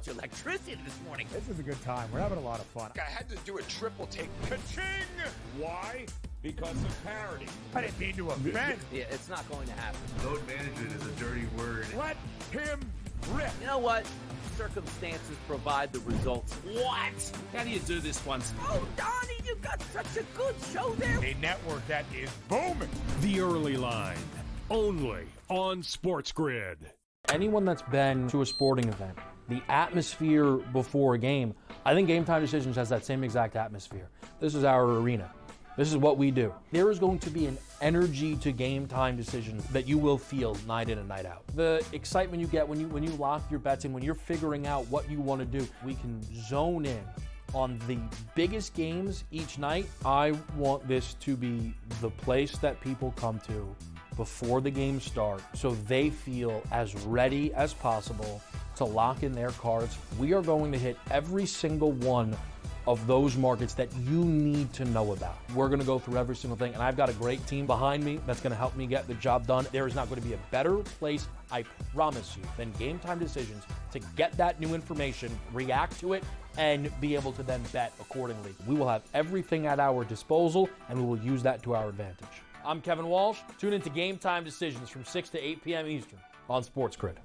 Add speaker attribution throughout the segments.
Speaker 1: much electricity this morning.
Speaker 2: This is a good time. We're having a lot of fun.
Speaker 3: I had to do a triple take.
Speaker 4: Ka-ching! Why? Because of parity.
Speaker 2: I didn't mean to offend.
Speaker 1: Yeah, it's not going to happen.
Speaker 5: Load management is a dirty word.
Speaker 2: Let him rip.
Speaker 1: You know what? Circumstances provide the results. What?
Speaker 4: How do you do this once?
Speaker 1: Oh, Donnie, you got such a good show there.
Speaker 2: A network that is booming.
Speaker 6: The Early Line, only on SportsGrid.
Speaker 7: Anyone that's been to a sporting event, the atmosphere before a game, I think Game Time Decisions has that same exact atmosphere. This is our arena. This is what we do. There is going to be an energy to Game Time Decisions that you will feel night in and night out. The excitement you get when you lock your bets in, when you're figuring out what you want to do, we can zone in on the biggest games each night. I want this to be the place that people come to before the games start so they feel as ready as possible to lock in their cards. We are going to hit every single one of those markets that you need to know about. We're gonna go through every single thing, and I've got a great team behind me that's gonna help me get the job done. There is not gonna be a better place, I promise you, than Game Time Decisions to get that new information, react to it, and be able to then bet accordingly. We will have everything at our disposal, and we will use that to our advantage. I'm Kevin Walsh. Tune into Game Time Decisions from 6 to 8 p.m. Eastern on SportsGrid.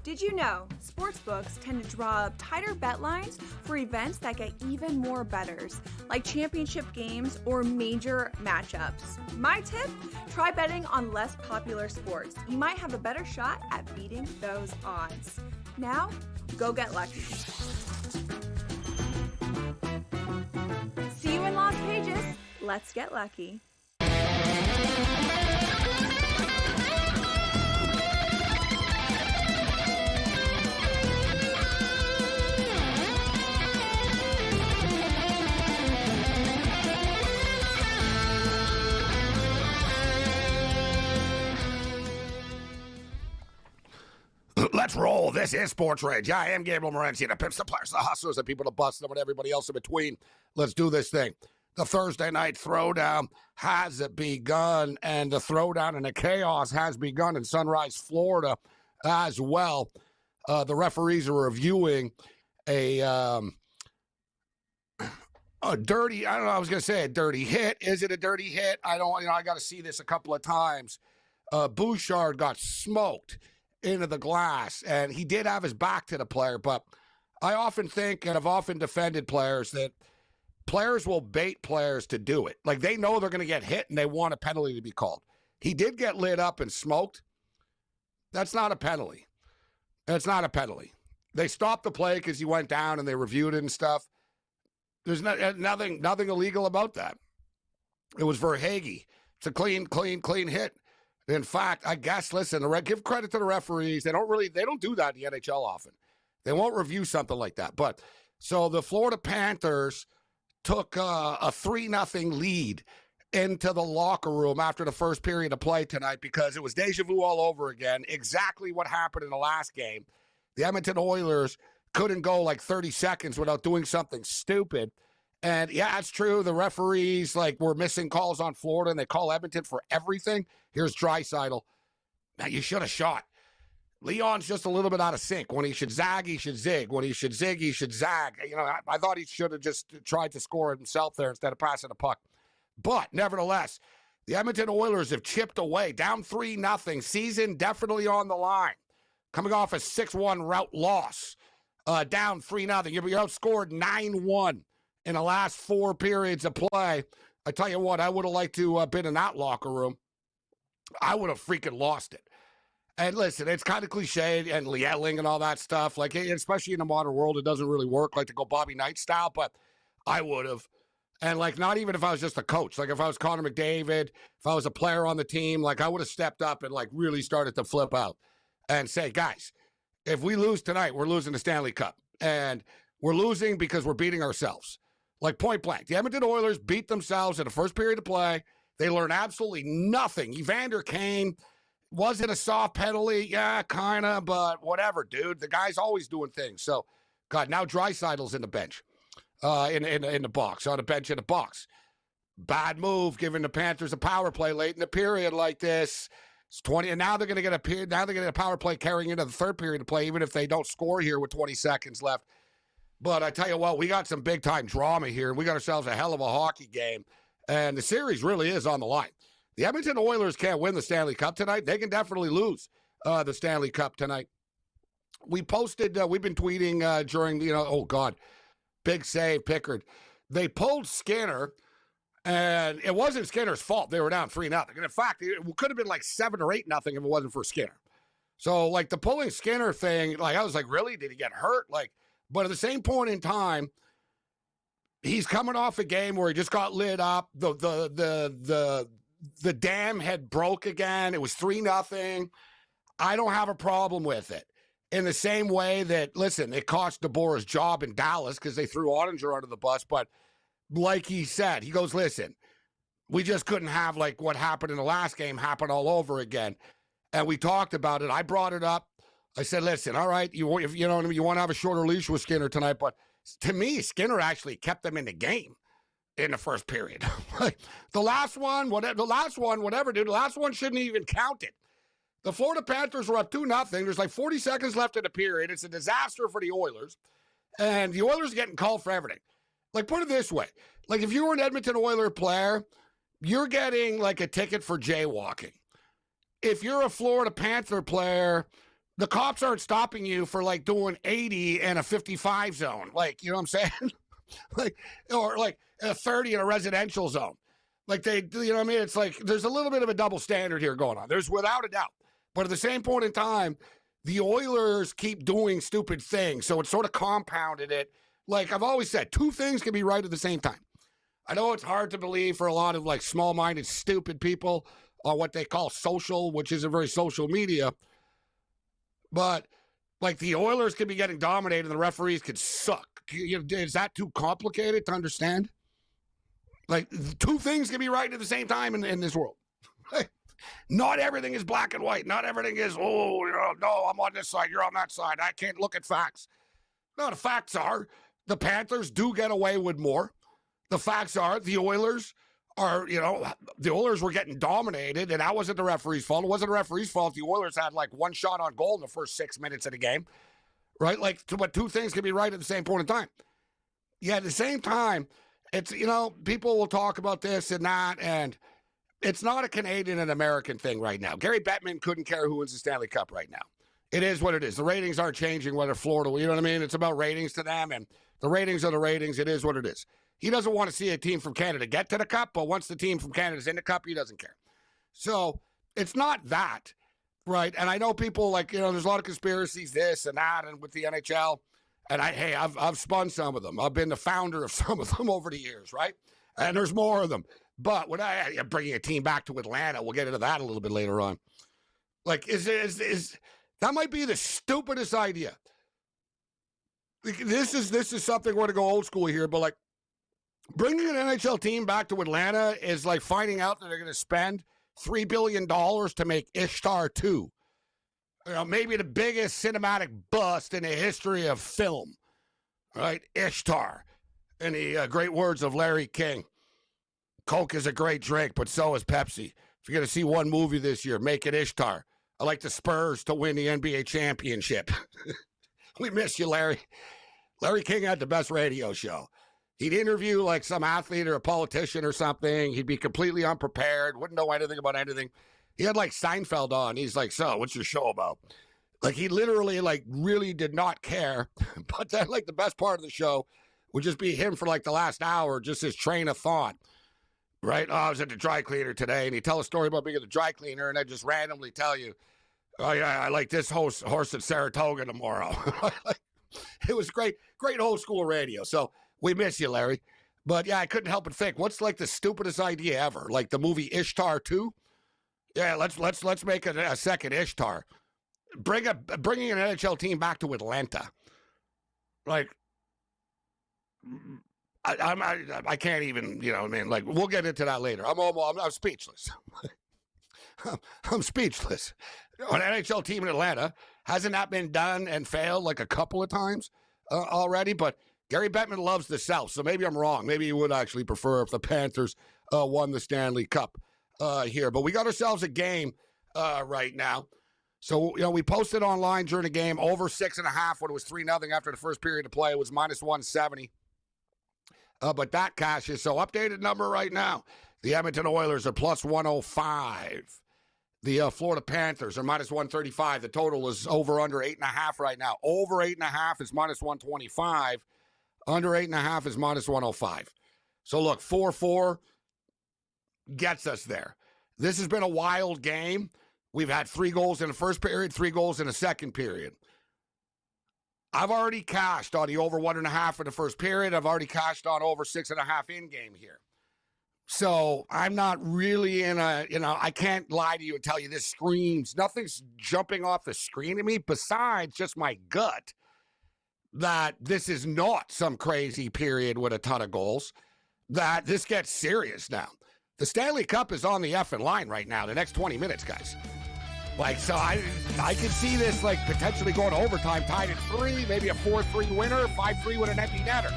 Speaker 8: Did you know sportsbooks tend to draw up tighter bet lines for events that get even more bettors, like championship games or major matchups? My tip, try betting on less popular sports. You might have a better shot at beating those odds. Now, go get lucky. See you in Las Vegas. Let's get lucky.
Speaker 3: Let's roll. This is SportsRage. I am Gabriel Morency, the pimps, the players, the hustlers, the people to bust them, and everybody else in between. Let's do this thing. The Thursday night throwdown has begun, and the throwdown and the chaos has begun in Sunrise, Florida, as well. The referees are reviewing a dirty. I don't know. I was going to say a dirty hit. Is it a dirty hit? I don't. I got to see this a couple of times. Bouchard got smoked into the glass, and he did have his back to the player, but I often think, and I've often defended players, that players will bait players to do it. Like, they know they're going to get hit, and they want a penalty to be called. He did get lit up and smoked. That's not a penalty. That's not a penalty. They stopped the play because he went down, and they reviewed it and stuff. There's nothing illegal about that. It was Verhaeghe. It's a clean hit. In fact, I guess, listen, give credit to the referees. They don't do that in the NHL often. They won't review something like that. But so the Florida Panthers took a 3-0 lead into the locker room after the first period of play tonight because it was deja vu all over again. Exactly what happened in the last game. The Edmonton Oilers couldn't go like 30 seconds without doing something stupid. And yeah, it's true. The referees were missing calls on Florida, and they call Edmonton for everything. Here's Draisaitl. Now, you should have shot. Leon's just a little bit out of sync. When he should zag, he should zig. When he should zig, he should zag. I thought he should have just tried to score it himself there instead of passing the puck. But nevertheless, the Edmonton Oilers have chipped away, down 3-0. Season definitely on the line. Coming off a 6-1 rout loss, down 3-0. You're outscored 9-1. In the last 4 periods of play. I tell you what, I would have liked to have been in that locker room. I would have freaking lost it. And listen, it's kind of cliche and yelling and all that stuff. Especially in the modern world, it doesn't really work to go Bobby Knight style, but I would have. And not even if I was just a coach. If I was Connor McDavid, if I was a player on the team, I would have stepped up and really started to flip out and say, guys, if we lose tonight, we're losing the Stanley Cup. And we're losing because we're beating ourselves. Point blank. The Edmonton Oilers beat themselves in the first period of play. They learned absolutely nothing. Evander Kane, was it a soft penalty? Yeah, kind of, but whatever, dude. The guy's always doing things. So, God, now Draisaitl's in the bench, in the box, on the bench in the box. Bad move, giving the Panthers a power play late in the period like this. It's 20, and now they're going to get a power play carrying into the third period of play, even if they don't score here with 20 seconds left. But I tell you what, we got some big time drama here, and we got ourselves a hell of a hockey game, and the series really is on the line. The Edmonton Oilers can't win the Stanley Cup tonight. They can definitely lose the Stanley Cup tonight. We posted, we've been tweeting during, big save, Pickard. They pulled Skinner. And it wasn't Skinner's fault. They were down 3-0. And in fact, it could have been like 7 or 8-0 if it wasn't for Skinner. So, like, the pulling Skinner thing, like, I was like, really? Did he get hurt? Like, but at the same point in time, he's coming off a game where he just got lit up. The dam had broke again. It was 3-0. I don't have a problem with it. In the same way that, listen, it cost DeBoer's job in Dallas because they threw Ottinger under the bus, but like he said, he goes, listen, we just couldn't have like what happened in the last game happen all over again. And we talked about it. I brought it up. I said, listen, all right, you want to have a shorter leash with Skinner tonight. But to me, Skinner actually kept them in the game in the first period. Like the last one, dude, the last one shouldn't even count it. The Florida Panthers were up 2-0. There's like 40 seconds left in the period. It's a disaster for the Oilers. And the Oilers are getting called for everything. Like, put it this way. Like, if you were an Edmonton Oiler player, you're getting, like, a ticket for jaywalking. If you're a Florida Panther player, the cops aren't stopping you for, like, doing 80 in a 55 zone. Like, you know what I'm saying? Or a 30 in a residential zone. Like, you know what I mean? It's like there's a little bit of a double standard here going on. There's without a doubt. But at the same point in time, the Oilers keep doing stupid things. So it sort of compounded it. Like I've always said, 2 things can be right at the same time. I know it's hard to believe for a lot of like small-minded, stupid people on what they call social, which isn't very social media. But like the Oilers could be getting dominated and the referees could suck. Is that too complicated to understand? Like 2 things can be right at the same time in this world. Not everything is black and white. Not everything is, no, I'm on this side, you're on that side. I can't look at facts. No, the facts are the Panthers do get away with more. The facts are the Oilers are, the Oilers were getting dominated, and that wasn't the referee's fault. It wasn't the referee's fault. The Oilers had like 1 shot on goal in the first 6 minutes of the game, right? Like, but 2 things can be right at the same point in time. Yeah, at the same time, it's, people will talk about this and that, and it's not a Canadian and American thing right now. Gary Bettman couldn't care who wins the Stanley Cup right now. It is what it is. The ratings aren't changing whether Florida, you know what I mean? It's about ratings to them, and the ratings are the ratings. It is what it is. He doesn't want to see a team from Canada get to the Cup, but once the team from Canada's in the Cup, he doesn't care. So it's not that, right? And I know people like, there's a lot of conspiracies, this and that, and with the NHL. And I've spun some of them. I've been the founder of some of them over the years, right? And there's more of them. But when I'm bringing a team back to Atlanta, we'll get into that a little bit later on. Like, that might be the stupidest idea. This is something we're going to go old school here, but like bringing an NHL team back to Atlanta is like finding out that they're going to spend $3 billion to make Ishtar 2. Maybe the biggest cinematic bust in the history of film, right? Ishtar. In the great words of Larry King, Coke is a great drink, but so is Pepsi. If you're going to see one movie this year, make it Ishtar. I like the Spurs to win the NBA championship. We miss you, Larry. Larry King had the best radio show. He'd interview like some athlete or a politician or something. He'd be completely unprepared, wouldn't know anything about anything. He had like Seinfeld on. He's like, so what's your show about? Like he literally like really did not care. But then like the best part of the show would just be him for like the last hour, just his train of thought. Right? Oh, I was at the dry cleaner today, and he'd tell a story about being at the dry cleaner, and I'd just randomly tell you, oh, yeah, I like this horse at Saratoga tomorrow. It was great old school radio. So we miss you, Larry. But, yeah, I couldn't help but think, what's like the stupidest idea ever? Like the movie Ishtar 2? Yeah, let's make a second Ishtar. Bringing an NHL team back to Atlanta. Like, I can't even, like, we'll get into that later. I'm speechless. I'm speechless. An NHL team in Atlanta, hasn't that been done and failed like a couple of times already? But Gary Bettman loves the South, so maybe I'm wrong. Maybe he would actually prefer if the Panthers won the Stanley Cup here. But we got ourselves a game right now. So, we posted online during the game over 6.5 when it was 3-0 after the first period of play. It was minus 170. But that cashes. So updated number right now. The Edmonton Oilers are plus 105. The Florida Panthers are minus 135. The total is over under 8.5 right now. Over 8.5 is minus 125. Under 8.5 is minus 105. So look, 4-4 gets us there. This has been a wild game. We've had 3 goals in the first period, 3 goals in the second period. I've already cashed on the over 1.5 in the first period. I've already cashed on over 6.5 in game here. So I'm not really in a, I can't lie to you and tell you this screams. Nothing's jumping off the screen at me besides just my gut that this is not some crazy period with a ton of goals, that this gets serious now. The Stanley Cup is on the effing line right now, the next 20 minutes, guys. So I can see this potentially going to overtime, tied at 3, maybe a 4-3 winner, 5-3 with an empty netter.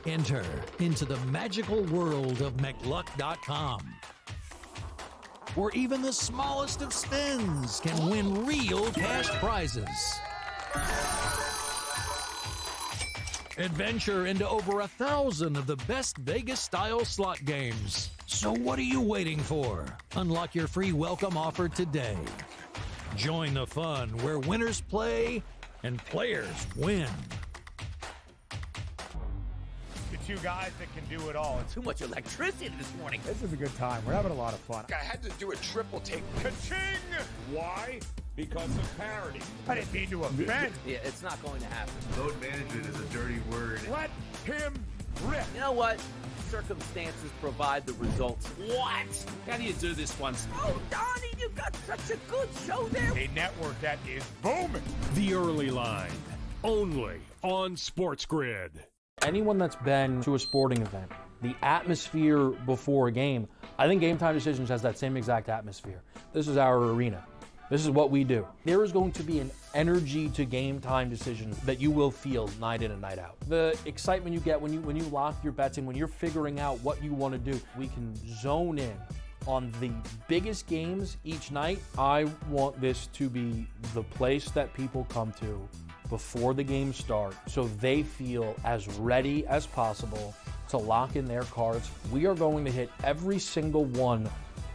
Speaker 6: Enter into the magical world of McLuck.com, where even the smallest of spins can win real cash prizes. Adventure into over 1,000 of the best Vegas-style slot games. So what are you waiting for? Unlock your free welcome offer today. Join the fun where winners play and players win.
Speaker 2: Two guys that can do it all.
Speaker 1: Too much electricity this morning.
Speaker 2: This is a good time. We're having a lot of fun.
Speaker 3: I had to do a triple take.
Speaker 4: Ka-ching! Why? Because of parity.
Speaker 2: I didn't mean to offend.
Speaker 1: Yeah, it's not going to happen.
Speaker 5: Load management is a dirty word.
Speaker 2: Let him rip.
Speaker 1: You know what? Circumstances provide the results. What? How do you do this once? Oh, Donnie, you got such a good show there.
Speaker 2: A network that is booming.
Speaker 6: The Early Line, only on SportsGrid.
Speaker 7: Anyone that's been to a sporting event, the atmosphere before a game, I think Game Time Decisions has that same exact atmosphere. This is our arena. This is what we do. There is going to be an energy to Game Time Decisions that you will feel night in and night out. The excitement you get when you lock your bets in, when you're figuring out what you want to do, we can zone in on the biggest games each night. I want this to be the place that people come to before the games start so they feel as ready as possible to lock in their cards. We are going to hit every single one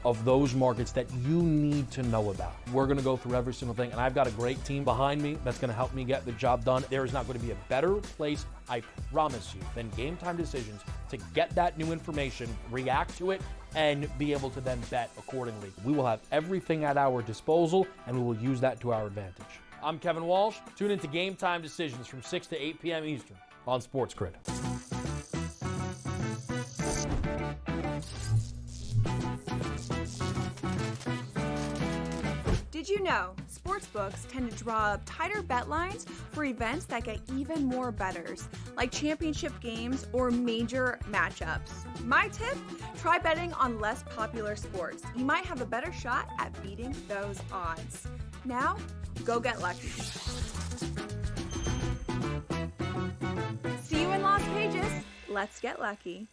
Speaker 7: of those markets that you need to know about. We're going to go through every single thing, and I've got a great team behind me that's going to help me get the job done. There is not going to be a better place, I promise you, than Game Time Decisions to get that new information, react to it, and be able to then bet accordingly. We will have everything at our disposal, and we will use that to our advantage. I'm Kevin Walsh. Tune into Game Time Decisions from 6 to 8 p.m. Eastern on SportsGrid.
Speaker 8: Did you know sportsbooks tend to draw up tighter bet lines for events that get even more bettors, like championship games or major matchups? My tip, try betting on less popular sports. You might have a better shot at beating those odds. Now, go get lucky. See you in Las Vegas. Let's get lucky.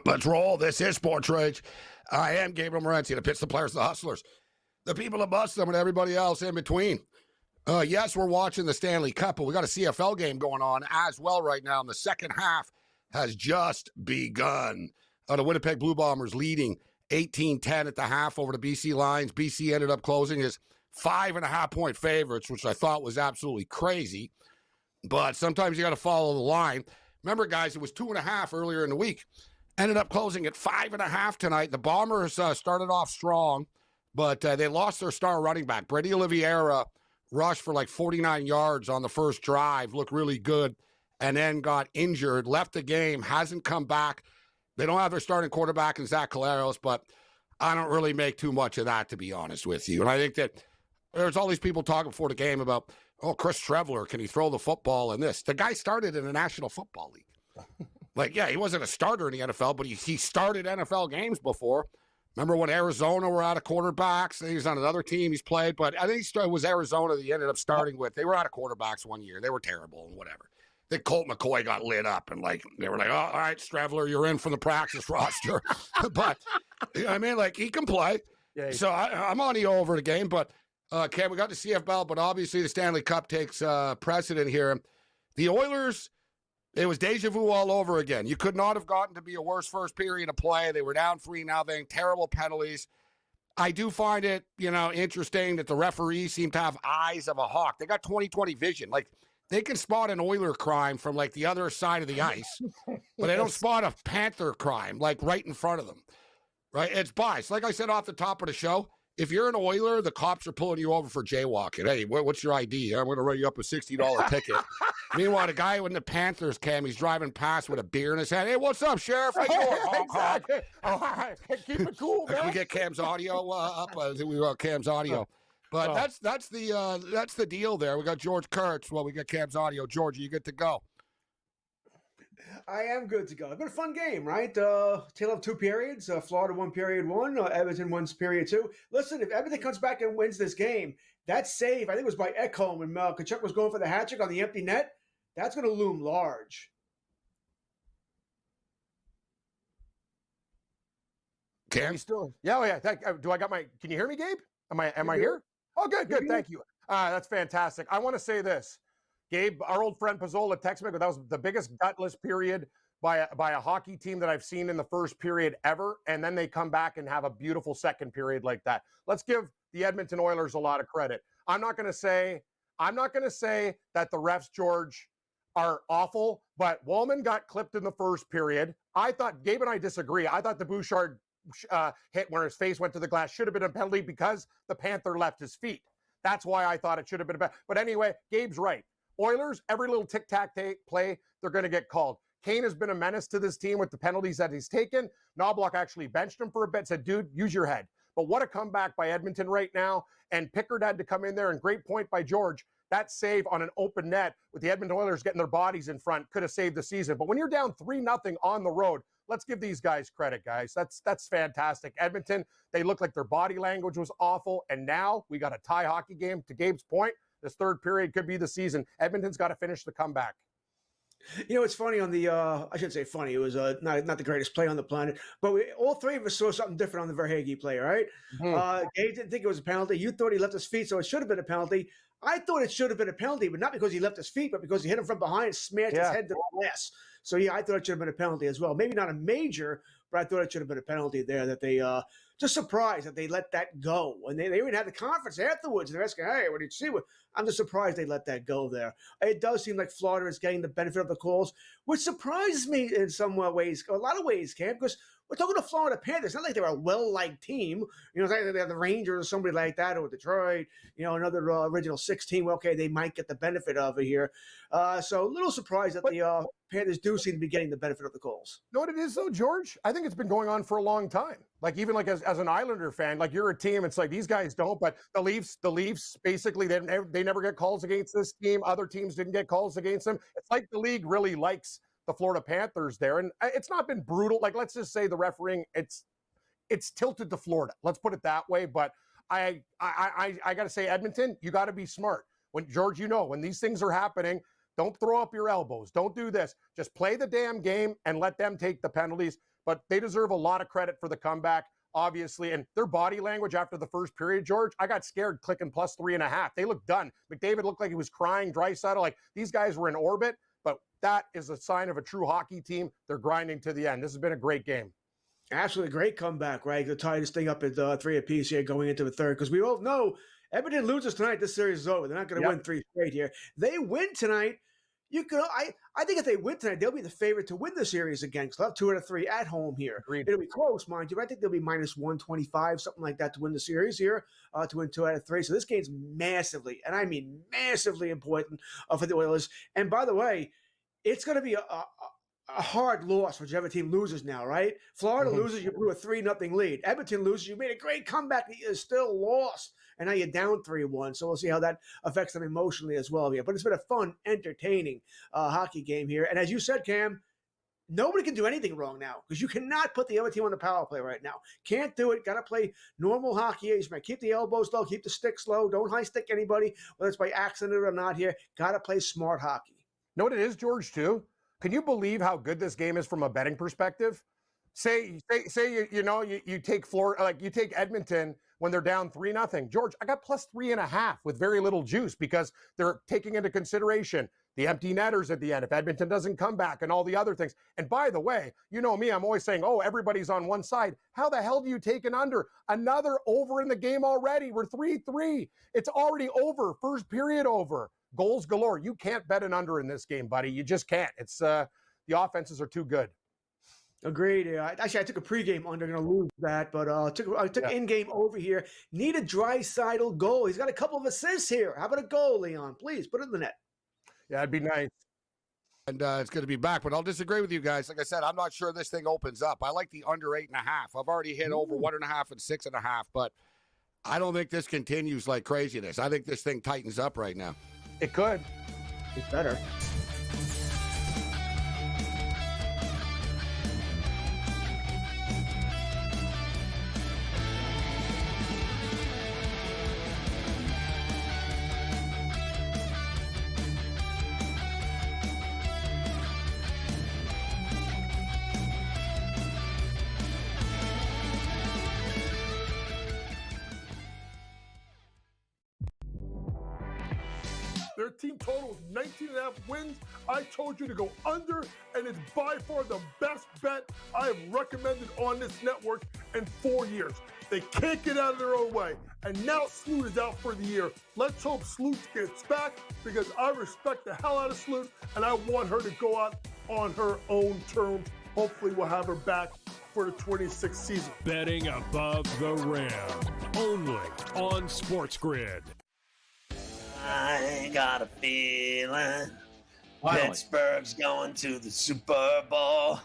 Speaker 3: Let's roll. This is SportsRage. I am Gabriel Morency, the Pitts, the Players, the Hustlers, the people that bust them, and everybody else in between. Yes, we're watching the Stanley Cup, but we got a CFL game going on as well right now, and the second half has just begun. The Winnipeg Blue Bombers leading 18-10 at the half over the BC Lions. BC ended up closing as 5.5-point favorites, which I thought was absolutely crazy. But sometimes you got to follow the line. Remember, guys, it was 2.5 earlier in the week. Ended up closing at 5.5 tonight. The Bombers started off strong. but they lost their star running back. Brady Oliveira rushed for like 49 yards on the first drive, looked really good, and then got injured, left the game, hasn't come back. They don't have their starting quarterback in Zach Caleros, but I don't really make too much of that, to be honest with you. And I think that there's all these people talking before the game about, oh, Chris Trevler, can he throw the football and this? The guy started in the National Football League. Like, yeah, he wasn't a starter in the NFL, but he started NFL games before. Remember when Arizona were out of quarterbacks? He's on another team he's played, but I think it was Arizona that he ended up starting with. They were out of quarterbacks one year. They were terrible and whatever. Then Colt McCoy got lit up, and like they were like, oh, all right, Stravler, you're in from the practice roster. But, you know what I mean? Like, he can play. Yeah, so I'm on you over the game, but Cam, we got the CFL, but obviously the Stanley Cup takes precedent here. The Oilers, it was deja vu all over again. You could not have gotten to be a worse first period of play. They were down 3-0, terrible penalties. I do find it, interesting that the referees seem to have eyes of a hawk. They got 20/20 vision. Like, they can spot an Oiler crime from, like, the other side of the ice, but they don't spot a Panther crime, like, right in front of them, right? It's biased. Like I said off the top of the show, if you're an Oiler, the cops are pulling you over for jaywalking. Hey, what's your ID? I'm going to write you up a $60 ticket. Meanwhile, the guy in the Panthers cam, he's driving past with a beer in his hand. Hey, what's up, Sheriff? How you doing?
Speaker 2: Exactly. All right. Keep it cool, man.
Speaker 3: Can we get Cam's audio up? We got Cam's audio. But that's the deal there. We got George Kurtz. Well, we got Cam's audio. George, are you good to go?
Speaker 9: I am good to go. It's been a fun game, right? Tale of two periods. Florida won period one. Edmonton wins period two. Listen, if Edmonton comes back and wins this game, that save, I think it was by Ekholm when Kachuk was going for the hat trick on the empty net, that's going to loom large.
Speaker 3: Cam?
Speaker 2: Yeah. Do I got my? Can you hear me, Gabe? Am I here? Oh, good. Thank you. That's fantastic. I want to say this. Gabe, our old friend Pizzola texted me, but that was the biggest gutless period by a hockey team that I've seen in the first period ever. And then they come back and have a beautiful second period like that. Let's give the Edmonton Oilers a lot of credit. I'm not going to say that the refs, George, are awful, but Wallman got clipped in the first period. I thought, Gabe and I disagree. I thought the Bouchard hit where his face went to the glass should have been a penalty because the Panther left his feet. That's why I thought it should have been a penalty. But anyway, Gabe's right. Oilers, every little tic-tac play, they're going to get called. Kane has been a menace to this team with the penalties that he's taken. Knobloch actually benched him for a bit, said, dude, use your head. But what a comeback by Edmonton right now. And Pickard had to come in there, and great point by George. That save on an open net with the Edmonton Oilers getting their bodies in front could have saved the season. But when you're down 3-0 on the road, let's give these guys credit, guys. That's fantastic. Edmonton, they look like their body language was awful. And now we got a tie hockey game. To Gabe's point, this third period could be the season. Edmonton's got to finish the comeback.
Speaker 9: It's funny on the, I shouldn't say funny. It was not the greatest play on the planet, but all three of us saw something different on the Verhaeghe play, right? Mm-hmm. Gabe didn't think it was a penalty. You thought he left his feet, so it should have been a penalty. I thought it should have been a penalty, but not because he left his feet, but because he hit him from behind and smashed his head to the glass. So, yeah, I thought it should have been a penalty as well. Maybe not a major, but I thought it should have been a penalty there that they just surprised that they let that go. And they even had the conference afterwards. And they're asking, hey, what did you see? I'm just surprised they let that go there. It does seem like Florida is getting the benefit of the calls, which surprises me in some ways, a lot of ways, Cam, because we're talking to Florida Panthers. It's not like they're a well-liked team. It's like they're the Rangers or somebody like that, or Detroit, another original six team. Well, okay, they might get the benefit of it here. So a little surprised that the Panthers do seem to be getting the benefit of the calls.
Speaker 2: You know what it is, though, George? I think it's been going on for a long time. Like, even like as an Islander fan, like, you're a team, it's like these guys don't, but the Leafs basically, they never get calls against this team. Other teams didn't get calls against them. It's like the league really likes the Florida Panthers there. And it's not been brutal. Like, let's just say the refereeing, it's tilted to Florida. Let's put it that way. But I got to say, Edmonton, you got to be smart. When George, when these things are happening, don't throw up your elbows. Don't do this. Just play the damn game and let them take the penalties. But they deserve a lot of credit for the comeback, obviously. And their body language after the first period, George, I got scared clicking +3.5. They looked done. McDavid looked like he was crying. Draisaitl, like, these guys were in orbit. But that is a sign of a true hockey team. They're grinding to the end. This has been a great game.
Speaker 9: Absolutely great comeback, right? To tie this thing up at 3 apiece here going into the third, because we all know Edmonton loses tonight, this series is over. They're not going to win 3 straight here. They win tonight. You could, I think if they win tonight, they'll be the favorite to win the series again. Because they'll have 2 out of 3 at home here.
Speaker 2: Agreed.
Speaker 9: It'll be close, mind you. But I think they'll be minus 125, something like that, to win the series here, to win 2 out of 3. So this game's massively, and I mean massively important for the Oilers. And by the way, it's going to be a hard loss whichever team loses now, right? Florida loses, you blew a 3-0 lead. Edmonton loses, you made a great comeback, you still lost. And now you're down 3-1. So we'll see how that affects them emotionally as well here. But it's been a fun, entertaining hockey game here. And as you said, Cam, nobody can do anything wrong now because you cannot put the other team on the power play right now. Can't do it. Got to play normal hockey. You might keep the elbows low, keep the sticks low. Don't high stick anybody, whether it's by accident or not here. Got to play smart hockey.
Speaker 2: Know what it is, George, too? Can you believe how good this game is from a betting perspective? Say you take Florida, like you take Edmonton when they're down 3-0. George, I got plus 3.5 with very little juice because they're taking into consideration the empty netters at the end if Edmonton doesn't come back and all the other things. And by the way, you know me, I'm always saying, oh, everybody's on one side. How the hell do you take an under? Another over in the game already. We're 3-3. It's already over. First period over. Goals galore. You can't bet an under in this game, buddy. You just can't. It's the offenses are too good.
Speaker 9: Agreed. Actually, I took a pregame under. Going to lose that, but I took in-game over here. Need a Draisaitl goal. He's got a couple of assists here. How about a goal, Leon? Please put it in the net.
Speaker 2: Yeah, it'd be nice.
Speaker 3: And it's going to be back, but I'll disagree with you guys. Like I said, I'm not sure this thing opens up. I like the under 8.5. I've already hit over 1.5 and 6.5, but I don't think this continues like craziness. I think this thing tightens up right now.
Speaker 2: It could.
Speaker 9: It's better.
Speaker 10: Their team total is 19.5 wins. I told you to go under, and it's by far the best bet I have recommended on this network in 4 years. They can't get out of their own way. And now Sloot is out for the year. Let's hope Sloot gets back because I respect the hell out of Sloot, and I want her to go out on her own terms. Hopefully we'll have her back for the 26th season.
Speaker 4: Betting above the rim. Only on SportsGrid.
Speaker 11: I got a feeling Pittsburgh's going to the Super Bowl.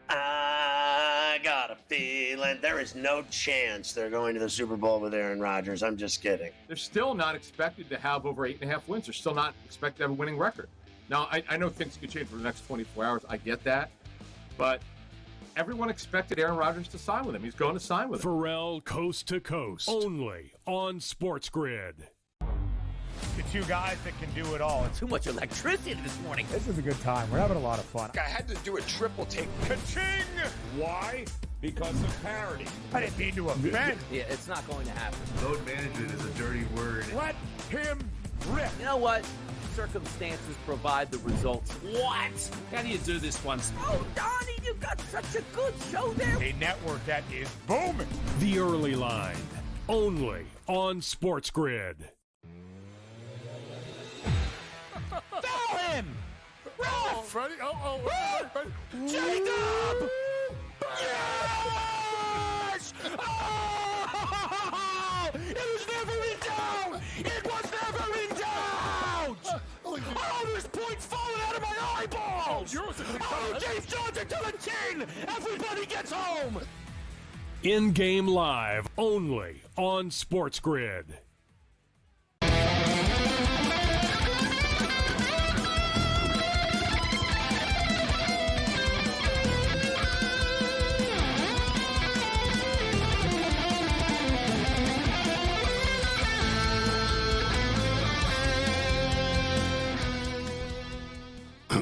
Speaker 11: I got a feeling there is no chance they're going to the Super Bowl with Aaron Rodgers. I'm just kidding.
Speaker 12: They're still not expected to have over 8.5 wins. They're still not expected to have a winning record. Now, I know things could change for the next 24 hours. I get that. But everyone expected Aaron Rodgers to sign with him. He's going to sign with him.
Speaker 4: Pharrell Coast to Coast. Only on SportsGrid.
Speaker 13: The two guys that can do it all.
Speaker 1: Too much electricity this morning.
Speaker 13: This is a good time. We're having a lot of fun.
Speaker 3: I had to do a triple take.
Speaker 4: Ka-ching! Why? Because of parity.
Speaker 13: I didn't mean to offend.
Speaker 1: Yeah, it's not going to happen.
Speaker 5: Load management is a dirty word.
Speaker 4: Let him rip.
Speaker 1: You know what? Circumstances provide the results. What? How do you do this one? Oh, Donnie, you got such a good show there.
Speaker 13: A network that is booming.
Speaker 4: The Early Line. Only on SportsGrid.
Speaker 13: Foul him!
Speaker 10: Oh, Freddie.
Speaker 13: Jacob! Yes! Oh! It was never in doubt! It was never in doubt! Oh, there's points falling out of my eyeballs! Oh, James Johnson to the chin! Everybody gets home!
Speaker 4: In-game live. Only on SportsGrid.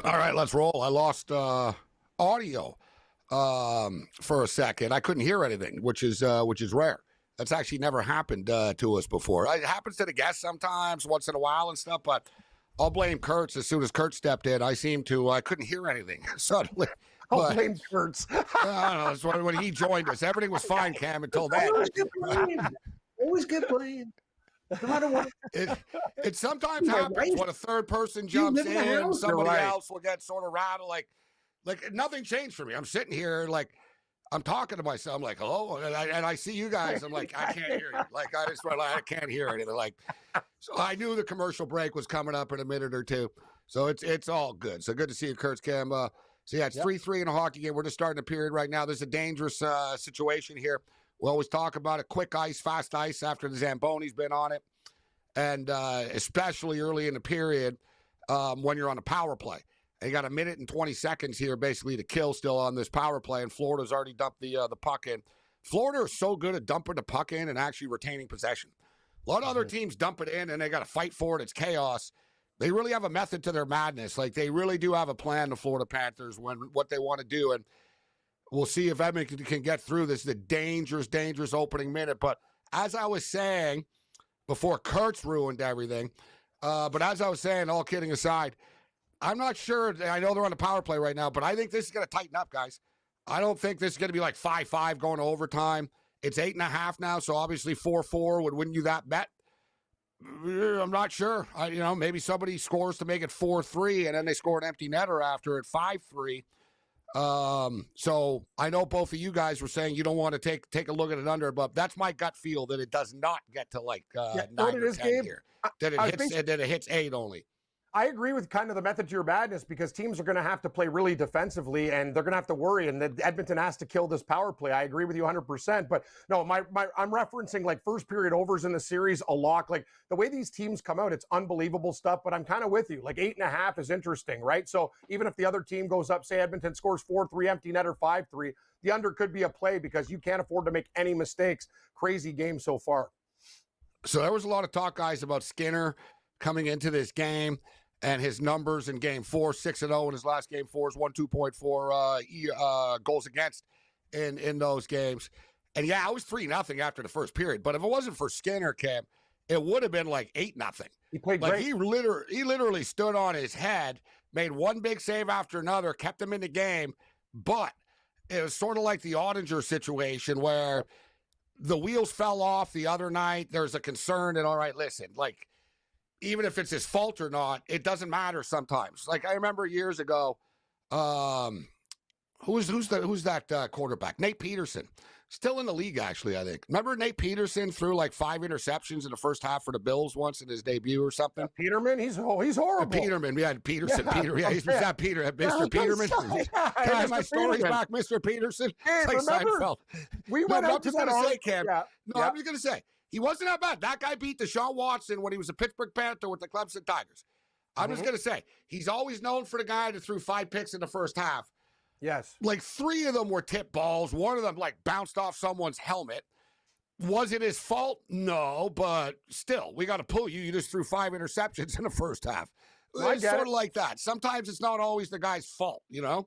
Speaker 3: All right, let's roll. I lost audio for a second. I couldn't hear anything, which is rare. That's actually never happened to us before. It happens to the guests sometimes, once in a while and stuff. But I'll blame Kurtz. As soon as Kurt stepped in, I couldn't hear anything suddenly.
Speaker 2: I'll blame Kurtz.
Speaker 3: I don't know. When he joined us, everything was fine, Cam, until then.
Speaker 9: Always get blamed. Always get blamed. No matter what.
Speaker 3: It sometimes
Speaker 9: My
Speaker 3: happens
Speaker 9: wife-
Speaker 3: when a third person
Speaker 9: You
Speaker 3: jumps
Speaker 9: live in the
Speaker 3: in,
Speaker 9: house?
Speaker 3: somebody
Speaker 2: You're right.
Speaker 3: else will get sort of rattled. Like nothing changed for me. I'm sitting here like I'm talking to myself. I'm like, hello, and I see you guys. I'm like, I can't hear you. Like I can't hear anything. Like, so I knew the commercial break was coming up in a minute or two. So it's all good. So good to see you, Kurtz Cam. So yeah, it's 3-3 in a hockey game. We're just starting a period right now. There's a dangerous situation here. We always talk about it. Quick ice, fast ice after the Zamboni's been on it. And especially early in the period when you're on a power play. And you got a minute and 20 seconds here basically to kill still on this power play. And Florida's already dumped the puck in. Florida is so good at dumping the puck in and actually retaining possession. A lot of other teams dump it in and they got to fight for it. It's chaos. They really have a method to their madness. Like, they really do have a plan, the Florida Panthers, when what they want to do. And we'll see if Edmonton can get through this. Is a dangerous, dangerous opening minute. But as I was saying, before Kurtz ruined everything, but as I was saying, all kidding aside, I'm not sure. I know they're on the power play right now, but I think this is going to tighten up, guys. I don't think this is going to be like 5-5 going to overtime. It's 8.5 now, so obviously 4-4 would win you that bet. I'm not sure. Maybe somebody scores to make it 4-3, and then they score an empty netter after at 5-3. So I know both of you guys were saying you don't want to take a look at it under, but that's my gut feel that it does not get to like 9 or 10 here. That it hits 8 only.
Speaker 2: I agree with kind of the method to your madness, because teams are going to have to play really defensively and they're going to have to worry, and that Edmonton has to kill this power play. I agree with you 100%. But no, I'm referencing like first period overs in the series a lot. Like the way these teams come out, it's unbelievable stuff. But I'm kind of with you. Like 8.5 is interesting, right? So even if the other team goes up, say Edmonton scores 4-3, empty net, or 5-3, the under could be a play because you can't afford to make any mistakes. Crazy game so far.
Speaker 3: So there was a lot of talk, guys, about Skinner coming into this game. And his numbers in game 4, 6-0 in his last game 4 is 1.2.4 goals against in those games. And yeah, I was 3-0 after the first period. But if it wasn't for Skinner, Cam, it would have been like 8-0.
Speaker 2: He played
Speaker 3: like
Speaker 2: great.
Speaker 3: He literally stood on his head, made one big save after another, kept him in the game. But it was sort of like the Ottinger situation where the wheels fell off the other night. There's a concern, and all right, listen, like, even if it's his fault or not, it doesn't matter sometimes. Like I remember years ago, who's that quarterback? Nate Peterson, still in the league actually, I think. Remember Nate Peterson threw like 5 interceptions in the first half for the Bills once in his debut or something.
Speaker 2: Peterman, he's horrible.
Speaker 3: Peterman, yeah, Peterson,
Speaker 2: Yeah,
Speaker 3: Peter, yeah, he's that Peter, Mr. Peterman. Tell my stories back, Mr. Peterson.
Speaker 2: Hey,
Speaker 3: it's like
Speaker 2: remember?
Speaker 3: Seinfeld.
Speaker 2: We went out
Speaker 3: I'm just
Speaker 2: to
Speaker 3: gonna
Speaker 2: that
Speaker 3: say, Cam.
Speaker 2: Yeah.
Speaker 3: No, I'm just gonna say. He wasn't that bad. That guy beat Deshaun Watson when he was a Pittsburgh Panther with the Clemson Tigers. I'm just going to say, he's always known for the guy that threw 5 picks in the first half.
Speaker 2: Yes.
Speaker 3: Like 3 of them were tip balls. One of them like bounced off someone's helmet. Was it his fault? No, but still, we got to pull you. You just threw 5 interceptions in the first half. It's sort of like that. Sometimes it's not always the guy's fault, you know?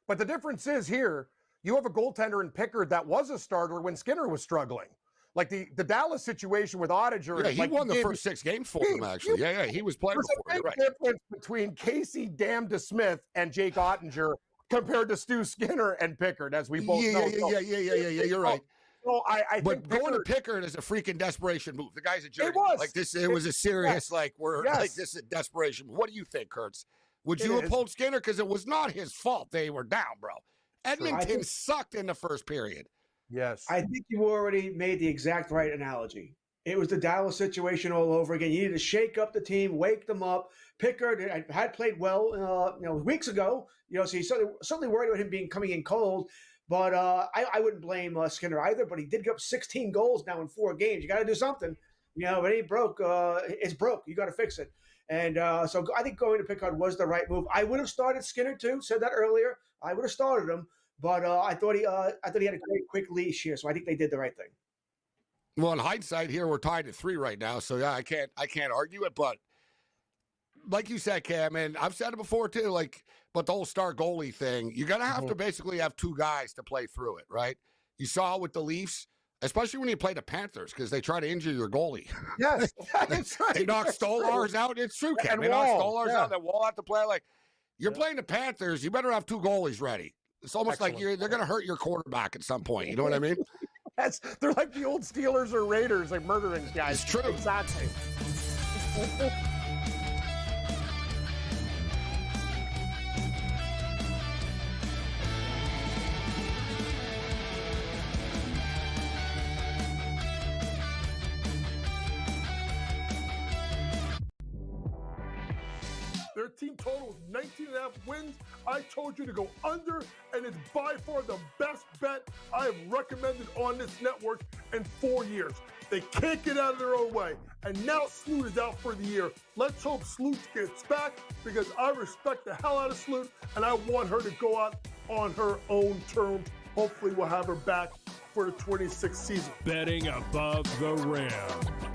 Speaker 2: But the difference is here, you have a goaltender in Pickard that was a starter when Skinner was struggling. Like the Dallas situation with Ottinger.
Speaker 3: Yeah, he
Speaker 2: like
Speaker 3: won the first 6 games for them, actually. Yeah, he was playing before.
Speaker 2: There's a big
Speaker 3: Right.
Speaker 2: difference between Casey Damn DeSmith and Jake Ottinger compared to Stu Skinner and Pickard, as we both know.
Speaker 3: Yeah, you're right.
Speaker 2: So I
Speaker 3: but
Speaker 2: think
Speaker 3: going to Pickard is a freaking desperation move. The guy's a jerk.
Speaker 2: It was.
Speaker 3: Like this. It was a serious, like,
Speaker 2: Yes.
Speaker 3: like this is a desperation. What do you think, Kurtz? Would you
Speaker 2: It
Speaker 3: have pulled Skinner? Because it was not his fault. They were down, bro. Edmonton sucked in the first period.
Speaker 2: Yes.
Speaker 9: I think you already made the exact right analogy. It was the Dallas situation all over again. You needed to shake up the team, wake them up. Pickard had played well, weeks ago. So he's certainly worried about him coming in cold. But I wouldn't blame Skinner either. But he did give up 16 goals now in 4 games. You got to do something. If it ain't broke, it's broke. You got to fix it. And so I think going to Pickard was the right move. I would have started Skinner too. Said that earlier. I would have started him. But I thought he had a great quick leash here, so I think they did the right thing.
Speaker 3: Well, in hindsight, here we're tied at 3 right now, so yeah, I can't argue it. But like you said, Cam, and I've said it before too. But the whole star goalie thing, you're gonna have to basically have 2 guys to play through it, right? You saw it with the Leafs, especially when you play the Panthers, because they try to injure your goalie.
Speaker 2: Yes, that's right.
Speaker 3: They knock Stolars out. It's true, Cam. They knock Stolars out. Then Wall have to play. Like, you're playing the Panthers, you better have 2 goalies ready. It's almost like they're going to hurt your quarterback at some point. You know what I mean?
Speaker 2: They're like the old Steelers or Raiders, like murdering guys.
Speaker 3: It's true.
Speaker 2: Exactly.
Speaker 10: Their team total is 19.5 wins. I told you to go under, and it's by far the best bet I have recommended on this network in 4 years. They can't get out of their own way. And now Sloot is out for the year. Let's hope Sloot gets back, because I respect the hell out of Sloot, and I want her to go out on her own terms. Hopefully we'll have her back for the 26th season.
Speaker 4: Betting above the rim.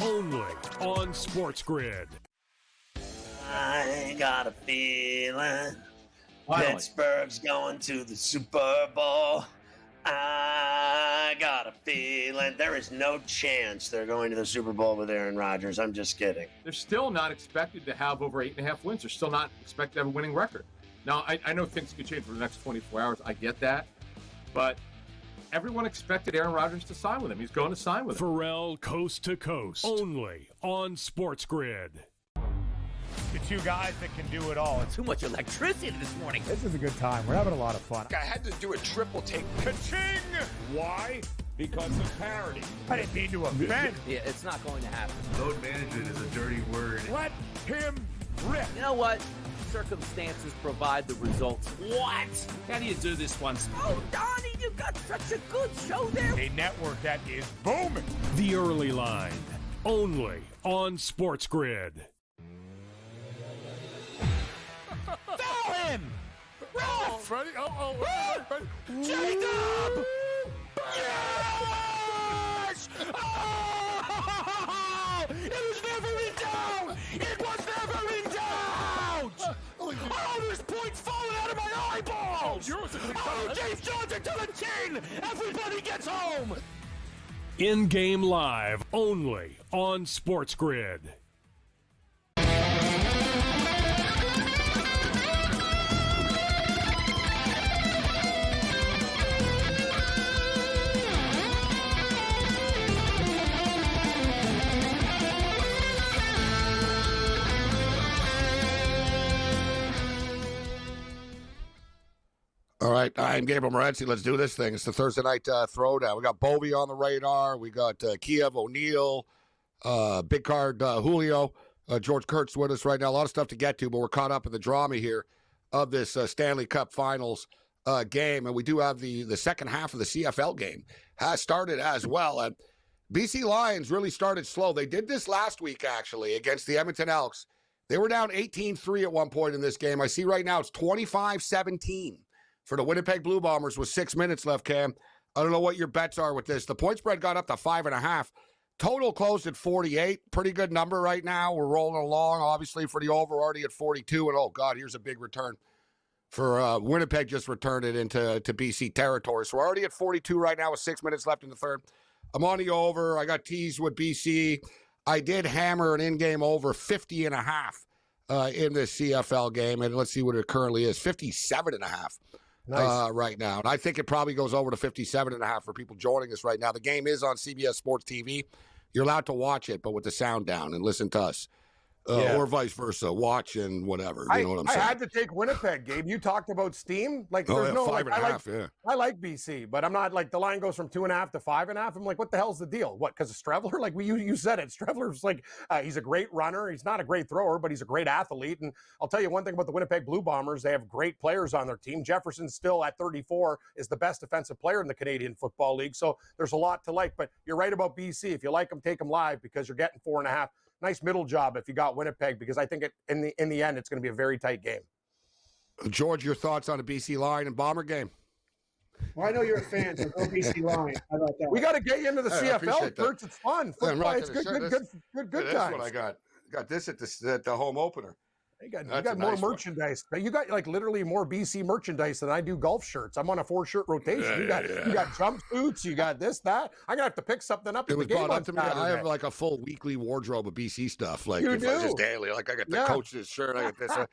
Speaker 4: Only on SportsGrid.
Speaker 11: I got a feeling Pittsburgh's going to the Super Bowl. I got a feeling there is no chance they're going to the Super Bowl with Aaron Rodgers. I'm just kidding.
Speaker 12: They're still not expected to have over 8.5 wins. They're still not expected to have a winning record. Now, I know things could change for the next 24 hours. I get that. But everyone expected Aaron Rodgers to sign with him. He's going to sign with him.
Speaker 4: Pharrell Coast to Coast. Only on SportsGrid.
Speaker 14: The two guys that can do it all.
Speaker 1: Too much electricity this morning.
Speaker 14: This is a good time. We're having a lot of fun.
Speaker 13: I had to do a triple take.
Speaker 14: Ka-ching!
Speaker 13: Why? Because of parity.
Speaker 14: I didn't mean to offend.
Speaker 1: Yeah, it's not going to happen.
Speaker 5: Load management is a dirty word.
Speaker 14: Let him rip.
Speaker 1: You know what? Circumstances provide the results. What? How do you do this one? Oh, Donnie, you got such a good show there.
Speaker 14: A network that is booming.
Speaker 4: The Early Line. Only on SportsGrid.
Speaker 14: Foul him! Ref!
Speaker 10: Ready? Ready?
Speaker 14: Jacob! Yes! Oh! It was never in doubt! It was never in doubt! Oh, there's points falling out of my eyeballs! Oh, James Johnson to the chin! Everybody gets home!
Speaker 4: In-game live. Only on SportsGrid.
Speaker 3: All right, I'm Gabriel Morency. Let's do this thing. It's the Thursday night throwdown. We got Bovey on the radar. We got Kiev, O'Neal, big card Julio. George Kurtz with us right now. A lot of stuff to get to, but we're caught up in the drama here of this Stanley Cup Finals game. And we do have the second half of the CFL game has started as well. And BC Lions really started slow. They did this last week, actually, against the Edmonton Elks. They were down 18-3 at one point in this game. I see right now it's 25-17. For the Winnipeg Blue Bombers with 6 minutes left, Cam. I don't know what your bets are with this. The point spread got up to 5.5. Total closed at 48. Pretty good number right now. We're rolling along, obviously, for the over, already at 42. And, oh, God, here's a big return for Winnipeg just returned it into BC territory. So we're already at 42 right now with 6 minutes left in the third. I'm on the over. I got teased with BC. I did hammer an in-game over 50.5 in this CFL game. And let's see what it currently is, 57.5.
Speaker 2: Nice.
Speaker 3: Right now. And I think it probably goes over to 57.5 for people joining us right now. The game is on CBS Sports TV. You're allowed to watch it, but with the sound down and listen to us. Or vice versa. Watch and whatever. You know what I'm saying?
Speaker 2: I had to take Winnipeg, Gabe. You talked about steam. Like, there's no 5.5. I like BC, but I'm not like the line goes from 2.5 to 5.5. I'm like, what the hell's the deal? What? Because of Strevler? Like you said it. Strevler's like he's a great runner. He's not a great thrower, but he's a great athlete. And I'll tell you one thing about the Winnipeg Blue Bombers: they have great players on their team. Jefferson still at 34 is the best defensive player in the Canadian Football League. So there's a lot to like. But you're right about BC. If you like them, take them live because you're getting 4.5. Nice middle job if you got Winnipeg, because I think in the end it's going to be a very tight game.
Speaker 3: George, your thoughts on a BC Lion and Bomber game?
Speaker 9: Well, I know you're a fan, so go BC Lions. How about that?
Speaker 2: We got to get you into the CFL, Kurtz. It's fun. Football, it's good
Speaker 3: That's
Speaker 2: times.
Speaker 3: what I got. Got this at the home opener.
Speaker 2: You got more merchandise. You got like literally more BC merchandise than I do golf shirts. I'm on a 4-shirt rotation. You got jumpsuits. You got this, that. I'm gonna have to pick something up.
Speaker 3: It was brought up to me. I have like a full weekly wardrobe of BC stuff. Like
Speaker 2: you
Speaker 3: if
Speaker 2: do.
Speaker 3: I just daily. Like I got the coach's shirt. I got this. I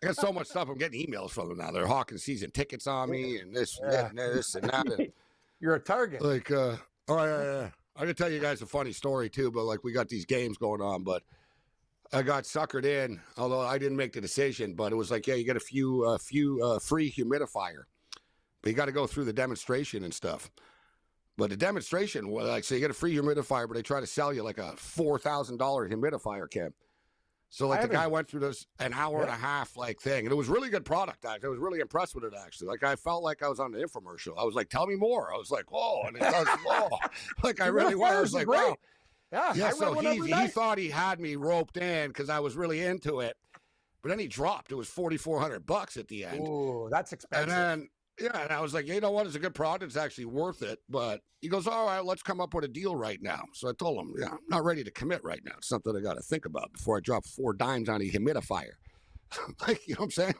Speaker 3: got so much stuff. I'm getting emails from them now. They're hawking season tickets on me and this and that. And
Speaker 2: You're a target.
Speaker 3: Like Oh, yeah. I can tell you guys a funny story, too, but, like, we got these games going on, but I got suckered in, although I didn't make the decision, but it was like, yeah, you get a few free humidifier, but you got to go through the demonstration and stuff. But the demonstration, well, like, so you get a free humidifier, but they try to sell you like a $4,000 humidifier, Cam. So, like, the guy went through this an hour and a half, like, thing. And it was really good product, actually. I was really impressed with it, actually. Like, I felt like I was on an infomercial. I was like, tell me more. I was like, whoa. And it does, whoa. Like, I really was. I was like, wow. Yeah, so he thought he had me roped in because I was really into it. But then he dropped. It was $4,400 at the end.
Speaker 2: Ooh, that's expensive.
Speaker 3: And then, and I was like, you know what? It's a good product. It's actually worth it. But he goes, all right, let's come up with a deal right now. So I told him, I'm not ready to commit right now. It's something I got to think about before I drop 4 dimes on a humidifier. Like, you know what I'm saying?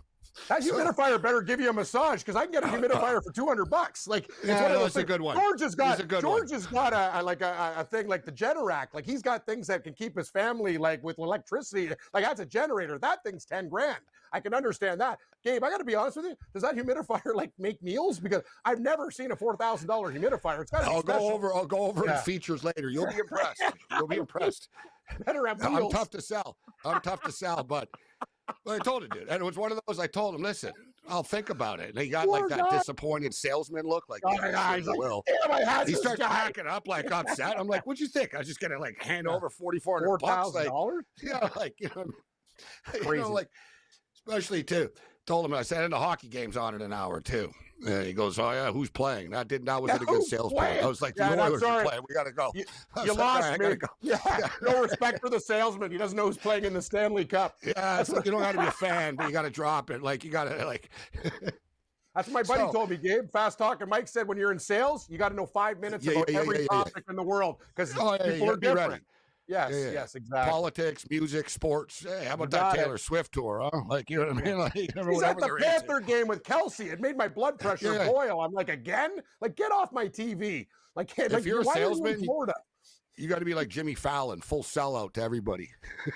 Speaker 2: That humidifier better give you a massage because I can get a humidifier for $200. Like,
Speaker 3: it's a good one.
Speaker 2: George has got a thing like the Generac. Like, he's got things that can keep his family like with electricity. Like, that's a generator. That thing's $10,000. I can understand that. Gabe, I got to be honest with you. Does that humidifier like make meals? Because I've never seen a $4,000 humidifier. It's got to be special.
Speaker 3: I'll go over the features later. You'll be impressed. You'll be impressed.
Speaker 2: Better have meals.
Speaker 3: I'm tough to sell, but I told him, dude. And it was one of those, I told him, listen, I'll think about it. And he got like that disappointed salesman look, like, he starts packing up like upset. I'm like, what'd you think? I was just going to like hand over $4,400. Like, yeah, like, crazy. Like, especially too. Told him I said, and the hockey game's on in an hour too. And he goes, oh yeah, who's playing? That wasn't a good sales point. I was like, the Oilers are playing. We got to go.
Speaker 2: You lost me. Yeah. No respect for the salesman. He doesn't know who's playing in the Stanley Cup.
Speaker 3: Yeah, it's like you don't got to be a fan, but you got to drop it. Like you got to like.
Speaker 2: That's what my buddy told me, Gabe. Fast talk. And Mike said, when you're in sales, you got to know 5 minutes about every topic in the world because people are different.
Speaker 3: Ready.
Speaker 2: Yes, exactly.
Speaker 3: Politics, music, sports. Hey, how about that Taylor Swift tour? Huh? Like, you know what I mean? Like,
Speaker 2: he's at the Panther game with Kelsey. It made my blood pressure boil. I'm like, again? Like, get off my TV. Like,
Speaker 3: if you're a salesman, you got to be like Jimmy Fallon, full sellout to everybody.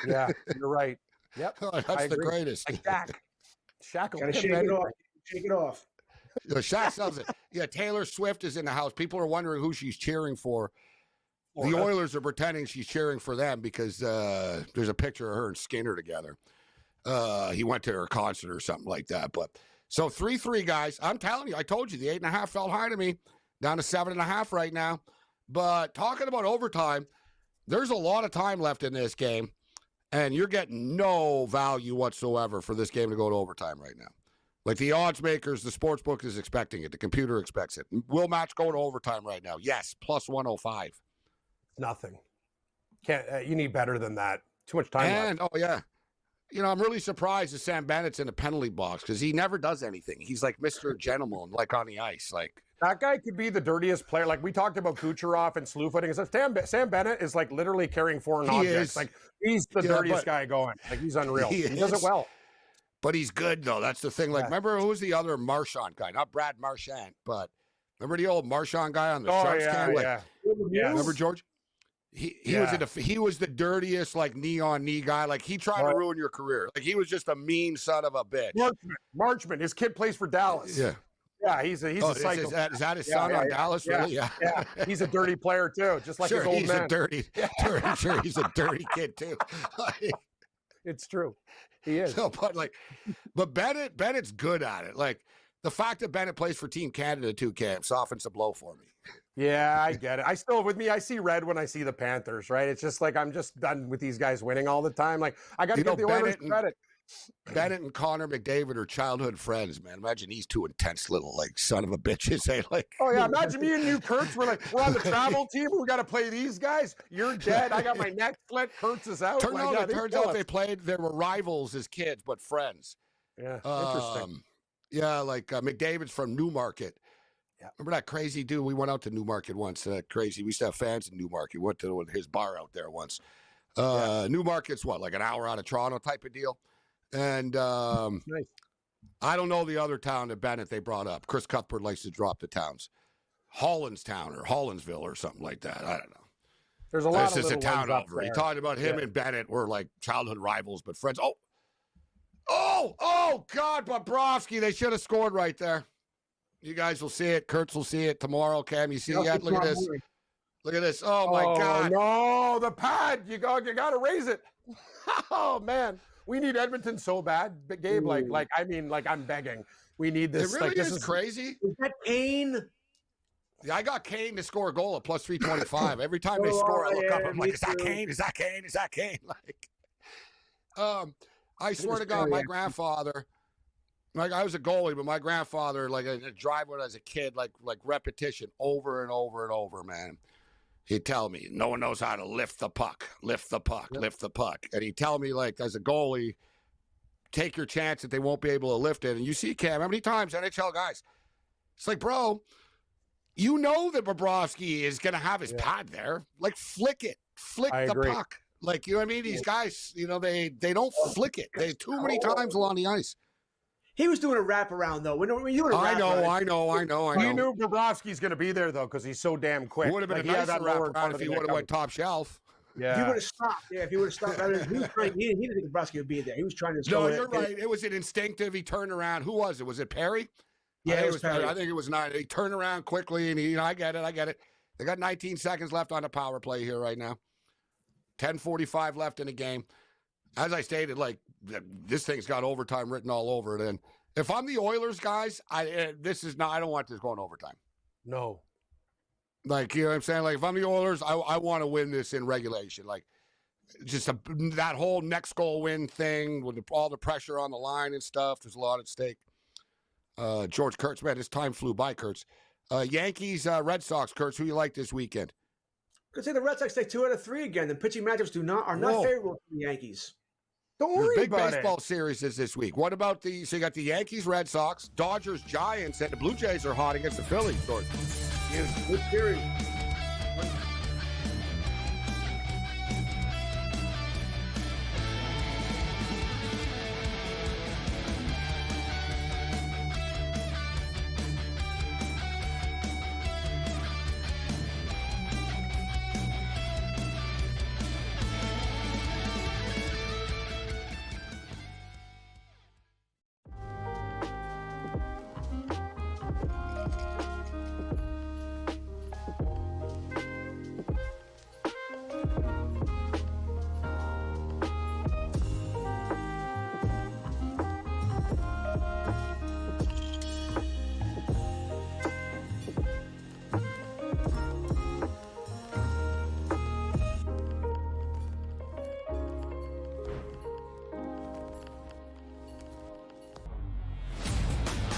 Speaker 2: Yeah, you're right. Yep.
Speaker 3: That's the greatest.
Speaker 2: Like Shaq
Speaker 9: gotta shake it off. Shake it off.
Speaker 3: Shaq sells it. Yeah, Taylor Swift is in the house. People are wondering who she's cheering for. The Oilers are pretending she's cheering for them because there's a picture of her and Skinner together. He went to her concert or something like that. But so 3-3, guys. I'm telling you, I told you the 8.5 felt high to me. Down to 7.5 right now. But talking about overtime, there's a lot of time left in this game, and you're getting no value whatsoever for this game to go to overtime right now. Like the odds makers, the sports book is expecting it. The computer expects it. Will match go to overtime right now? Yes, plus 105.
Speaker 2: Nothing. Can't. You need better than that. Too much time left.
Speaker 3: Oh yeah. I'm really surprised that Sam Bennett's in the penalty box because he never does anything. He's like Mr. Gentleman, like on the ice. Like
Speaker 2: that guy could be the dirtiest player. Like we talked about Kucherov and slew footing. Sam Bennett is like literally carrying foreign objects. Like he's the dirtiest guy going. Like he's unreal. He does it well.
Speaker 3: But he's good though. That's the thing. Like remember who was the other Marchand guy? Not Brad Marchand, but remember the old Marchand guy on the Sharks camp? Remember George? He was the dirtiest like knee on knee guy. Like he tried to ruin your career. Like he was just a mean son of a bitch.
Speaker 2: Marchman. His kid plays for Dallas. Yeah, he's a psycho.
Speaker 3: Is that his son on Dallas? Really? Yeah.
Speaker 2: He's a dirty player too, just like his old
Speaker 3: he's
Speaker 2: man.
Speaker 3: A dirty. Sure, he's a dirty kid too.
Speaker 2: It's true. He is.
Speaker 3: But Bennett's good at it. Like the fact that Bennett plays for Team Canada too, Cam, softens the blow for me.
Speaker 2: Yeah, I get it. I see red when I see the Panthers, right? It's just like I'm just done with these guys winning all the time. Like I got to give the Oilers credit.
Speaker 3: Bennett and Connor McDavid are childhood friends, man. Imagine these two intense little like son of a bitches.
Speaker 2: Oh yeah, imagine me and you, Kurtz. We're on the travel team. We got to play these guys. You're dead. I got my neck slit. Kurtz is out.
Speaker 3: Turns out they were rivals as kids, but friends.
Speaker 2: Yeah, interesting.
Speaker 3: Yeah, like McDavid's from Newmarket. Yeah. Remember that crazy dude? We went out to Newmarket once. Crazy. We used to have fans in Newmarket. Went to his bar out there once. Newmarket's like an hour out of Toronto type of deal. And
Speaker 2: nice.
Speaker 3: I don't know the other town that Bennett they brought up. Chris Cuthbert likes to drop the towns. Hollandstown or Hollandsville or something like that. I don't know.
Speaker 2: There's a lot of
Speaker 3: little
Speaker 2: a town
Speaker 3: over. He talked about him and Bennett were like childhood rivals, but friends. Oh, God, Bobrovsky. They should have scored right there. You guys will see it. Kurtz will see it tomorrow. Cam, you see it yet? Look at this. Look at this. Oh my God.
Speaker 2: No, the pad. You got to raise it. Oh man, we need Edmonton so bad. But Gabe, like I'm begging. We need this.
Speaker 3: It really
Speaker 2: like, this
Speaker 3: is crazy.
Speaker 9: Is that Kane?
Speaker 3: Yeah, I got Kane to score a goal at plus 325. Every time they score, I look up. I'm like, is that Kane? Is that Kane? Is that Kane? Like, I swear to God, my grandfather, like I was a goalie, but my grandfather, like a driver as a kid, like repetition over and over and over, man. He'd tell me, no one knows how to lift the puck, lift the puck, lift the puck. And he'd tell me, like, as a goalie, take your chance that they won't be able to lift it. And you see, Cam, how many times NHL guys, it's like, bro, you know that Bobrovsky is going to have his pad there. Like, flick it. Flick the puck. Like, you know what I mean? These guys, you know, they don't flick it. They too many times along the ice.
Speaker 9: He was doing a wraparound, though. When you were
Speaker 3: I know.
Speaker 2: You knew Bobrovsky's going to be there, though, because he's so damn quick.
Speaker 3: Would have been a nicer wraparound if he would have went top shelf.
Speaker 9: Yeah. If he would have stopped. Yeah, if he would have stopped. He didn't think Bobrovsky would be there. He was trying to.
Speaker 3: No, you're right. It was an instinctive. He turned around. Who was it? Was it Perry?
Speaker 9: Yeah, it was Perry.
Speaker 3: I think it was 9. He turned around quickly, and I get it. They got 19 seconds left on the power play here right now. 10:45 left in the game. As I stated, like, this thing's got overtime written all over it. And if I'm the Oilers, guys, I don't want this going overtime.
Speaker 2: No.
Speaker 3: Like, you know what I'm saying? Like, if I'm the Oilers, I want to win this in regulation. Like, just that whole next goal win thing with all the pressure on the line and stuff. There's a lot at stake. George Kurtz, man, his time flew by, Kurtz. Yankees, Red Sox, Kurtz, who you like this weekend?
Speaker 9: Could say the Red Sox take 2 out of 3 again. The pitching matchups are not favorable for the Yankees.
Speaker 2: Don't worry about it.
Speaker 3: Big baseball series is this week. What about so you got the Yankees, Red Sox, Dodgers, Giants, and the Blue Jays are hot against the Phillies, George.
Speaker 9: Good series.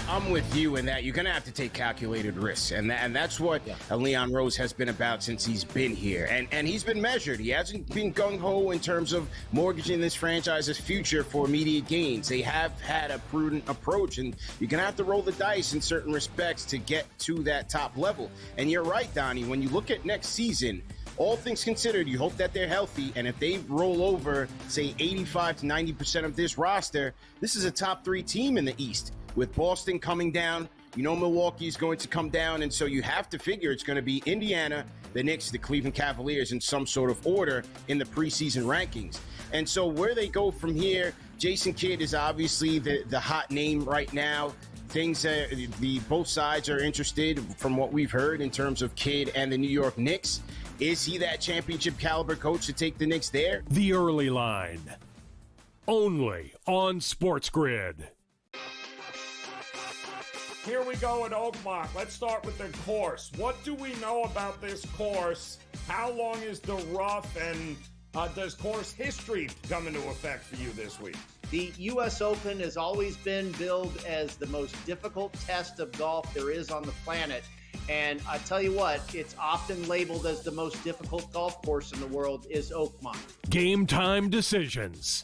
Speaker 15: I'm with you in that you're going to have to take calculated risks. And that's what Leon Rose has been about since he's been here. And he's been measured. He hasn't been gung-ho in terms of mortgaging this franchise's future for immediate gains. They have had a prudent approach, and you're going to have to roll the dice in certain respects to get to that top level. And you're right, Donnie, when you look at next season, all things considered, you hope that they're healthy, and if they roll over, say, 85 to 90% of this roster, this is a top 3 team in the East. With Boston coming down, you know Milwaukee's going to come down, and so you have to figure it's going to be Indiana, the Knicks, the Cleveland Cavaliers in some sort of order in the preseason rankings. And so where they go from here, Jason Kidd is obviously the hot name right now. Things both sides are interested from what we've heard in terms of Kidd and the New York Knicks. Is he that championship caliber coach to take the Knicks there?
Speaker 4: The Early Line, only on SportsGrid.
Speaker 16: Here we go at Oakmont. Let's start with the course. What do we know about this course? How long is the rough, and does course history come into effect for you this week?
Speaker 17: The U.S. Open has always been billed as the most difficult test of golf there is on the planet. And I tell you what, it's often labeled as the most difficult golf course in the world is Oakmont.
Speaker 4: Game time decisions,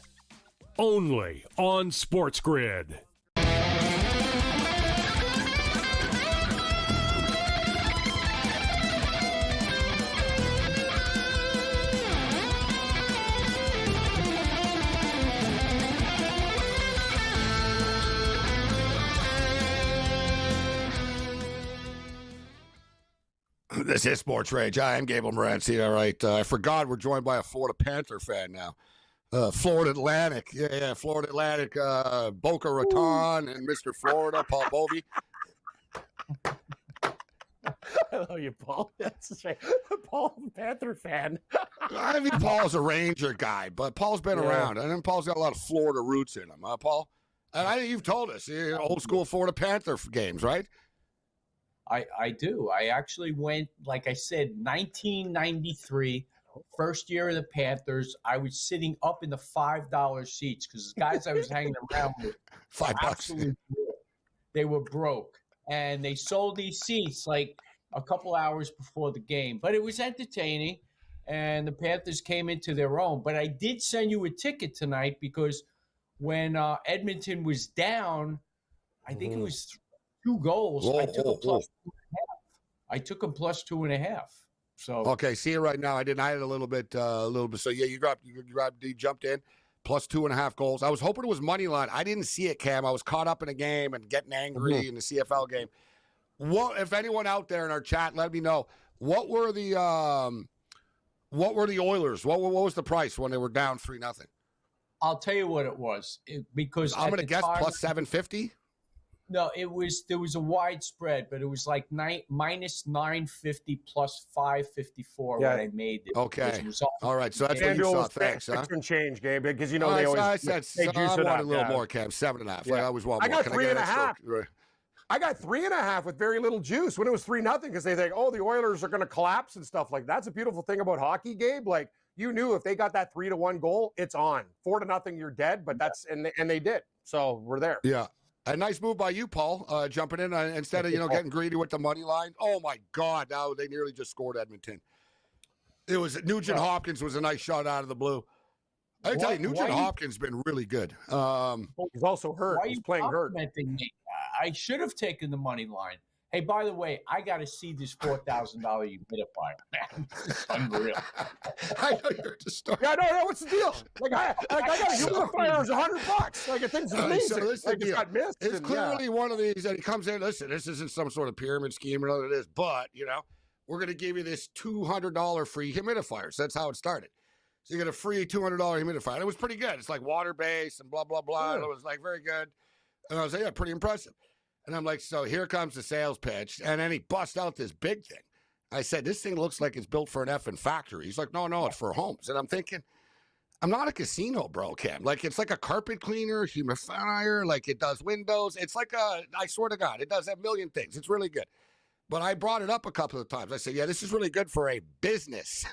Speaker 4: only on SportsGrid.
Speaker 3: This is SportsRage. I am Gabriel Morency. All right. I forgot we're joined by a Florida Panther fan now. Florida Atlantic. Yeah, Florida Atlantic. Boca Raton and Mr. Florida, Paul Bovey.
Speaker 2: I love you, Paul. That's right. Paul, Panther fan.
Speaker 3: I mean, Paul's a Ranger guy, but Paul's been around, and then Paul's got a lot of Florida roots in him, huh, Paul? And you've told us, old school Florida Panther games, right?
Speaker 18: I do. I actually went, like I said, 1993, first year of the Panthers. I was sitting up in the $5 seats because the guys I was hanging around with
Speaker 3: $5.
Speaker 18: absolutely broke. They were broke. And they sold these seats like a couple hours before the game. But it was entertaining, and the Panthers came into their own. But I did send you a ticket tonight because when Edmonton was down, I think it was 2 goals. I took a plus 2.5. I took a plus 2.5. So
Speaker 3: okay, see it right now. I had a little bit. So yeah, you jumped in, plus 2.5 goals. I was hoping it was money line. I didn't see it, Cam. I was caught up in a game and getting angry in the CFL game. What if anyone out there in our chat? Let me know what were the Oilers? What was the price when they were down 3-0?
Speaker 18: I'll tell you what it was because
Speaker 3: I'm going to guess plus 750.
Speaker 18: No, there was a wide spread, but it was like minus 950 plus 554 when I made it.
Speaker 3: Okay. All right. So that's what you saw. Thanks.
Speaker 2: Huh? Change, Gabe, because they
Speaker 3: always.
Speaker 2: I
Speaker 3: wanted a little more, Cam. 7.5. Yeah. I always want more.
Speaker 2: I got 3.5. I got 3.5 with very little juice when it was 3-0 because they think, oh, the Oilers are going to collapse and stuff like that. That's a beautiful thing about hockey, Gabe. Like you knew if they got that 3-1 goal, it's on. 4-0, you're dead. But that's and they did. So we're there.
Speaker 3: Yeah. A nice move by you, Paul, jumping in instead of getting greedy with the money line. Oh my God! Now they nearly just scored Edmonton. It was Nugent Hopkins was a nice shot out of the blue. I tell you, Nugent Hopkins been really good.
Speaker 2: He's also hurt. He's playing hurt.
Speaker 18: Me? I should have taken the money line. Hey, by the way, I got to see this $4,000 humidifier. Man, this is unreal.
Speaker 3: I know you're just starting.
Speaker 2: Yeah, no, what's the deal? Like I got a humidifier. It's $100. Like, it's amazing.
Speaker 3: So this
Speaker 2: like,
Speaker 3: it's got missed. It's clearly one of these that he comes in. Listen, this isn't some sort of pyramid scheme or whatever it is, but we're going to give you this $200 free humidifier. So that's how it started. So you get a free $200 humidifier. And it was pretty good. It's like water based and blah blah blah. Yeah. And it was like very good. And I was like, yeah, pretty impressive. And I'm like, so here comes the sales pitch. And then he busts out this big thing. I said, this thing looks like it's built for an effing factory. He's like, no, it's for homes. And I'm thinking, I'm not a casino, bro, Cam. Like, it's like a carpet cleaner, humidifier, like it does windows. It's like I swear to God, it does a million things. It's really good. But I brought it up a couple of times. I said, yeah, this is really good for a business.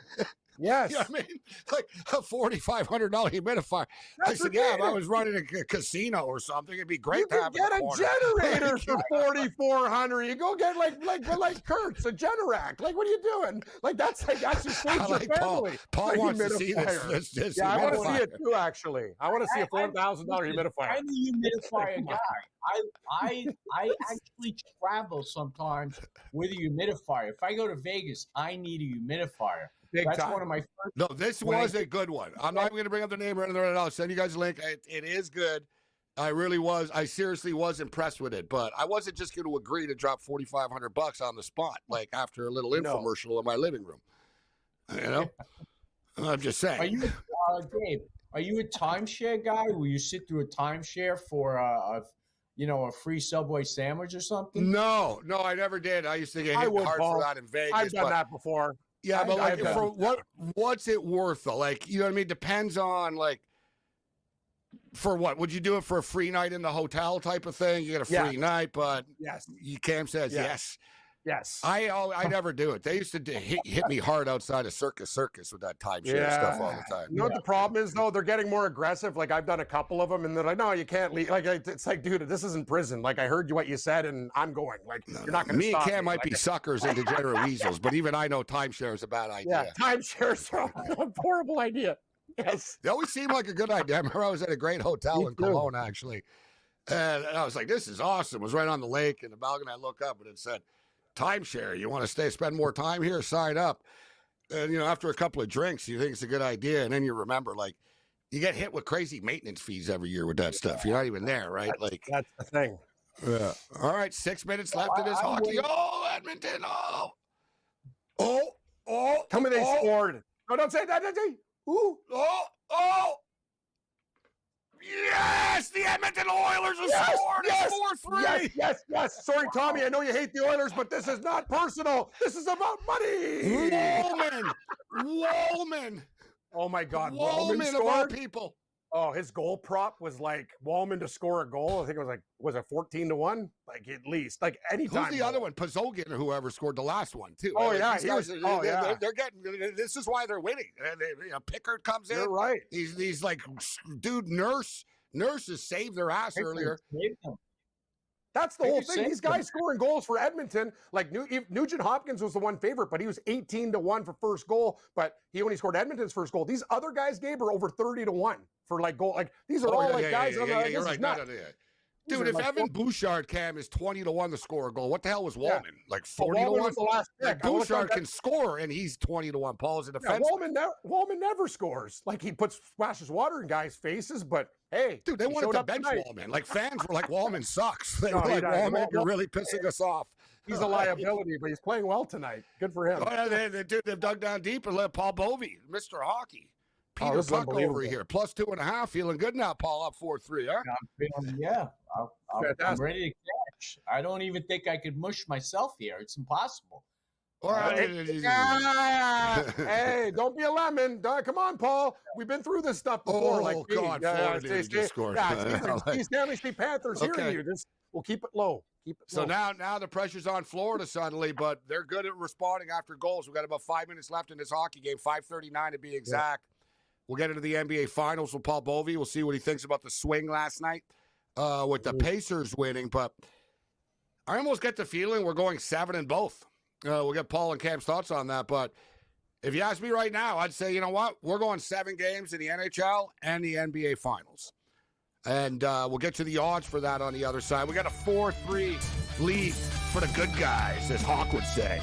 Speaker 2: Yes.
Speaker 3: You know what I mean? Like a $4,500 humidifier. I said, yeah, if I was running a casino or something, it'd be great to have
Speaker 2: get a generator for $4,400. You go get like Kurt's a Generac. Like, what are you doing? Like that's your family.
Speaker 3: Paul wants to see this
Speaker 2: yeah, I want to see it too. Actually, I want to see a $4,000 humidifier.
Speaker 18: I'm a humidifier guy. I actually travel sometimes with a humidifier. If I go to Vegas, I need a humidifier. That's one of my first.
Speaker 3: No, this was a good one. I'm not even going to bring up the name or anything. I'll send you guys a link. It is good. I really was. I seriously was impressed with it, but I wasn't just going to agree to drop $4,500 on the spot, like after a little infomercial in my living room. I'm just saying.
Speaker 18: Are you, Gabe? Are you a timeshare guy? Will you sit through a timeshare for a free Subway sandwich or something?
Speaker 3: No, I never did. I used to get hit hard for that in Vegas.
Speaker 2: I've done that before.
Speaker 3: Yeah, but like, what's it worth though? Like, you know what I mean? Depends on like, for what? Would you do it for a free night in the hotel type of thing? You get a free night, but
Speaker 2: yes,
Speaker 3: Cam says yes.
Speaker 2: Yes.
Speaker 3: I never do it. They used to hit me hard outside of Circus with that timeshare stuff all the time.
Speaker 2: You know what the problem is, though? They're getting more aggressive. Like, I've done a couple of them, and they're like, no, you can't leave. Like, it's like, dude, this isn't prison. Like, I heard what you said, and I'm going. Like, you're not going to stop
Speaker 3: me. And Cam might be suckers and degenerate weasels, but even I know timeshare is a bad idea.
Speaker 2: Yeah, timeshares are a horrible idea. Yes.
Speaker 3: They always seem like a good idea. I remember I was at a great hotel in Cologne, actually. And I was like, this is awesome. It was right on the lake, and the balcony, I look up, and it said, timeshare. You want to spend more time here? Sign up. And after a couple of drinks, you think it's a good idea, and then you remember, like, you get hit with crazy maintenance fees every year with that stuff. You're not even there, right?
Speaker 2: That's the thing.
Speaker 3: Yeah. All right, 6 minutes left in this hockey. Oh, Edmonton! Oh!
Speaker 2: Tell me they scored. No, don't say that. Ooh!
Speaker 3: Oh! Yes, the Edmonton Oilers have
Speaker 2: Yes,
Speaker 3: scored.
Speaker 2: yes,
Speaker 3: It's 4-3.
Speaker 2: yes, yes, yes. Sorry, Tommy. I know you hate the Oilers, but this is not personal. This is about money.
Speaker 3: Wallman.
Speaker 2: Oh my God,
Speaker 3: Wallman of all people.
Speaker 2: Oh, his goal prop was like Wallman to score a goal. I think it was it 14-1? Like at least. Like anytime.
Speaker 3: Who's the other one? Pazogian or whoever scored the last one too.
Speaker 2: Oh
Speaker 3: Like,
Speaker 2: yeah,
Speaker 3: these guys,
Speaker 2: yeah.
Speaker 3: they're getting. This is why they're winning. Pickard comes in.
Speaker 2: You're right.
Speaker 3: He's like, dude, Nurse has saved their ass earlier.
Speaker 2: That's the whole thing. These guys scoring goals for Edmonton. Like Nugent Hopkins was the one favorite, but he was 18-1 for first goal. But he only scored Edmonton's first goal. These other guys, Gabe, are over 30-1 for like goal. Like these are all guys.
Speaker 3: You're right. Dude, if Evan Bouchard is 20-1 to score a goal, what the hell was Wallman? Like 40-1? Like Bouchard can score, and he's 20-1. Paul's a defense.
Speaker 2: Wallman never scores. Like he splashes water in guys' faces, but hey,
Speaker 3: dude, they wanted to bench Wallman. Like fans were like, Wallman sucks. They were like, Wallman, you're really pissing us off.
Speaker 2: He's a liability, but he's playing well tonight. Good for him.
Speaker 3: Oh, they've dug down deep and let Paul Bovey, Mr. Hockey. Peter
Speaker 2: this is
Speaker 3: Buck over
Speaker 2: unbelievable.
Speaker 3: here, +2.5. Feeling good now, Paul, up 4-3, huh?
Speaker 18: I'm ready to catch. I don't even think I could mush myself here. It's impossible.
Speaker 2: Hey, don't be a lemon. Come on, Paul. We've been through this stuff before.
Speaker 3: Oh, God, Florida just scored.
Speaker 2: Steve Stanley, Steve Panthers hearing you. We'll keep it low.
Speaker 3: So now the pressure's on Florida suddenly, but they're good at responding after goals. We've got about 5 minutes left in this hockey game, 5:39 to be exact. We'll get into the NBA Finals with Paul Bovey. We'll see what he thinks about the swing last night with the Pacers winning. But I almost get the feeling we're going 7 in both. We'll get Paul and Cam's thoughts on that. But if you ask me right now, I'd say, you know what? We're going 7 games in the NHL and the NBA Finals. And we'll get to the odds for that on the other side. We got a 4-3 lead for the good guys, as Hawk would say.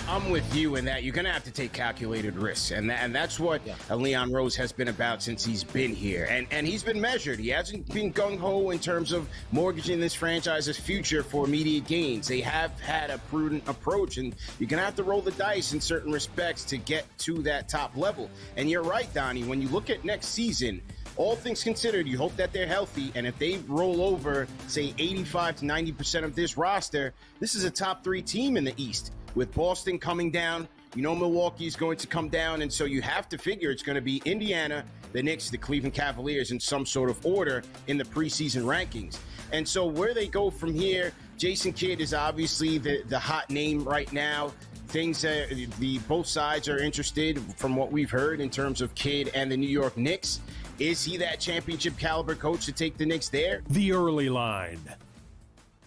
Speaker 15: I'm with you in that you're going to have to take calculated risks. And that's what Leon Rose has been about since he's been here. And he's been measured. He hasn't been gung-ho in terms of mortgaging this franchise's future for immediate gains. They have had a prudent approach, and you're going to have to roll the dice in certain respects to get to that top level. And you're right, Donnie, when you look at next season, all things considered, you hope that they're healthy, and if they roll over, say, 85 to 90% of this roster, this is a top 3 team in the East. With Boston coming down, Milwaukee's going to come down, and so you have to figure it's going to be Indiana, the Knicks, the Cleveland Cavaliers in some sort of order in the preseason rankings. And so where they go from here, Jason Kidd is obviously the hot name right now. Both sides are interested from what we've heard in terms of Kidd and the New York Knicks. Is he that championship caliber coach to take the Knicks there?
Speaker 4: The Early Line,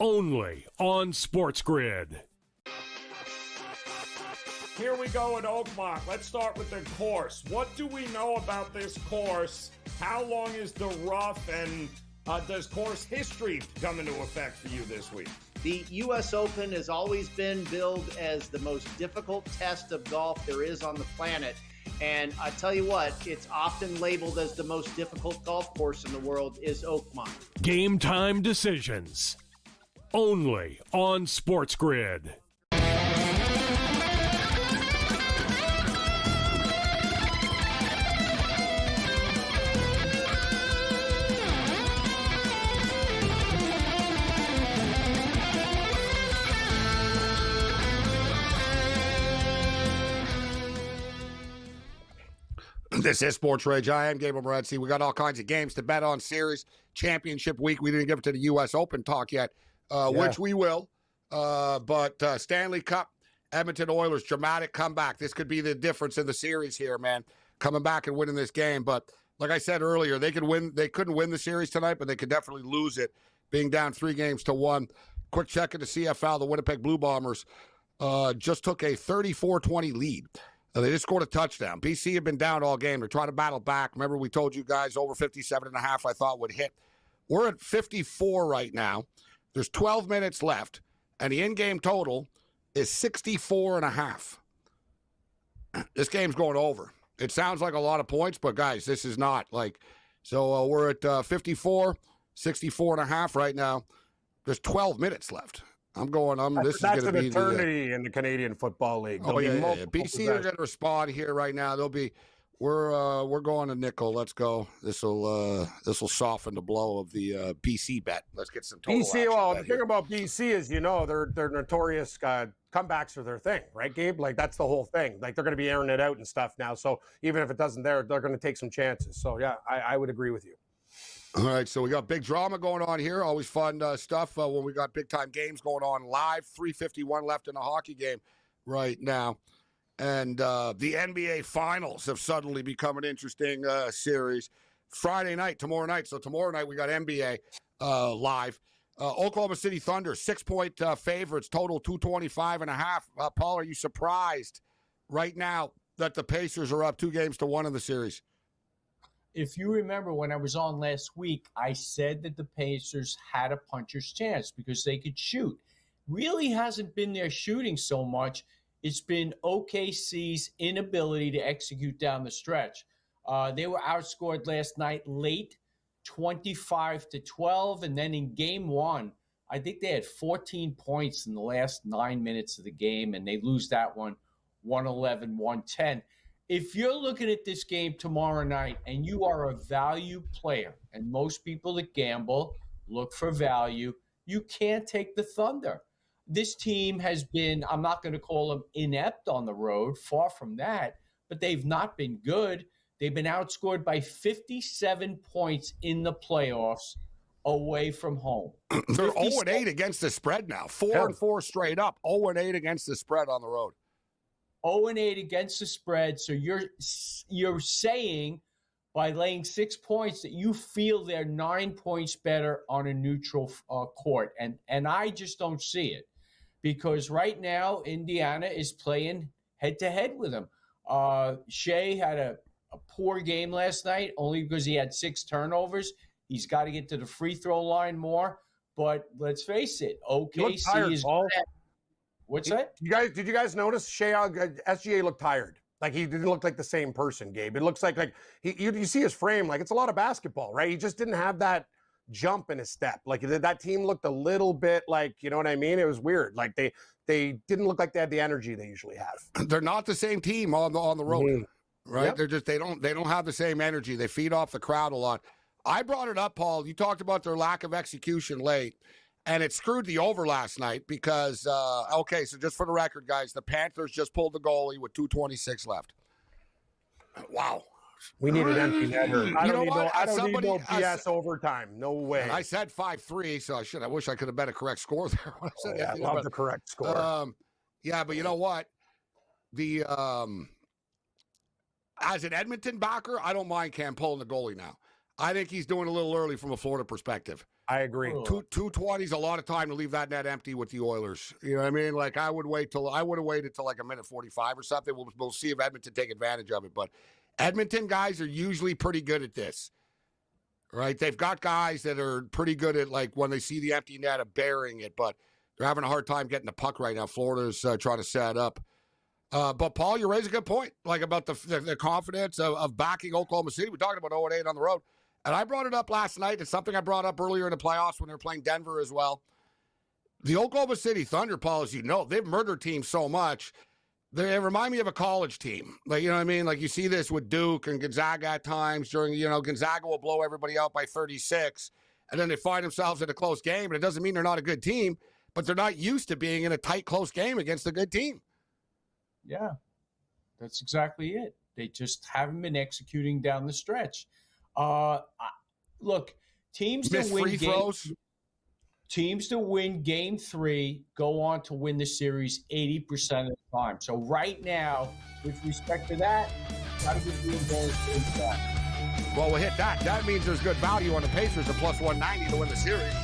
Speaker 4: only on SportsGrid.
Speaker 16: Here we go at Oakmont. Let's start with the course. What do we know about this course? How long is the rough, and does course history come into effect for you this week?
Speaker 17: The U.S. Open has always been billed as the most difficult test of golf there is on the planet. And I tell you what, it's often labeled as the most difficult golf course in the world is Oakmont.
Speaker 4: Game time decisions, only on SportsGrid.
Speaker 3: This is SportsRage. I am Gabriel Morency. We got all kinds of games to bet on. Series championship week. We didn't give it to the U.S. Open talk yet, which we will. But Stanley Cup Edmonton Oilers, dramatic comeback. This could be the difference in the series here, man. Coming back and winning this game. But like I said earlier, they couldn't win the series tonight, but they could definitely lose it, being down 3-1. Quick check in the CFL. The Winnipeg Blue Bombers just took a 34-20 lead. They just scored a touchdown. BC had been down all game. They're trying to battle back. Remember, we told you guys over 57.5 I thought would hit. We're at 54 right now. There's 12 minutes left, and the in-game total is 64.5. This game's going over. It sounds like a lot of points, but guys, this is not like. So we're at 54, 64.5 right now. There's 12 minutes left. This is going to be
Speaker 2: eternity in the Canadian Football League.
Speaker 3: Oh yeah. BC are going to respond here right now. We're going to nickel. Let's go. This will soften the blow of the BC bet. Let's get some total
Speaker 2: BC. Well, the thing about BC is, they're notorious. Comebacks are their thing, right, Gabe? Like that's the whole thing. Like they're going to be airing it out and stuff now. So even if it doesn't, they're going to take some chances. So yeah, I would agree with you.
Speaker 3: All right, so we got big drama going on here. Always fun stuff when we got big-time games going on live. 3:51 left in the hockey game right now. And the NBA Finals have suddenly become an interesting series. Friday night, tomorrow night. So tomorrow night we got NBA live. Oklahoma City Thunder, 6-point favorites, total 225.5. Paul, are you surprised right now that the Pacers are up 2-1 in the series?
Speaker 18: If you remember when I was on last week, I said that the Pacers had a puncher's chance because they could shoot. Really hasn't been their shooting so much. It's been OKC's inability to execute down the stretch. They were outscored last night late, 25-12. And then in game one, I think they had 14 points in the last 9 minutes of the game, and they lose that one 111-110. If you're looking at this game tomorrow night and you are a value player, and most people that gamble look for value, you can't take the Thunder. This team has been, I'm not going to call them inept on the road, far from that, but they've not been good. They've been outscored by 57 points in the playoffs away from home.
Speaker 3: They're 0-8 against the spread now. 4-4 straight up. 0-8 against the spread on the road.
Speaker 18: 0-8 against the spread. So you're saying by laying 6 points that you feel they're 9 points better on a neutral court. And I just don't see it because right now Indiana is playing head-to-head with them. Shea had a poor game last night only because he had 6 turnovers. He's got to get to the free throw line more. But let's face it, OKC is bad. What's that?
Speaker 2: Did you guys notice SGA looked tired? Like he didn't look like the same person, Gabe. It looks like you see his frame, like it's a lot of basketball, right? He just didn't have that jump in his step. Like that team looked a little bit like, you know what I mean? It was weird. Like they didn't look like they had the energy they usually have.
Speaker 3: They're not the same team on the road, right?
Speaker 2: Yep.
Speaker 3: They're just they don't have the same energy. They feed off the crowd a lot. I brought it up, Paul. You talked about their lack of execution late. And it screwed the over last night because, so just for the record, guys, the Panthers just pulled the goalie with 2:26 left. Wow.
Speaker 2: We need an empty netter. I don't need no BS overtime. No way.
Speaker 3: I said 5-3, so I wish I could have bet a correct score there.
Speaker 2: I love the correct score.
Speaker 3: Yeah, but you know what? As an Edmonton backer, I don't mind Cam pulling the goalie now. I think he's doing a little early from a Florida perspective.
Speaker 2: I agree.
Speaker 3: 2:20 is a lot of time to leave that net empty with the Oilers. You know what I mean? Like I would have waited till like a minute 45 or something. We'll see if Edmonton take advantage of it. But Edmonton guys are usually pretty good at this, right? They've got guys that are pretty good at like when they see the empty net of burying it, but they're having a hard time getting the puck right now. Florida's trying to set up. But Paul, you raise a good point, like about the confidence of backing Oklahoma City. We're talking about 0-8 on the road. And I brought it up last night. It's something I brought up earlier in the playoffs when they were playing Denver as well. The Oklahoma City Thunder, Paul, as you know, they've murdered teams so much. They remind me of a college team. Like, you know what I mean? Like you see this with Duke and Gonzaga at times during, Gonzaga will blow everybody out by 36. And then they find themselves in a close game. And it doesn't mean they're not a good team, but they're not used to being in a tight, close game against a good team.
Speaker 18: Yeah, that's exactly it. They just haven't been executing down the stretch. Look, teams that win
Speaker 3: free throws.
Speaker 18: teams to win game 3 go on to win the series 80% of the time. So right now, with respect to that, gotta give the advantage to that.
Speaker 3: Well, we'll hit that. That means there's good value on the Pacers at plus 190 to win the series.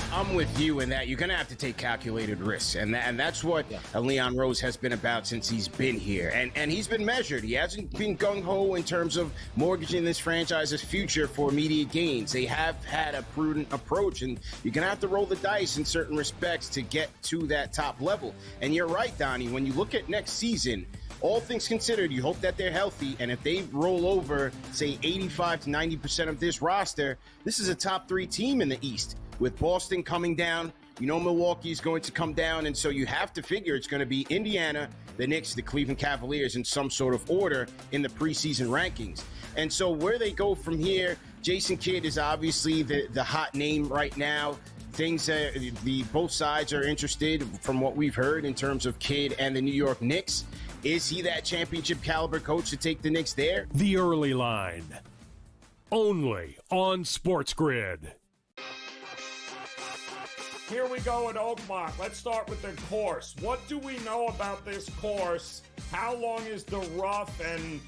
Speaker 15: I'm with you in that you're going to have to take calculated risks. And that's what Leon Rose has been about since he's been here. And he's been measured. He hasn't been gung-ho in terms of mortgaging this franchise's future for immediate gains. They have had a prudent approach, and you're going to have to roll the dice in certain respects to get to that top level. And you're right, Donnie, when you look at next season, all things considered, you hope that they're healthy, and if they roll over, say, 85 to 90% of this roster, this is a top 3 team in the East. With Boston coming down, Milwaukee is going to come down, and so you have to figure it's going to be Indiana, the Knicks, the Cleveland Cavaliers in some sort of order in the preseason rankings. And so where they go from here, Jason Kidd is obviously the hot name right now. Both sides are interested from what we've heard in terms of Kidd and the New York Knicks. Is he that championship caliber coach to take the Knicks there?
Speaker 4: The Early Line, only on SportsGrid.
Speaker 16: Here we go at Oakmont. Let's start with the course. What do we know about this course? How long is the rough, and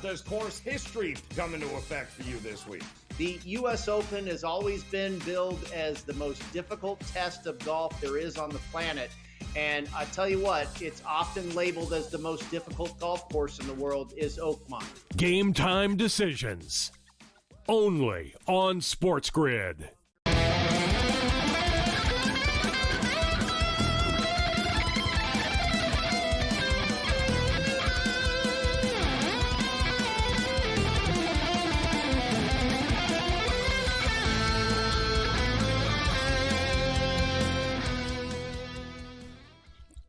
Speaker 16: does course history come into effect for you this week?
Speaker 17: The U.S. Open has always been billed as the most difficult test of golf there is on the planet. And I tell you what, it's often labeled as the most difficult golf course in the world is Oakmont.
Speaker 4: Game time decisions, only on SportsGrid.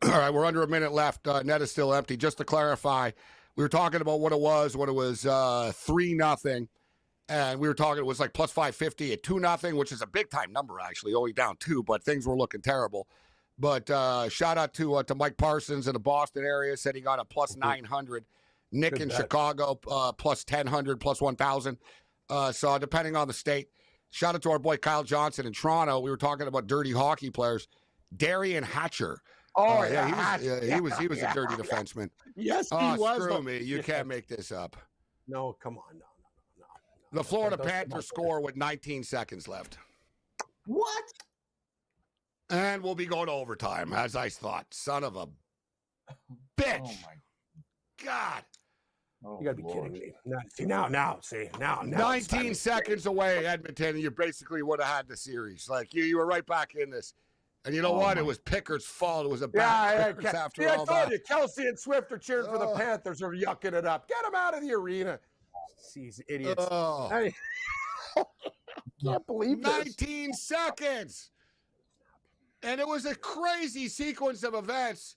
Speaker 3: All right, we're under a minute left. Net is still empty. Just to clarify, we were talking about what it was when it was 3-0, and we were talking it was like plus 550 at 2-0, which is a big time number actually, only down 2, but things were looking terrible. But shout out to Mike Parsons in the Boston area, said he got a plus 900. Nick in Chicago plus 1000, plus 1000. So depending on the state. Shout out to our boy Kyle Johnson in Toronto. We were talking about dirty hockey players. Darian Hatcher.
Speaker 2: Oh,
Speaker 3: he was a dirty defenseman.
Speaker 2: Yes, he was.
Speaker 3: Screw me. You can't make this up.
Speaker 2: No, come on. No.
Speaker 3: The Florida Panthers score with 19 seconds left.
Speaker 18: What?
Speaker 3: And we'll be going to overtime, as I thought. Son of a bitch.
Speaker 18: Oh, my
Speaker 3: God.
Speaker 2: You got to be kidding me. Now.
Speaker 3: 19 seconds away, Edmonton, and you basically would have had the series. Like, you were right back in this. And you know what? It was Pickard's fault. It was a bad Pickard's after all
Speaker 2: I told
Speaker 3: that.
Speaker 2: you, Kelsey and Swift are cheering for the Panthers, are yucking it up. Get them out of the arena. These idiots. I can't believe this.
Speaker 3: 19 seconds. And it was a crazy sequence of events.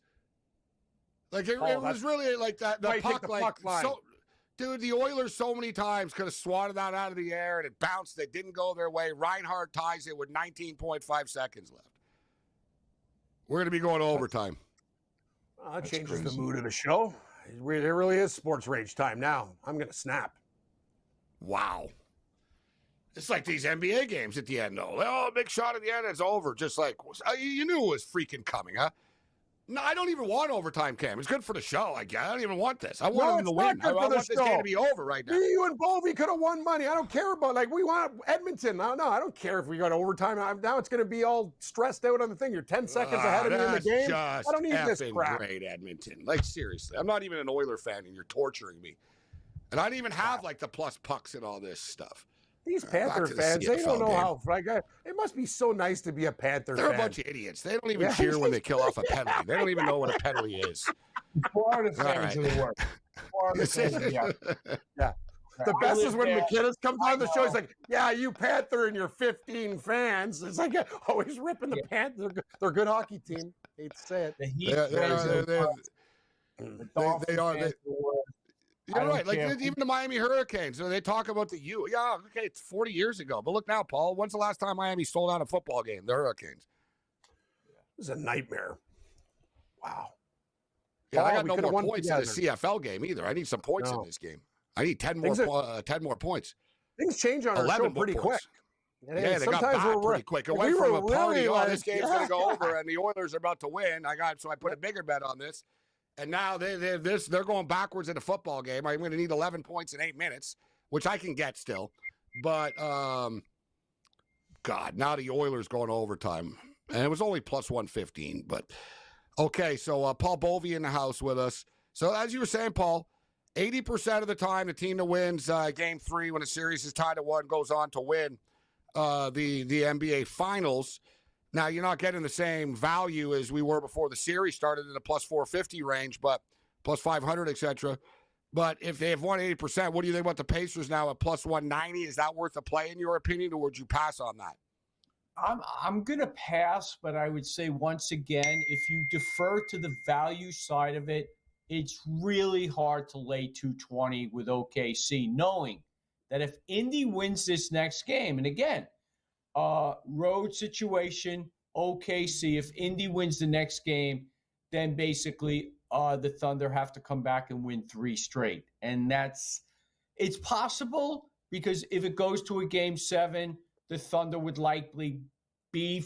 Speaker 3: Like, it was really like that. The puck line. So, dude, the Oilers so many times could have swatted that out of the air, and it bounced. It didn't go their way. Reinhart ties it with 19.5 seconds left. We're going to be going to overtime.
Speaker 2: That changes the mood of the show. It really is sports rage time now. I'm going to snap.
Speaker 3: Wow. It's like these NBA games at the end, though. Oh, big shot at the end, it's over. Just like, you knew it was freaking coming, huh? No, I don't even want overtime, Cam. It's good for the show, I guess. I don't even want this. I want them to win. I want this game to be over right now.
Speaker 2: You and Bovey could have won money. I don't care about, we want Edmonton. No, I don't care if we got overtime. Now it's going to be all stressed out on the thing. You're 10 seconds ahead of me in the game. I don't need this crap.
Speaker 3: Great, Edmonton. Like, seriously. I'm not even an Oiler fan, and you're torturing me. And I didn't even have like the plus pucks and all this stuff.
Speaker 2: These
Speaker 3: All right, back
Speaker 2: Panther
Speaker 3: to the
Speaker 2: fans, they don't
Speaker 3: CFL
Speaker 2: know
Speaker 3: game.
Speaker 2: how. Like, it must be so nice to be a Panther
Speaker 3: They're
Speaker 2: fan.
Speaker 3: a bunch of idiots. They don't even
Speaker 2: Yeah.
Speaker 3: cheer when they kill off a penalty. They don't even know what a penalty is.
Speaker 18: Florida
Speaker 3: All
Speaker 18: fans
Speaker 3: right.
Speaker 18: are the worst. Florida fans are
Speaker 2: Yeah. The
Speaker 18: I
Speaker 2: best
Speaker 18: live
Speaker 2: is when
Speaker 18: there.
Speaker 2: McKinnon comes on the show. He's
Speaker 18: know.
Speaker 2: like, "Yeah, you Panther and your 15 fans." It's like always ripping the Panther. They're a good hockey team. Hate to say it.
Speaker 18: The Heat
Speaker 3: They
Speaker 18: fans are the
Speaker 3: are.
Speaker 18: worst. The Dolphin fans are the worst. I
Speaker 3: You're
Speaker 18: don't
Speaker 3: right. Like
Speaker 18: care
Speaker 3: even the Miami Hurricanes, they talk about the U. Yeah, okay, it's 40 years ago. But look now, Paul. When's the last time Miami sold out a football game? The Hurricanes.
Speaker 2: It was a nightmare. Wow.
Speaker 3: Yeah, I
Speaker 2: Paul,
Speaker 3: got
Speaker 2: we
Speaker 3: no
Speaker 2: could've
Speaker 3: more
Speaker 2: won
Speaker 3: points in the
Speaker 2: together.
Speaker 3: CFL game either. I need some points in
Speaker 2: No.
Speaker 3: this game. I need 10
Speaker 2: Things
Speaker 3: more. 10 more points.
Speaker 2: Things change on our
Speaker 3: 11
Speaker 2: show
Speaker 3: more
Speaker 2: pretty
Speaker 3: points.
Speaker 2: quick.
Speaker 3: Yeah, they got
Speaker 2: sometimes
Speaker 3: back
Speaker 2: we're
Speaker 3: pretty quick. It
Speaker 2: we
Speaker 3: went from
Speaker 2: were
Speaker 3: a party.
Speaker 2: really
Speaker 3: Oh, this game's going to go
Speaker 2: yeah.
Speaker 3: over, and the Oilers are about to win. So I put a bigger bet on this, and now they're going backwards in a football game. I'm going to need 11 points in 8 minutes, which I can get still. But God, now the Oilers going to overtime, and it was only plus 115. But okay, so Paul Bovey in the house with us. So as you were saying, Paul, 80% of the time, the team that wins Game 3 when a series is tied at 1 goes on to win the NBA Finals. Now, you're not getting the same value as we were before the series started in the plus 450 range, but plus 500, etc. But if they have won 80%, what do you think about the Pacers now at plus 190? Is that worth a play in your opinion, or would you pass on that?
Speaker 18: I'm going to pass, but I would say once again, if you defer to the value side of it, it's really hard to lay 220 with OKC, knowing that if Indy wins this next game, and again, road situation, OKC, if Indy wins the next game, then basically the Thunder have to come back and win 3 straight. And it's possible, because if it goes to a Game 7, the Thunder would likely be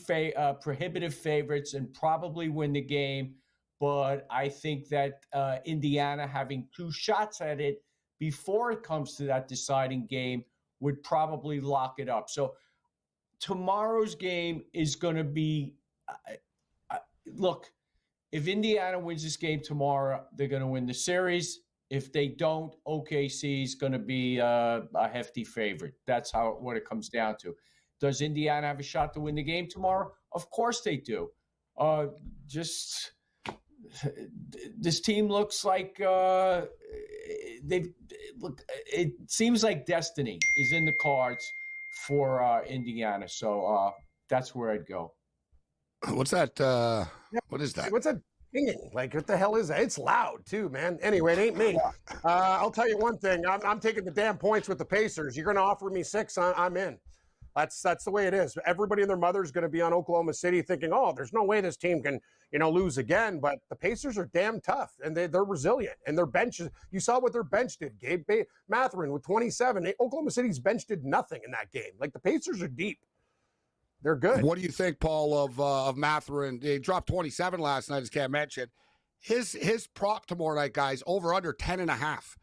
Speaker 18: prohibitive favorites and probably win the game. But I think that Indiana having 2 shots at it before it comes to that deciding game would probably lock it up. So tomorrow's game is going to be look, if Indiana wins this game tomorrow, they're going to win the series. If they don't, OKC is going to be a hefty favorite. That's what it comes down to. Does Indiana have a shot to win the game tomorrow? Of course they do. This team looks like it seems like destiny is in the cards for Indiana. So that's where I'd go.
Speaker 3: What's that? What is that?
Speaker 2: What's that dinging? Like, what the hell is that? It's loud too, man. Anyway, it ain't me. I'll tell you one thing. I'm taking the damn points with the Pacers. You're going to offer me 6, I'm in. That's the way it is. Everybody and their mother is going to be on Oklahoma City thinking, oh, there's no way this team can, lose again. But the Pacers are damn tough, and they're resilient. And their bench, you saw what their bench did. Gabe Matherin with 27. Oklahoma City's bench did nothing in that game. Like, the Pacers are deep. They're good.
Speaker 3: What do you think, Paul, of Matherin? He dropped 27 last night, as Cam mentioned. His prop tomorrow night, guys, over under 10.5.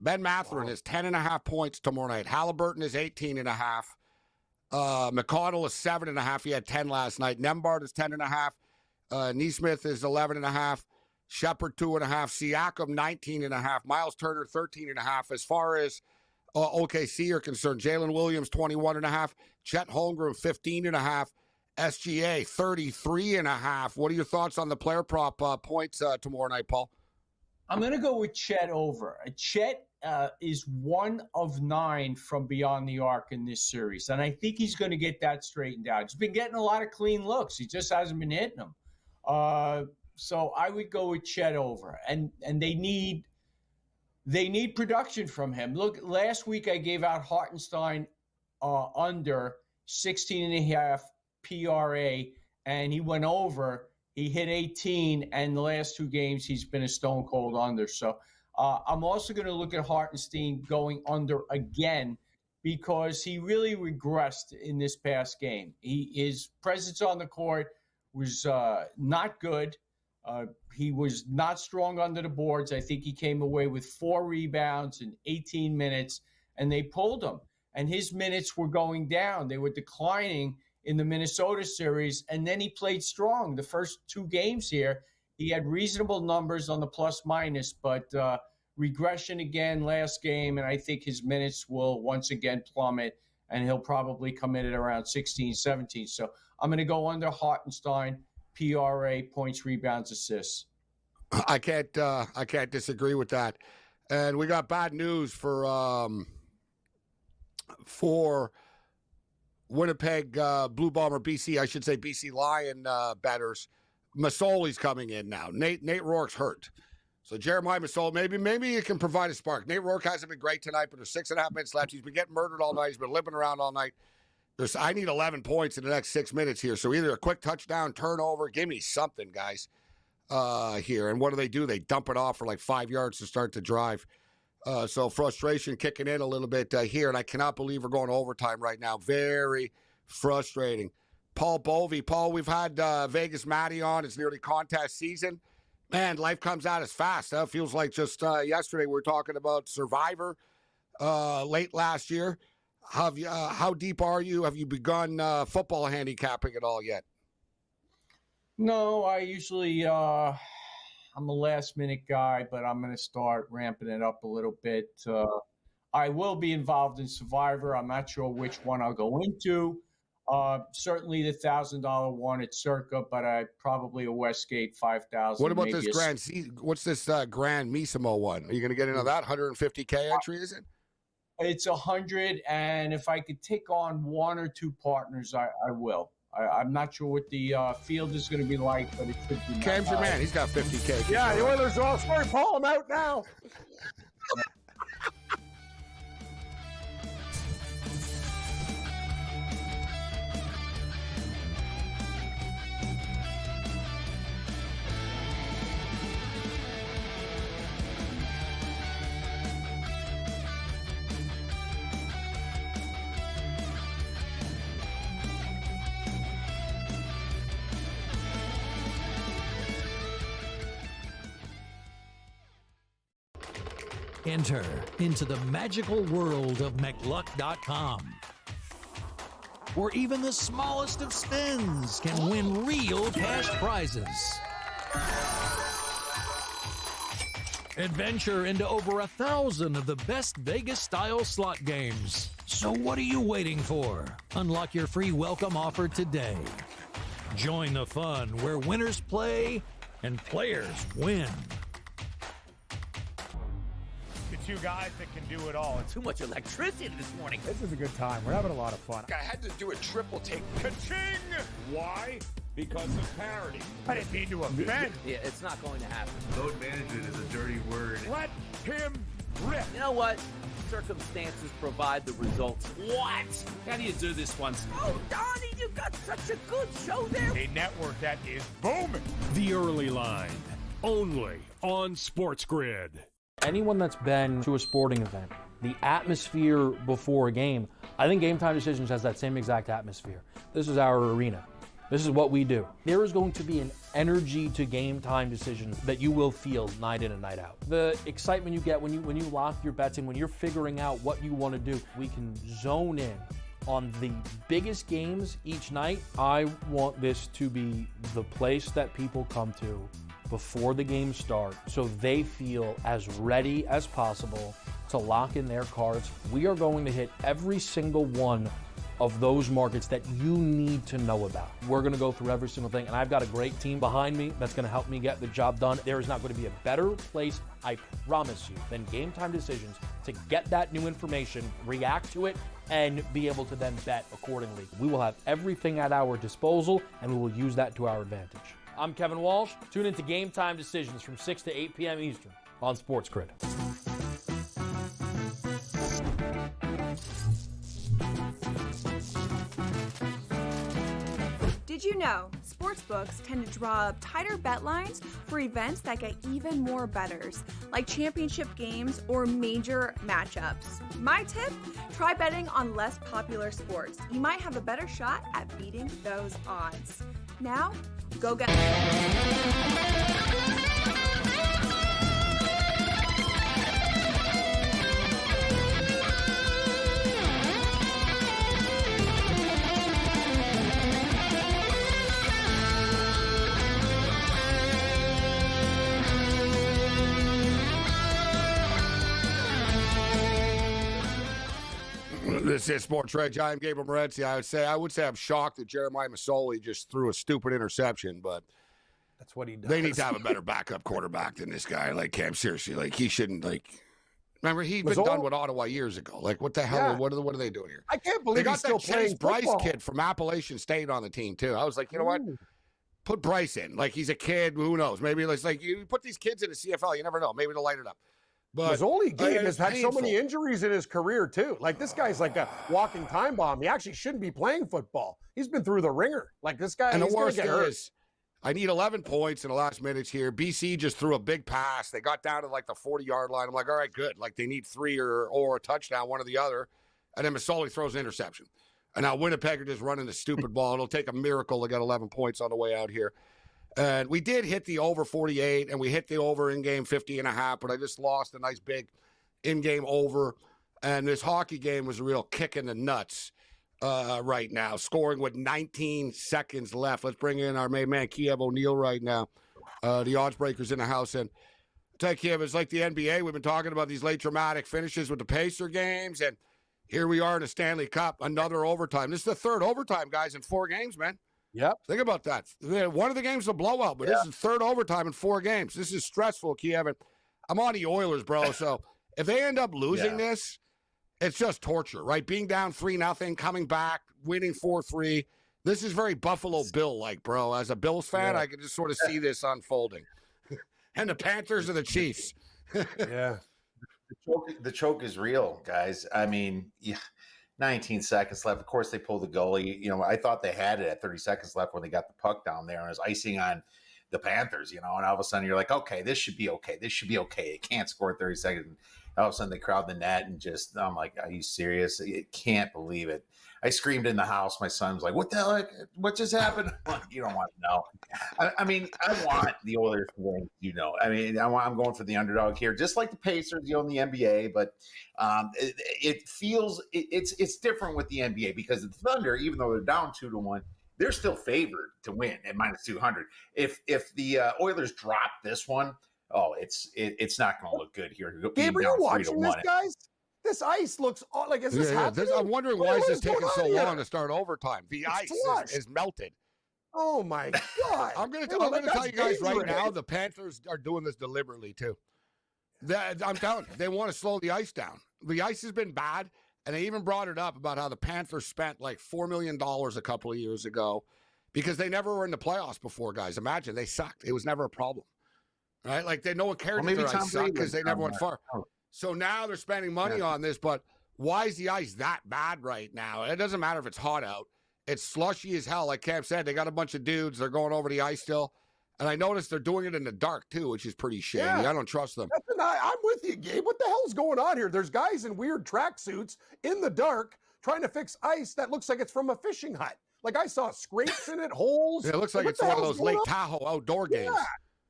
Speaker 3: Ben Matherin is 10.5 points tomorrow night. Halliburton is 18.5. McConnell is 7.5. He had 10 last night. Nembhard is 10.5. Neesmith is 11.5. Shepard 2.5. Siakam 19.5. Miles Turner 13.5. As far as OKC are concerned, Jalen Williams 21.5. Chet Holmgren 15.5. SGA 33.5. What are your thoughts on the player prop points tomorrow night, Paul?
Speaker 18: I'm going to go with Chet over. Chet is 1 of 9 from beyond the arc in this series, and I think he's going to get that straightened out. He's been getting a lot of clean looks. He just hasn't been hitting them. So I would go with Chet over, and they need production from him. Look, last week I gave out Hartenstein under 16.5 PRA, and he went over. He hit 18, and the last 2 games he's been a stone cold under. So I'm also going to look at Hartenstein going under again, because he really regressed in this past game. His presence on the court was not good. He was not strong under the boards. I think he came away with 4 rebounds in 18 minutes, and they pulled him. And his minutes were going down. They were declining in the Minnesota series, and then he played strong. The first 2 games here, he had reasonable numbers on the plus minus, but regression again last game, and I think his minutes will once again plummet, and he'll probably come in at around 16, 17. So I'm going to go under Hartenstein, PRA, points, rebounds, assists.
Speaker 3: I can't disagree with that. And we got bad news for Winnipeg Blue Bomber BC, I should say BC Lion bettors. Masoli's coming in now. Nate Rourke's hurt. So Jeremiah Masoli, maybe you can provide a spark. Nate Rourke hasn't been great tonight, but there's 6.5 minutes left. He's been getting murdered all night. He's been limping around all night. I need 11 points in the next 6 minutes here. So either a quick touchdown, turnover, give me something, guys, here. And what do? They dump it off for like 5 yards to start the drive. So frustration kicking in a little bit here, and I cannot believe we're going to overtime right now. Very frustrating. Paul Bovey. Paul, we've had Vegas Matty on. It's nearly contest season. Man, life comes at us fast. Huh? Feels like just yesterday we were talking about Survivor late last year. How deep are you? Have you begun football handicapping at all yet?
Speaker 18: No, I usually I'm a last-minute guy, but I'm going to start ramping it up a little bit. I will be involved in Survivor. I'm not sure which one I'll go into. Certainly the $1,000 one at Circa, but I probably a Westgate 5,000.
Speaker 3: What about this what's this Grand Misimo one? Are you going to get into that 150K entry? Is it?
Speaker 18: It's 100, and if I could take on one or two partners, I will. I'm not sure what the field is going to be like, but it could be.
Speaker 3: Cam's your man. He's got 50K.
Speaker 2: Yeah, the Oilers are all scoring. Pull him out now.
Speaker 6: Enter into the magical world of McLuck.com, where even the smallest of spins can win real cash prizes. Adventure into over 1,000 of the best Vegas-style slot games. So what are you waiting for? Unlock your free welcome offer today. Join the fun where winners play and players win.
Speaker 19: Two guys that can do it all.
Speaker 1: Too much electricity this morning.
Speaker 19: This is a good time. We're having a lot of fun.
Speaker 15: I had to do a triple take.
Speaker 19: Ka-ching! Why? Because of parity. I didn't mean to offend.
Speaker 1: Yeah, it's not going to happen.
Speaker 5: Load management is a dirty word.
Speaker 19: Let him rip.
Speaker 1: You know what? Circumstances provide the results. What? How do you do this one? Oh, Donnie, you got such a good show there.
Speaker 19: A network that is booming.
Speaker 4: The Early Line, only on SportsGrid.
Speaker 7: Anyone that's been to a sporting event, the atmosphere before a game, I think Game Time Decisions has that same exact atmosphere. This is our arena. This is what we do. There is going to be an energy to Game Time Decisions that you will feel night in and night out. The excitement you get when you lock your bets in, when you're figuring out what you want to do, we can zone in on the biggest games each night. I want this to be the place that people come to before the games start so they feel as ready as possible to lock in their cards. We are going to hit every single one of those markets that you need to know about. We're going to go through every single thing, and I've got a great team behind me that's going to help me get the job done. There is not going to be a better place, I promise you, than Game Time Decisions to get that new information, react to it, and be able to then bet accordingly. We will have everything at our disposal, and we will use that to our advantage. I'm Kevin Walsh. Tune into Game Time Decisions from 6 to 8 p.m. Eastern on SportsGrid.
Speaker 8: Did you know sportsbooks tend to draw up tighter bet lines for events that get even more bettors, like championship games or major matchups? My tip, try betting on less popular sports. You might have a better shot at beating those odds. Now, go get
Speaker 3: This is SportsRage. I'm Gabriel Morency. I would say I'm shocked that Jeremiah Masoli just threw a stupid interception, but
Speaker 2: that's what he does.
Speaker 3: They need to have a better backup quarterback than this guy. Like, Cam, seriously, like he shouldn't Remember, he'd been done with Ottawa years ago. Like, what the hell?
Speaker 2: Yeah.
Speaker 3: What are they doing here?
Speaker 2: I can't believe
Speaker 3: they got
Speaker 2: he's still
Speaker 3: that Chase
Speaker 2: playing
Speaker 3: Bryce
Speaker 2: football.
Speaker 3: kid from Appalachian State on the team too. I was like, you know what? Put Bryce in. Like, he's a kid. Who knows? Maybe it's like you put these kids in the CFL. You never know. Maybe they'll light it up. But
Speaker 2: Mazzoli Gabe has had
Speaker 3: painful.
Speaker 2: so many injuries in his career too. Like, this guy's like a walking time bomb. He actually shouldn't be playing football. He's been through the ringer. Like, this guy.
Speaker 3: And the
Speaker 2: he's gonna
Speaker 3: worst
Speaker 2: get hurt.
Speaker 3: is, I need 11 points in the last minutes here. BC just threw a big pass. They got down to like the 40-yard line. I'm like, all right, good. Like, they need 3 or a touchdown, one or the other. And then Masoli throws an interception. And now Winnipeg are just running the stupid ball. It'll take a miracle to get 11 points on the way out here. And we did hit the over 48, and we hit the over in-game 50.5, but I just lost a nice big in-game over. And this hockey game was a real kick in the nuts. Right now, scoring with 19 seconds left. Let's bring in our main man, Kiev O'Neill, right now. The odds breakers in the house. And I tell you, Kiev, it's like the NBA. We've been talking about these late dramatic finishes with the Pacer games, and here we are in the Stanley Cup, another overtime. This is the third overtime, guys, in 4 games, man.
Speaker 2: Yep.
Speaker 3: Think about that. One of the games is a blowout, but this is the third overtime in 4 games. This is stressful, Kiev. And I'm on the Oilers, bro. So if they end up losing this, it's just torture, right? Being down 3-0, coming back, winning 4-3. This is very Buffalo Bill-like, bro. As a Bills fan, I can just sort of see this unfolding. And the Panthers are the Chiefs.
Speaker 2: Yeah.
Speaker 20: The choke is real, guys. I mean, 19 seconds left. Of course, they pulled the goalie. You know, I thought they had it at 30 seconds left when they got the puck down there, and it was icing on the Panthers, you know, and all of a sudden you're like, okay, this should be okay. This should be okay. It can't score at 30 seconds. All of a sudden they crowd the net and just, I'm like, are you serious? I can't believe it. I screamed in the house. My son's like, what the hell? What just happened? You don't want to know. I mean, I want the Oilers to win, you know. I mean, I'm going for the underdog here, just like the Pacers, you know, in the NBA. But it feels it's different with the NBA because the Thunder, even though they're down 2-1, they're still favored to win at -200. If the Oilers drop this one, it's not going to look good here.
Speaker 2: Gabe, are you watching this, guys? This ice looks like, is this happening?
Speaker 3: I'm wondering why is this taking so long to start overtime? The ice is melted.
Speaker 2: Oh my God!
Speaker 3: I'm gonna tell you guys right now, the Panthers are doing this deliberately too. I'm telling you, they want to slow the ice down. The ice has been bad, and they even brought it up about how the Panthers spent like $4 million a couple of years ago because they never were in the playoffs before. Guys, imagine they sucked. It was never a problem, right? Like no one cared if their ice sucked because they never went far. So now they're spending money on this, but why is the ice that bad right now? It doesn't matter if it's hot out. It's slushy as hell. Like Cam said, they got a bunch of dudes. They're going over the ice still. And I noticed they're doing it in the dark, too, which is pretty shady.
Speaker 2: Yeah.
Speaker 3: I don't trust them.
Speaker 2: I'm with you, Gabe. What the hell's going on here? There's guys in weird tracksuits in the dark trying to fix ice that looks like it's from a fishing hut. Like, I saw scrapes in it, holes.
Speaker 3: Yeah, it looks like it's one of those Lake Tahoe outdoor games.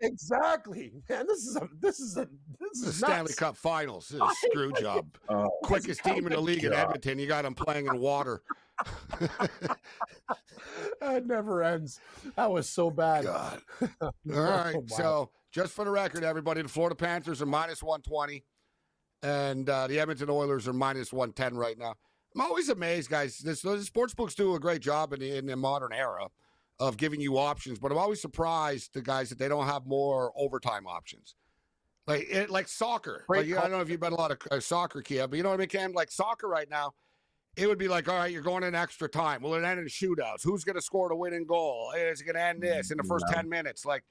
Speaker 2: Exactly, man. This is
Speaker 3: Stanley Cup Finals. This is a screw job. Quickest team in the league in Edmonton. You got them playing in water.
Speaker 2: It never ends. That was so bad.
Speaker 3: God. All right.
Speaker 2: Wow.
Speaker 3: So just for the record, everybody, the Florida Panthers are -120, and the Edmonton Oilers are -110 right now. I'm always amazed, guys. The sports books do a great job in the modern era of giving you options, but I'm always surprised, the guys, that they don't have more overtime options. Like soccer. Like, I don't know if you've been a lot of soccer, Kia, but you know what I mean, Cam? Like soccer right now, it would be like, all right, you're going in extra time. Will it end in shootouts? Who's going to score the winning goal? Is it going to end this in the first 10 minutes? Like,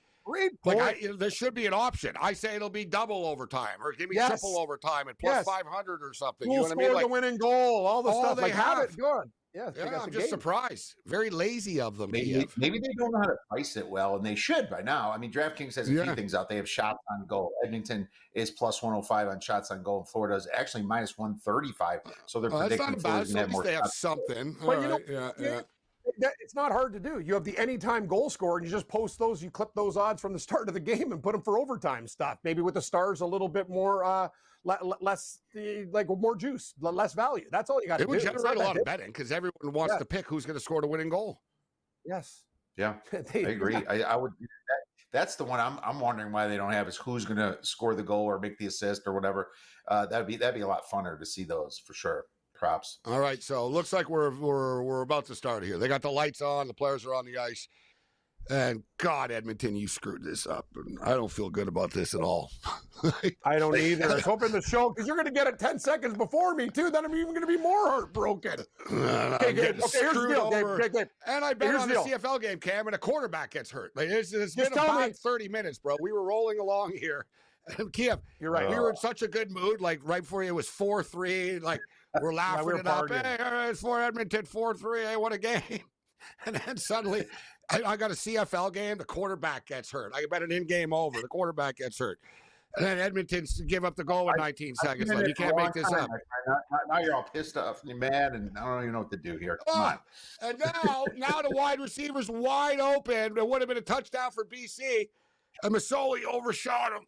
Speaker 3: there should be an option. I say it'll be double overtime, or give me triple overtime at plus 500 or something.
Speaker 2: Who'll
Speaker 3: You know what I mean?
Speaker 2: score
Speaker 3: Like,
Speaker 2: the winning goal, all the stuff.
Speaker 3: they
Speaker 2: Like, have
Speaker 3: have
Speaker 2: it good. Yeah,
Speaker 3: I'm just surprised. Very lazy of them.
Speaker 20: Maybe they don't know how to price it well, and they should by now. I mean, DraftKings has a few things out. They have shots on goal. Edmonton is plus 105 on shots on goal, and Florida is actually minus 135. So they're predicting Florida's going to have more
Speaker 3: they have
Speaker 20: shots.
Speaker 3: something.
Speaker 2: But
Speaker 3: All
Speaker 2: you
Speaker 3: right.
Speaker 2: know, it's not hard to do. You have the anytime goal scorer, and you just post those. You clip those odds from the start of the game and put them for overtime stuff. Maybe with the Stars a little bit more, less like more juice, less value. That's all you got to
Speaker 3: It
Speaker 2: do.
Speaker 3: would generate a lot of betting because everyone wants to pick who's going to score the winning gool.
Speaker 2: Yes.
Speaker 20: Yeah, I agree. I would. That's the one I'm wondering why they don't have is who's going to score the goal or make the assist or whatever. That'd be a lot funner to see those for sure. props.
Speaker 3: All right, so looks like we're about to start here. They got the lights on, the players are on the ice, and God, Edmonton, you screwed this up. I don't feel good about this at all.
Speaker 2: I don't either. I was hoping the show, because you're going to get it 10 seconds before me too. Then I'm even going to be more heartbroken.
Speaker 3: I'm getting
Speaker 2: here's the
Speaker 3: screwed
Speaker 2: deal,
Speaker 3: over.
Speaker 2: Gabe.
Speaker 3: And I bet
Speaker 2: Here's
Speaker 3: on
Speaker 2: the
Speaker 3: the
Speaker 2: deal.
Speaker 3: CFL game, Cam, and a quarterback gets hurt. Like, it's been a
Speaker 2: tell me.
Speaker 3: bad 30 minutes, bro. We were rolling along here. And Kiev,
Speaker 2: You're right.
Speaker 3: We were in such a good mood. Like right before it was 4-3. Like we're laughing
Speaker 2: we were
Speaker 3: it up.
Speaker 2: partying.
Speaker 3: Hey, it's for Edmonton 4-3. Hey, what a game! And then suddenly, I got a CFL game. The quarterback gets hurt. I bet an in-game over. The quarterback gets hurt. And then Edmonton give up the goal with 19 seconds left. You can't make this up.
Speaker 20: Now you're all pissed off and mad, and I don't even know what to do here. Come on.
Speaker 3: And now the wide receiver's wide open. It would have been a touchdown for BC. And Masoli overshot him.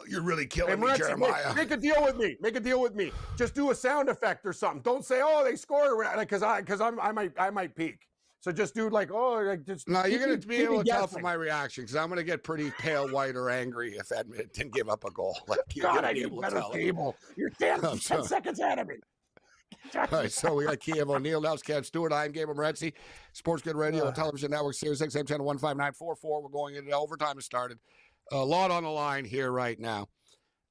Speaker 3: You're really killing me,
Speaker 2: Morency,
Speaker 3: Jeremiah.
Speaker 2: Make a deal with me. Make a deal with me. Just do a sound effect or something. Don't say, "Oh, they scored," because I might peak. So just do like, "Oh, like just."
Speaker 3: No, you're going to be able to tell
Speaker 2: guessing.
Speaker 3: from my reaction because I'm going to get pretty pale, white, or angry if Edmonton give up a goal. Like,
Speaker 2: God, I need better cable. You're 10 seconds ahead of me.
Speaker 3: All right, so we got Kiev O'Neill, now it's Cam Stewart. I'm Gabriel Morency, SportsGrid Radio and Television Network, Series 6, channel 15944. We're going into overtime. Has started. A lot on the line here right now.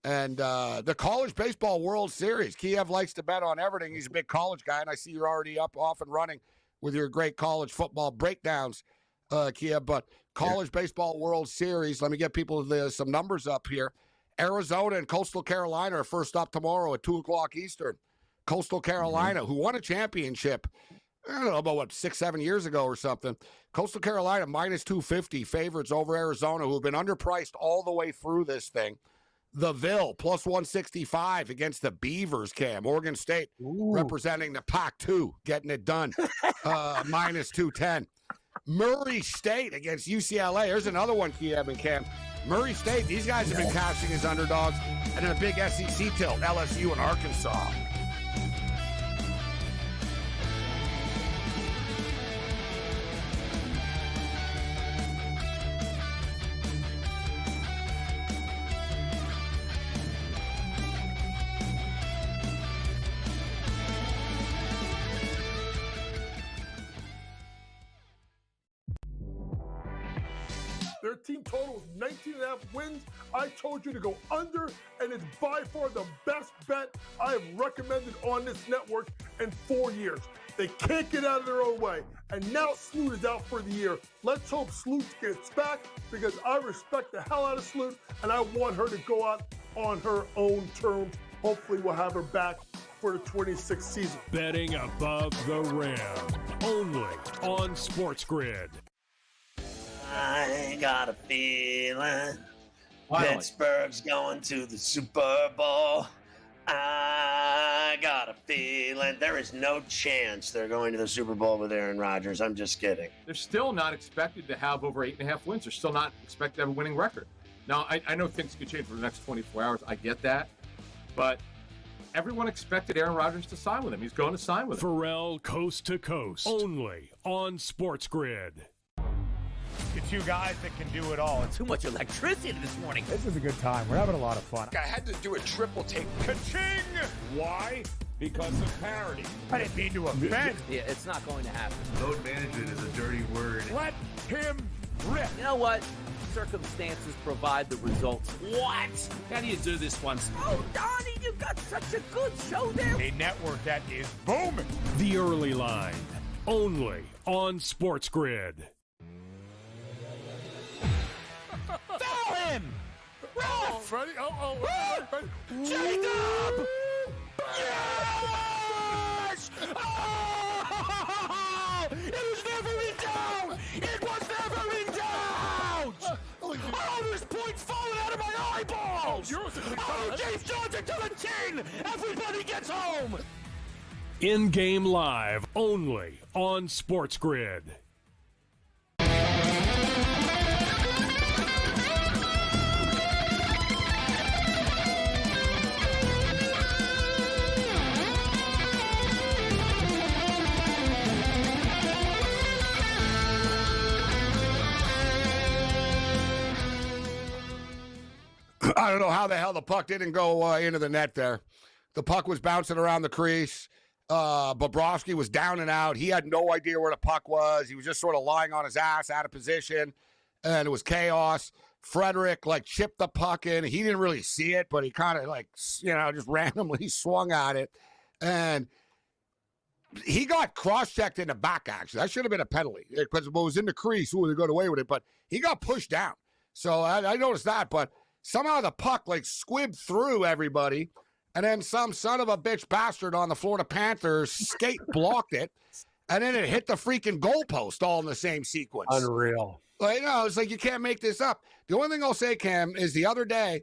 Speaker 3: And the College Baseball World Series. Kiev likes to bet on everything. He's a big college guy, and I see you're already off and running with your great college football breakdowns, Kiev. But College Baseball World Series, let me get people some numbers up here. Arizona and Coastal Carolina are first up tomorrow at 2 o'clock Eastern. Coastal Carolina, who won a championship, I don't know, about 6-7 years ago or something. Coastal Carolina minus 250 favorites over Arizona, who have been underpriced all the way through this thing. The Ville plus 165 against the Beavers, Cam. Oregon State representing the Pac-2, getting it done. Minus 210. Murray State against UCLA. There's another one, Kiev and Cam. Murray State, these guys have been cashing as underdogs. And then a big SEC tilt, LSU and Arkansas.
Speaker 10: Their team total is 19.5 wins. I told you to go under, and it's by far the best bet I have recommended on this network in 4 years. They can't get out of their own way. And now Sloot is out for the year. Let's hope Sloot gets back because I respect the hell out of Sloot, and I want her to go out on her own terms. Hopefully we'll have her back for the 26th season.
Speaker 4: Betting above the rim. Only on SportsGrid.
Speaker 11: I got a feeling Pittsburgh's going to the Super Bowl. I got a feeling there is no chance they're going to the Super Bowl with Aaron Rodgers. I'm just kidding.
Speaker 12: They're still not expected to have over 8.5 wins. They're still not expected to have a winning record. Now, I know things could change for the next 24 hours. I get that. But everyone expected Aaron Rodgers to sign with him. He's going to sign with him.
Speaker 4: Pharrell Coast to Coast. Only on SportsGrid.
Speaker 19: The two guys that can do it all.
Speaker 1: Too much electricity this morning.
Speaker 21: This is a good time. We're having a lot of fun.
Speaker 15: I had to do a triple take.
Speaker 19: Ka-ching! Why? Because of parity. I didn't mean to offend.
Speaker 1: Yeah, it's not going to happen.
Speaker 5: Load management is a dirty word.
Speaker 19: Let him rip.
Speaker 1: You know what? Circumstances provide the results. What? How do you do this once? Oh, Donnie, you got such a good show there.
Speaker 19: A network that is booming.
Speaker 4: The Early Line. Only on SportsGrid.
Speaker 13: Foul him! Ref!
Speaker 10: Freddie?
Speaker 13: Jacob! Yes! Oh! It was never in doubt! It was never in doubt! Oh, there's points falling out of my eyeballs! Oh, James Johnson to the chin! Everybody gets home!
Speaker 4: In-game live. Only on SportsGrid.
Speaker 3: I don't know how the hell the puck didn't go into the net there. The puck was bouncing around the crease. Bobrovsky was down and out. He had no idea where the puck was. He was just sort of lying on his ass, out of position, and it was chaos. Frederick, chipped the puck in. He didn't really see it, but he kind of, just randomly swung at it. And he got cross-checked in the back, actually. That should have been a penalty because it was in the crease. Ooh, they got away with it, but he got pushed down. So I noticed that, but somehow the puck, squibbed through everybody, and then some son of a bitch bastard on the Florida Panthers skate blocked it, and then it hit the freaking goalpost all in the same sequence.
Speaker 2: Unreal.
Speaker 3: It's like you can't make this up. The only thing I'll say, Cam, is the other day,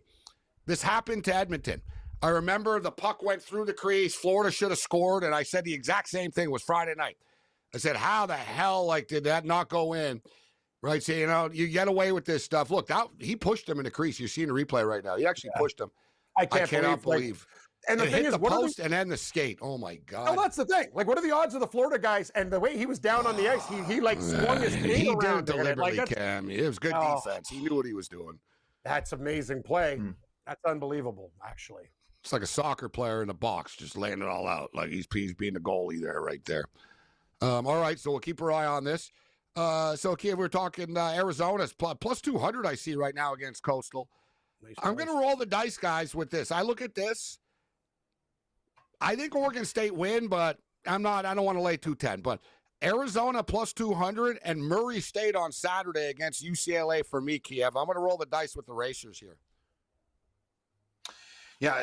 Speaker 3: this happened to Edmonton. I remember the puck went through the crease. Florida should have scored, and I said the exact same thing. It was Friday night. I said, how the hell, did that not go in? Right? So, you get away with this stuff. Look, he pushed him in the crease. You're seeing the replay right now. He actually pushed him.
Speaker 2: I
Speaker 3: cannot believe.
Speaker 2: And the
Speaker 3: it
Speaker 2: thing
Speaker 3: hit
Speaker 2: is,
Speaker 3: the
Speaker 2: what
Speaker 3: post and then the skate. Oh, my God.
Speaker 2: No, that's the thing. What are the odds of the Florida guys? And the way he was down on the ice, he swung his skate
Speaker 3: He
Speaker 2: around.
Speaker 3: did it deliberately, Cam. It was good defense. He knew what he was doing.
Speaker 2: That's amazing play. That's unbelievable, actually.
Speaker 3: It's like a soccer player in a box, just laying it all out. He's being the goalie there, right there. All right, so we'll keep our eye on this. We're talking Arizona's plus 200 I see right now against Coastal. I'm going to roll the dice, guys, with this. I look at this. I think Oregon State win, but I don't want to lay 210. But Arizona plus 200 and Murray State on Saturday against UCLA for me, Kiev. I'm going to roll the dice with the Racers here.
Speaker 20: Yeah,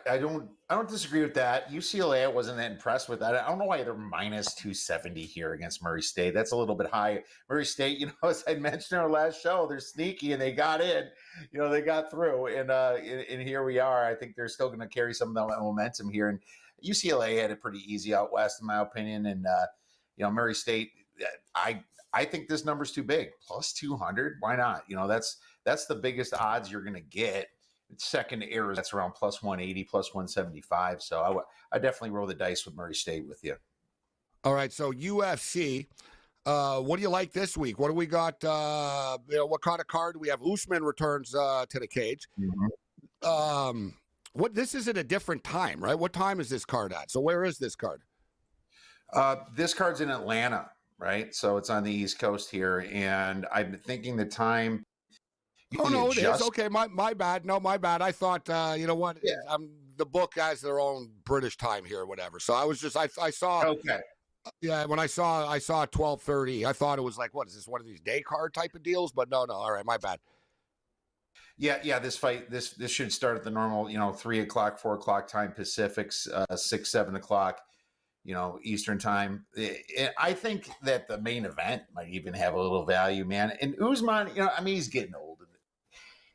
Speaker 20: I don't disagree with that. UCLA, I wasn't that impressed with that. I don't know why they're minus 270 here against Murray State. That's a little bit high. Murray State, as I mentioned in our last show, they're sneaky and they got in. They got through, and here we are. I think they're still going to carry some of that momentum here. And UCLA had it pretty easy out west, in my opinion. And Murray State, I think this number's too big. Plus 200, why not? That's the biggest odds you're going to get. Second error, that's around plus 180, plus 175. So I definitely roll the dice with Murray State with you.
Speaker 3: All right, so UFC, what do you like this week? What do we got? What kind of card do we have? Usman returns to the cage.
Speaker 20: Mm-hmm.
Speaker 3: This is at a different time, right? What time is this card at? So where is this card?
Speaker 20: This card's in Atlanta, right? So it's on the East Coast here, and I'm thinking the time.
Speaker 3: Oh, no, it is. Okay, my bad. No, my bad. I thought, you know what? Yeah. The book has their own British time here or whatever. So I was just, I saw.
Speaker 20: Okay.
Speaker 3: Yeah, when I saw 12:30, I thought it was what is this, one of these day card type of deals? But no. All right, my bad.
Speaker 20: Yeah. This fight, this should start at the normal, 3 o'clock, 4 o'clock time Pacific's, 6, 7 o'clock, Eastern time. I think that the main event might even have a little value, man. And Usman, he's getting old.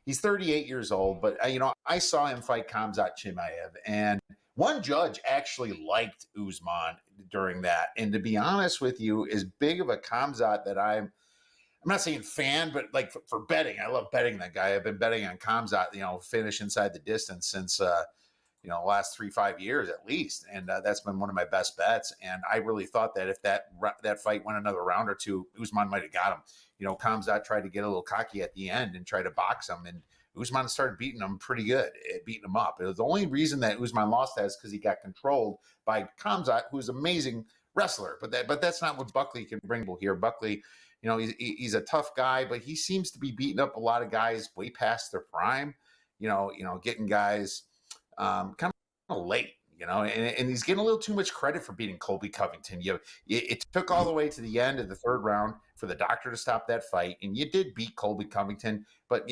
Speaker 20: He's 38 years old, but I saw him fight Khamzat Chimaev, and one judge actually liked Usman during that. And to be honest with you, as big of a Khamzat that I'm not saying fan, but for betting, I love betting that guy. I've been betting on Khamzat, finish inside the distance since the last 3-5 years at least, and that's been one of my best bets. And I really thought that if that fight went another round or two, Usman might have got him. Khamzat tried to get a little cocky at the end and try to box him, and Usman started beating him pretty good, beating him up. It was the only reason that Usman lost that is because he got controlled by Khamzat, who's an amazing wrestler. But that's not what Buckley can bring here. Buckley, he's a tough guy, but he seems to be beating up a lot of guys way past their prime. Getting guys kind of late. And he's getting a little too much credit for beating Colby Covington. It took all the way to the end of the third round for the doctor to stop that fight, and you did beat Colby Covington. But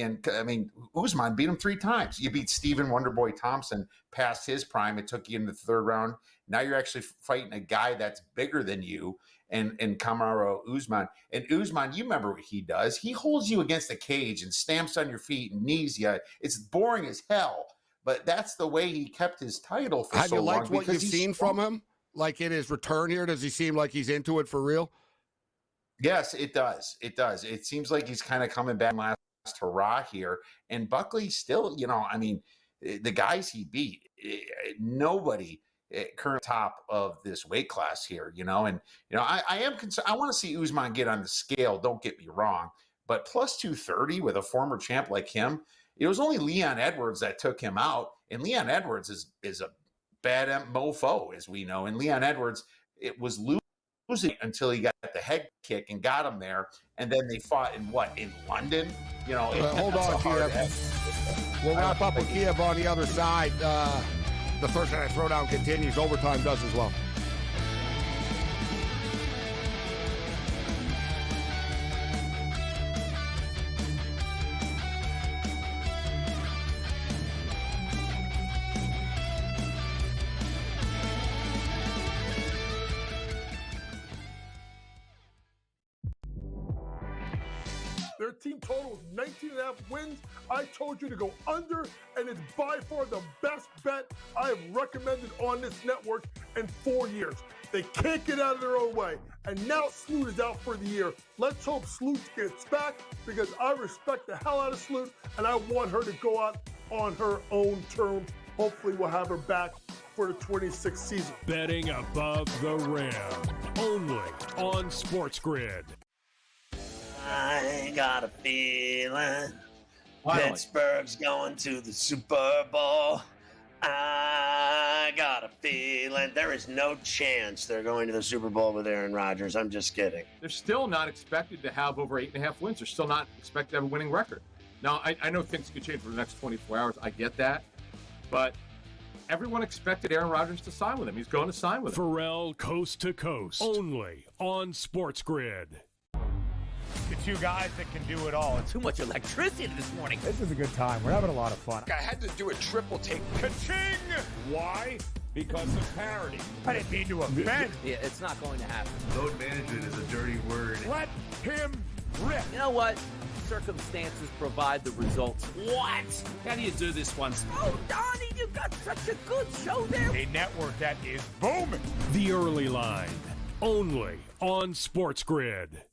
Speaker 20: Usman beat him 3 times. You beat Stephen Wonderboy Thompson past his prime. It took you in the third round. Now you're actually fighting a guy that's bigger than you, and Kamaru Usman. And Usman, you remember what he does? He holds you against the cage and stamps on your feet and knees you. It's boring as hell. But that's the way he kept his title for
Speaker 3: Have
Speaker 20: so
Speaker 3: you
Speaker 20: long.
Speaker 3: liked what you've seen from him? In his return here, does he seem like he's into it for real?
Speaker 20: Yes, it does. It does. It seems like he's kind of coming back last hurrah here. And Buckley still, the guys he beat, nobody current top of this weight class here, And, I am concerned. I want to see Usman get on the scale. Don't get me wrong. But plus 230 with a former champ like him, it was only Leon Edwards that took him out, and Leon Edwards is a bad mofo, as we know. And Leon Edwards, it was losing until he got the head kick and got him there. And then they fought in London? You know,
Speaker 3: Hold on, Kiev. We'll wrap up with Kiev on the other side. The Thursday Night Throwdown continues. Overtime does as well.
Speaker 10: Their team total is 19.5 wins. I told you to go under, and it's by far the best bet I have recommended on this network in 4 years. They can't get out of their own way. And now Sloot is out for the year. Let's hope Sloot gets back, because I respect the hell out of Sloot, and I want her to go out on her own terms. Hopefully we'll have her back for the 26th season.
Speaker 4: Betting above the rim, only on SportsGrid.
Speaker 11: I got a feeling Pittsburgh's going to the Super Bowl. I got a feeling there is no chance they're going to the Super Bowl with Aaron Rodgers. I'm just kidding.
Speaker 12: They're still not expected to have over 8.5 wins. They're still not expected to have a winning record. Now, I know things could change for the next 24 hours. I get that. But everyone expected Aaron Rodgers to sign with him. He's going to sign with him.
Speaker 4: Pharrell Coast to Coast, only on SportsGrid.
Speaker 21: The two guys that can do it all.
Speaker 1: Too much electricity this morning.
Speaker 21: This is a good time. We're having a lot of fun.
Speaker 15: I had to do a triple take.
Speaker 19: Ka-ching! Why? Because of parity.
Speaker 21: I didn't mean to offend.
Speaker 1: Yeah, it's not going to happen.
Speaker 5: Load management is a dirty word.
Speaker 21: Let him rip.
Speaker 1: You know what? Circumstances provide the results. What? How do you do this one? Oh, Donnie, you got such a good show there.
Speaker 21: A network that is booming.
Speaker 4: The Early Line, only on SportsGrid.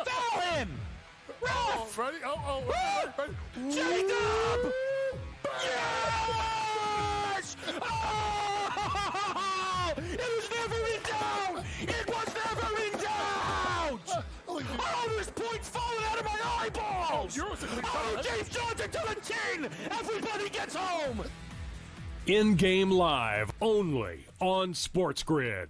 Speaker 13: Foul him! Ref!
Speaker 10: Ready? Ready?
Speaker 13: Jacob! Yes! Oh! It was never in doubt! It was never in doubt! Oh, there's points falling out of my eyeballs! Oh, James Johnson to the 10! Everybody gets home!
Speaker 4: In-game live, only on SportsGrid.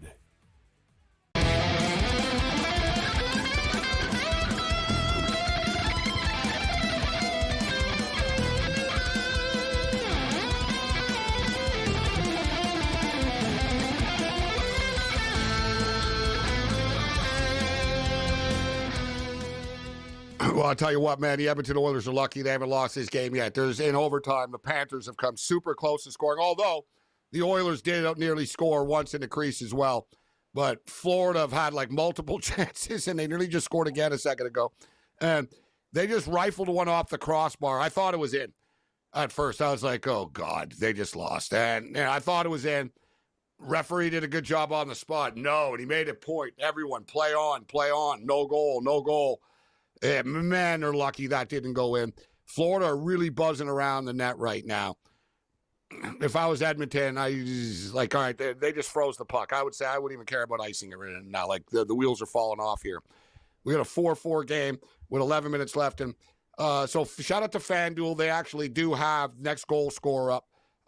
Speaker 3: Well, I'll tell you what, man, the Edmonton Oilers are lucky they haven't lost this game yet. There's in overtime, the Panthers have come super close to scoring, although the Oilers did nearly score once in the crease as well. But Florida have had like multiple chances, and they nearly just scored again a second ago. And they just rifled one off the crossbar. I thought it was in at first. I was like, oh, God, they just lost. And I thought it was in. Referee did a good job on the spot. No, and he made a point. Everyone, play on, play on. No goal, no goal. Yeah, man, they're lucky that didn't go in. Florida are really buzzing around the net right now. If I was Edmonton, I like, all right, they just froze the puck. I would say I wouldn't even care about icing it right now. Like the wheels are falling off here. We got a 4-4 game with 11 minutes left. And so shout out to FanDuel. They actually do have next goal scorer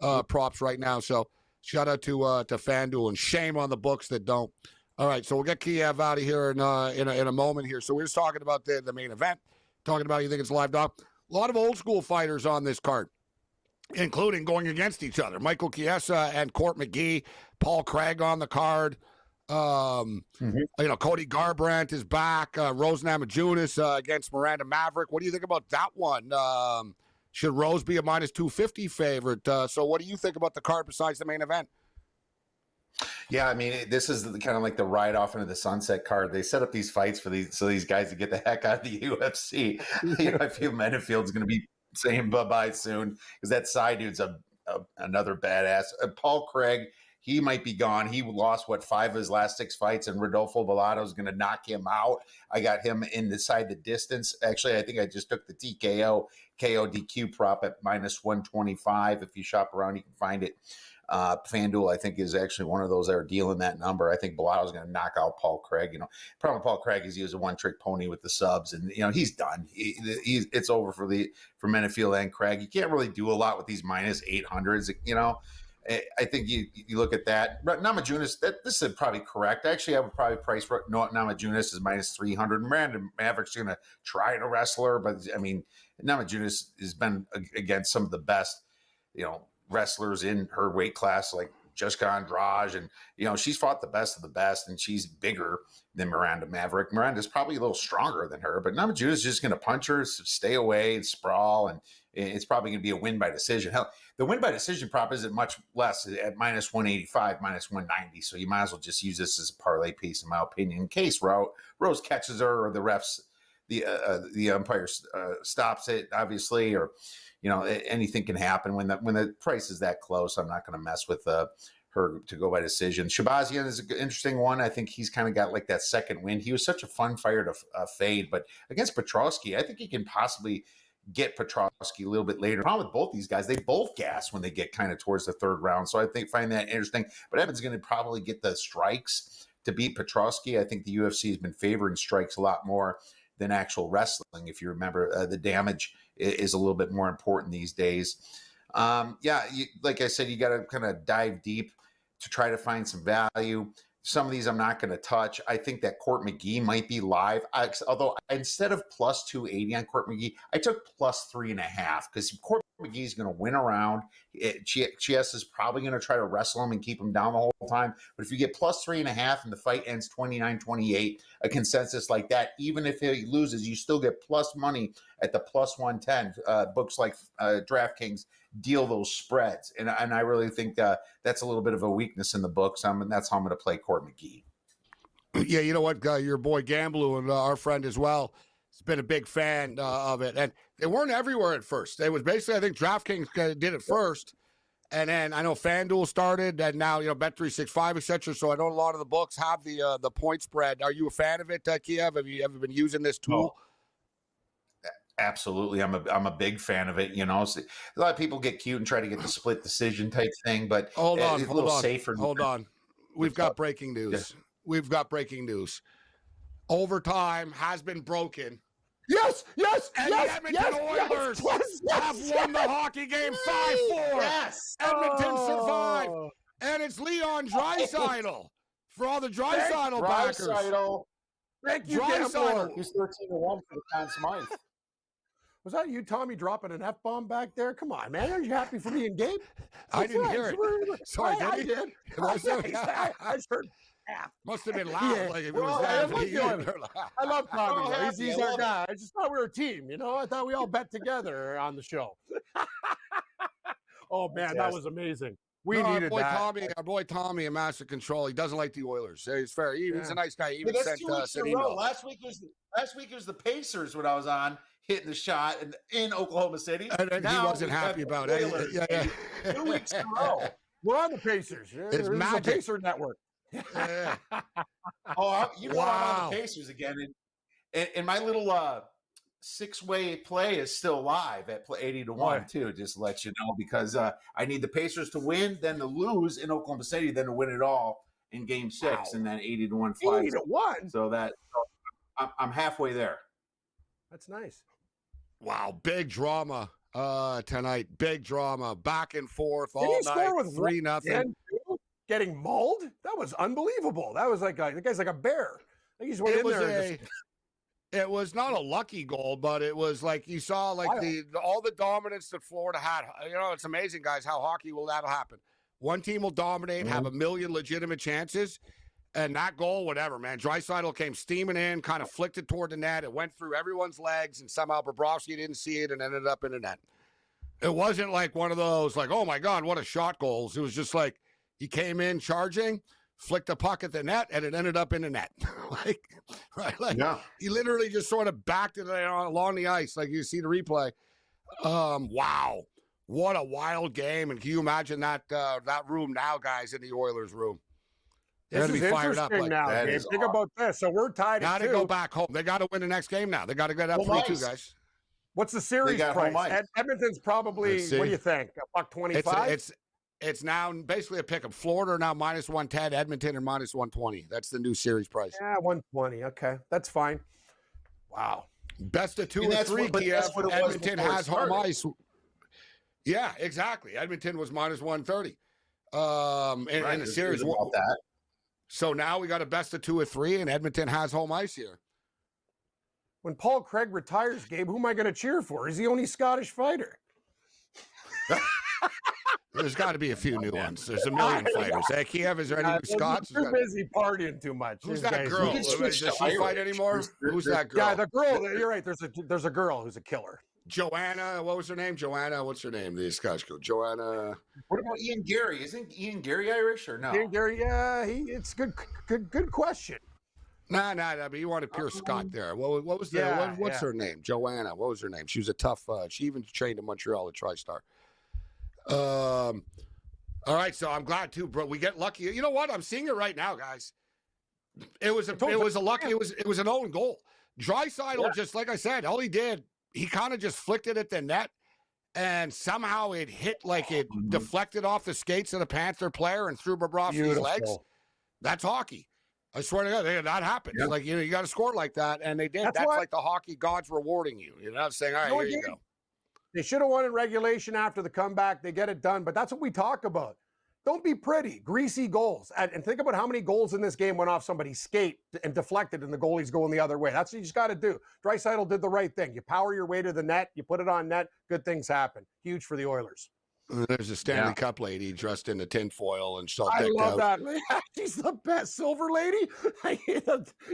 Speaker 3: up props right now. So shout out to FanDuel, and shame on the books that don't. All right, so we'll get Kiev out of here in a moment here. So we're just talking about the main event, talking about you think it's live dog. A lot of old school fighters on this card, including going against each other. Michael Chiesa and Court McGee, Paul Craig on the card. You know, Cody Garbrandt is back. Rose Namajunas against Miranda Maverick. What do you think about that one? Should Rose be a minus 250 favorite? So what do you think about the card besides the main event?
Speaker 20: Yeah, I mean, this is kind of like the ride off into the sunset card. They set up these fights for these guys to get the heck out of the UFC. You know, I feel Menifield's going to be saying bye-bye soon, because that side dude's another badass. Paul Craig, he might be gone. He lost, 5 of his last 6 fights, and Rodolfo Vallado is going to knock him out. I got him inside the distance. Actually, I think I just took the TKO, KO DQ prop at minus 125. If you shop around, you can find it. FanDuel, I think, is actually one of those that are dealing that number. I think Bilato's going to knock out Paul Craig. Problem with Paul Craig is he was a one-trick pony with the subs, and he's done. It's over for Menefield and Craig. You can't really do a lot with these minus 800s. I think you look at that. Namajunas, this is probably correct. Actually, I would probably price Namajunas as minus 300. Miranda Maverick's going to try to wrestle her, but I mean, Namajunas has been against some of the best, wrestlers in her weight class, like Jessica Andrade, and she's fought the best of the best, and she's bigger than Miranda Maverick. Miranda's probably a little stronger than her, but Namajunas is just going to punch her, stay away, and sprawl, and it's probably going to be a win by decision. Hell, the win by decision prop isn't much less at minus 185, minus 190, so you might as well just use this as a parlay piece, in my opinion, in case Rose catches her or the refs, the umpire stops it, obviously, or anything can happen when the price is that close. I'm not going to mess with her to go by decision. Shabazian is an interesting one. I think he's kind of got like that second wind. He was such a fun fighter to fade, but against Petrosky, I think he can possibly get Petrosky a little bit later. The problem with both these guys, they both gas when they get kind of towards the third round. So I find that interesting. But Evans is going to probably get the strikes to beat Petrosky. I think the UFC has been favoring strikes a lot more than actual wrestling. If you remember, the damage is a little bit more important these days. Like I said, you got to kind of dive deep to try to find some value. Some of these I'm not going to touch. I think that Court McGee might be live. Although instead of plus 280 on Court McGee, I took plus 3.5 because Court McGee is going to win around. Chiesa is probably going to try to wrestle him and keep him down the whole time. But if you get plus 3.5 and the fight ends 29-28, a consensus like that, even if he loses, you still get plus money at the plus 110. Books like DraftKings deal those spreads. And I really think that's a little bit of a weakness in the books. And that's how I'm going to play Court McGee.
Speaker 3: Yeah, you know what? Your boy Gamblu and our friend as well has been a big fan of it. And they weren't everywhere at first. It was basically, I think DraftKings did it first. And then I know FanDuel started, and now, Bet365, et cetera. So I know a lot of the books have the point spread. Are you a fan of it, Kiev? Have you ever been using this tool?
Speaker 20: Absolutely. I'm a big fan of it. A lot of people get cute and try to get the split decision type thing, but
Speaker 3: hold on.
Speaker 20: Safer.
Speaker 3: Hold on. We've got breaking news. Yeah. We've got breaking news. Overtime has been broken.
Speaker 2: Yes.
Speaker 3: And the Edmonton Oilers have won the hockey game 5-4.
Speaker 20: Yes.
Speaker 3: Edmonton survived. And it's Leon Draisaitl for all the Draisaitl backers.
Speaker 2: Thank you,
Speaker 20: Draisaitl. He's 13-1 for the Conn Smythe.
Speaker 2: Was that you, Tommy, dropping an F-bomb back there? Come on, man. Aren't you happy for me and Gabe?
Speaker 3: I didn't hear it. Sorry,
Speaker 2: I did. I just heard half.
Speaker 3: Must have been loud.
Speaker 2: Yeah.
Speaker 3: Like if it was that.
Speaker 2: I love Tommy. He's our guy. I just thought we were a team. I thought we all bet together on the show. Oh, man, that was amazing. We needed that.
Speaker 3: Our boy Tommy in Master Control. He doesn't like the Oilers. He's fair. He's a nice guy. He even sent us an email.
Speaker 20: Last week was the Pacers when I was on hitting the shot in Oklahoma City.
Speaker 3: And he wasn't happy about it.
Speaker 20: Yeah. 2 weeks in a row.
Speaker 2: We're on the Pacers.
Speaker 3: It's magic.
Speaker 2: The Pacer Network.
Speaker 20: I'm on the Pacers again. And my little 6-way play is still live at 80-1 too, just to let you know, because I need the Pacers to win, then to lose in Oklahoma City, then to win it all in Game 6, and then 80-1 flies.
Speaker 2: 80-1.
Speaker 20: So I'm halfway there.
Speaker 2: That's nice.
Speaker 3: Wow, big drama tonight. Big drama, back and forth all
Speaker 2: Did he
Speaker 3: night.
Speaker 2: Score with
Speaker 3: 3-0.
Speaker 2: Getting mauled? That was unbelievable. That was like the guy's like a bear. Like he just went in there.
Speaker 3: It was not a lucky goal, but it was like you saw like all the dominance that Florida had. It's amazing, guys, how that'll happen. One team will dominate, have a million legitimate chances, and that goal, whatever, man. Draisaitl came steaming in, kind of flicked it toward the net. It went through everyone's legs, and somehow Bobrovsky didn't see it and ended up in the net. It wasn't like one of those like, oh my God, what a shot goals. It was just like he came in charging, flicked a puck at the net, and it ended up in the net. He literally just sort of backed it along the ice, like you see the replay. Wow, what a wild game! And can you imagine that room now, guys, in the Oilers room? They're
Speaker 2: This is
Speaker 3: be fired up.
Speaker 2: interesting now, Gabe. Think about this. So we're tied.
Speaker 3: Got to go back home. They got to win the next game now. They got to get up 3-2, guys.
Speaker 2: What's the series price? Edmonton's probably. What do you think? $1.25.
Speaker 3: It's now basically a pick 'em. Florida are now -110, Edmonton are -120. That's the new series price.
Speaker 2: Yeah, 120. Okay, that's fine. Wow.
Speaker 3: Best of 2
Speaker 20: And
Speaker 3: or
Speaker 20: that's
Speaker 3: 3,
Speaker 20: what- but
Speaker 3: Kiev.
Speaker 20: that's what it was
Speaker 3: Edmonton
Speaker 20: before it
Speaker 3: has home
Speaker 20: started.
Speaker 3: ice. Yeah, exactly. Edmonton was -130 in the series.
Speaker 20: About that.
Speaker 3: So now we got a best of 2 or 3, and Edmonton has home ice here.
Speaker 2: When Paul Craig retires, Gabe, who am I going to cheer for? He's the only Scottish fighter.
Speaker 3: There's got to be a few new ones. There's a million fighters. Hey, Kiev, is there any new Scots?
Speaker 2: They're busy partying too much.
Speaker 3: Who's
Speaker 2: These
Speaker 3: that
Speaker 2: guys-
Speaker 3: girl? Does she fight anymore? Who's that girl?
Speaker 2: Yeah, the girl. You're right. There's a girl who's a killer.
Speaker 3: Joanna. What was her name? Joanna. What's her name? The Scottish girl. Joanna.
Speaker 20: What about Ian Gary? Isn't Ian Gary Irish or no?
Speaker 2: Ian Gary, yeah, it's good question.
Speaker 3: Nah. But you want a pure Scot there. What was the? What's her name? Joanna. What was her name? She was a tough. She even trained in Montreal at TriStar. All right, so I'm glad too, bro. We get lucky. You know what? I'm seeing it right now, guys. It was an own goal. Draisaitl, just like I said, all he did, he kind of just flicked it at the net, and somehow it hit like it deflected off the skates of the Panther player and through Bobrovsky's legs. That's hockey. I swear to God, that happens.
Speaker 2: Yeah.
Speaker 3: Like, you got to score like that, and they did. That's like the hockey gods rewarding you. You're not saying, all right, here you go.
Speaker 2: They should have won in regulation after the comeback. They get it done, but that's what we talk about. Don't be pretty, greasy goals. And think about how many goals in this game went off somebody's skate and deflected, and the goalie's going the other way. That's what you just got to do. Draisaitl did the right thing. You power your way to the net, you put it on net, good things happen. Huge for the Oilers.
Speaker 3: There's a Stanley Cup lady dressed in the tinfoil and she'll
Speaker 2: I
Speaker 3: decked
Speaker 2: love
Speaker 3: out.
Speaker 2: that. She's the best. Silver lady.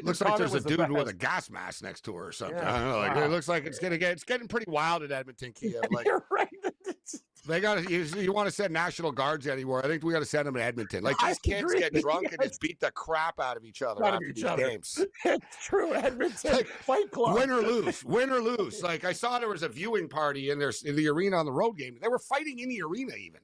Speaker 3: Looks like there's a dude with a gas mask next to her or something.
Speaker 2: Yeah.
Speaker 3: I don't know. Like,
Speaker 2: Wow.
Speaker 3: it looks like it's getting pretty wild at Edmonton, Kiev. Like,
Speaker 2: You're right.
Speaker 3: they got you want to send National Guards anywhere? I think we got to send them to Edmonton. Like,
Speaker 2: I
Speaker 3: these kids
Speaker 2: agree.
Speaker 3: get drunk and just beat the crap out of each other
Speaker 2: Out of
Speaker 3: after
Speaker 2: each
Speaker 3: these
Speaker 2: other.
Speaker 3: games.
Speaker 2: It's true, Edmonton.
Speaker 3: Like,
Speaker 2: Fight Club.
Speaker 3: Win or lose. Like, I saw there was a viewing party in the arena on the road game. They were fighting in the arena even.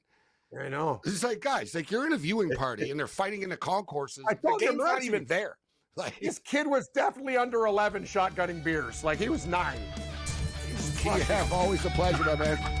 Speaker 2: I know.
Speaker 3: It's like, guys, like, you're in a viewing party and they're fighting in the concourses.
Speaker 2: I
Speaker 3: The
Speaker 2: told you,
Speaker 3: game's not
Speaker 2: Morency,
Speaker 3: even there. Like,
Speaker 2: this kid was definitely under 11 shotgunning beers. Like, he was 9.
Speaker 3: Kiev, always a pleasure, my man.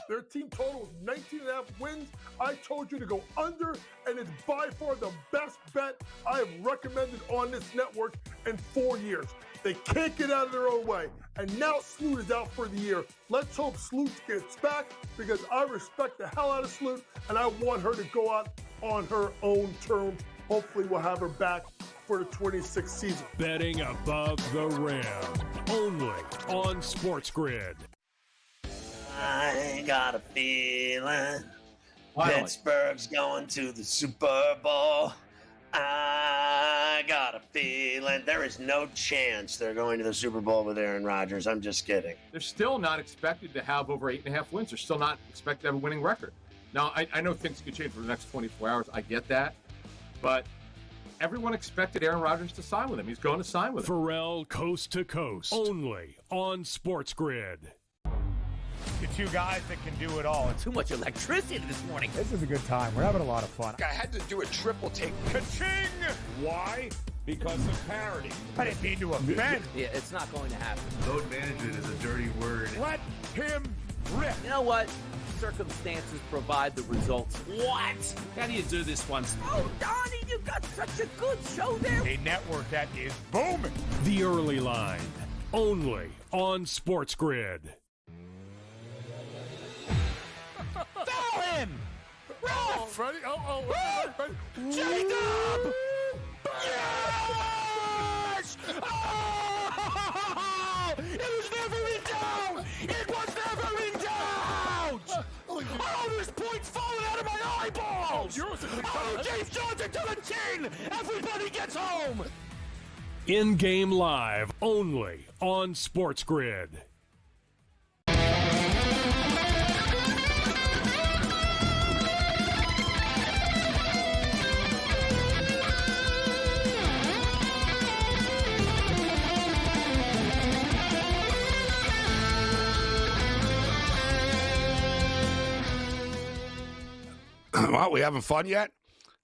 Speaker 10: Their team total is 19.5 wins. I told you to go under, and it's by far the best bet I have recommended on this network in 4 years. They can't get out of their own way. And now Sloot is out for the year. Let's hope Sloot gets back, because I respect the hell out of Sloot, and I want her to go out on her own terms. Hopefully we'll have her back for the 26th season.
Speaker 4: Betting above the rim. Only on SportsGrid.
Speaker 11: I got a feeling Pittsburgh's going to the Super Bowl. I got a feeling there is no chance they're going to the Super Bowl with Aaron Rodgers. I'm just kidding.
Speaker 12: They're still not expected to have over 8.5 wins. They're still not expected to have a winning record. Now, I know things could change for the next 24 hours. I get that. But everyone expected Aaron Rodgers to sign with him. He's going to sign with him.
Speaker 4: Pharrell Coast to Coast. Only on SportsGrid.
Speaker 21: The two guys that can do it all.
Speaker 1: Too much electricity this morning.
Speaker 21: This is a good time. We're having a lot of fun.
Speaker 3: I had to do a triple take.
Speaker 21: Ka-ching!
Speaker 19: Why? Because of parity.
Speaker 21: I didn't mean to offend.
Speaker 1: Yeah, it's not going to happen.
Speaker 5: Load management is a dirty word.
Speaker 21: Let him rip.
Speaker 1: You know what? Circumstances provide the results. What? How do you do this one? Oh, Donnie, you got such a good show there.
Speaker 21: A network that is booming.
Speaker 4: The Early Line. Only on SportsGrid.
Speaker 13: Foul him! Ref!
Speaker 10: Ready? Ready?
Speaker 13: Jacob! Yes! Oh! It was never in doubt! It was never in doubt! Oh, there's points falling out of my eyeballs! Oh, James Johnson to the chin! Everybody gets home!
Speaker 4: In-game live. Only on SportsGrid.
Speaker 3: Well, we having fun yet?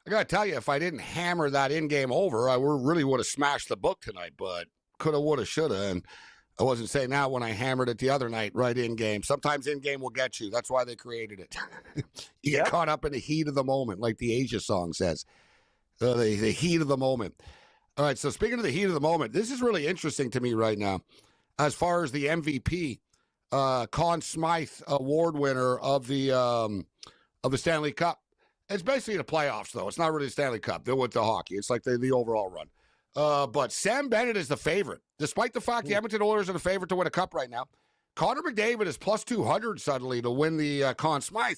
Speaker 3: I got to tell you, if I didn't hammer that in-game over, I really would have smashed the book tonight, but coulda, woulda, shoulda, and I wasn't saying that when I hammered it the other night, right in-game. Sometimes in-game will get you. That's why they created it. You get caught up in the heat of the moment, like the Asia song says. The heat of the moment. All right, so speaking of the heat of the moment, this is really interesting to me right now. As far as the MVP, Conn Smythe award winner of the Stanley Cup. It's basically the playoffs, though. It's not really the Stanley Cup. They're with the hockey. It's like the overall run. But Sam Bennett is the favorite, despite the fact the Edmonton Oilers are the favorite to win a cup right now. Connor McDavid is plus 200 suddenly to win the Conn Smythe.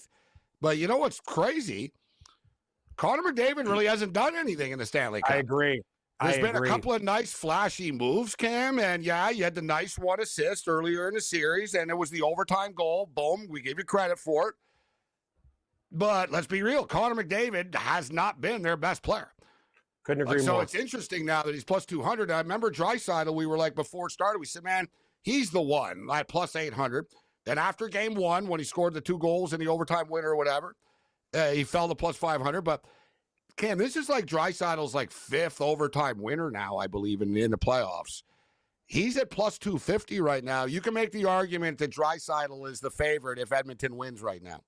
Speaker 3: But you know what's crazy? Connor McDavid really hasn't done anything in the Stanley Cup.
Speaker 2: I agree.
Speaker 3: There's been a couple of nice flashy moves, Cam, and yeah, you had the nice one assist earlier in the series, and it was the overtime goal. Boom, we give you credit for it. But let's be real, Connor McDavid has not been their best player.
Speaker 2: Couldn't agree more.
Speaker 3: So it's interesting now that he's plus 200. I remember Draisaitl, we were like, before it started, we said, man, he's the one at plus 800. Then after game one, when he scored the 2 goals in the overtime winner or whatever, he fell to plus 500. But Cam, this is like Draisaitl's like 5th overtime winner now, I believe, in the playoffs. He's at plus 250 right now. You can make the argument that Draisaitl is the favorite if Edmonton wins right now.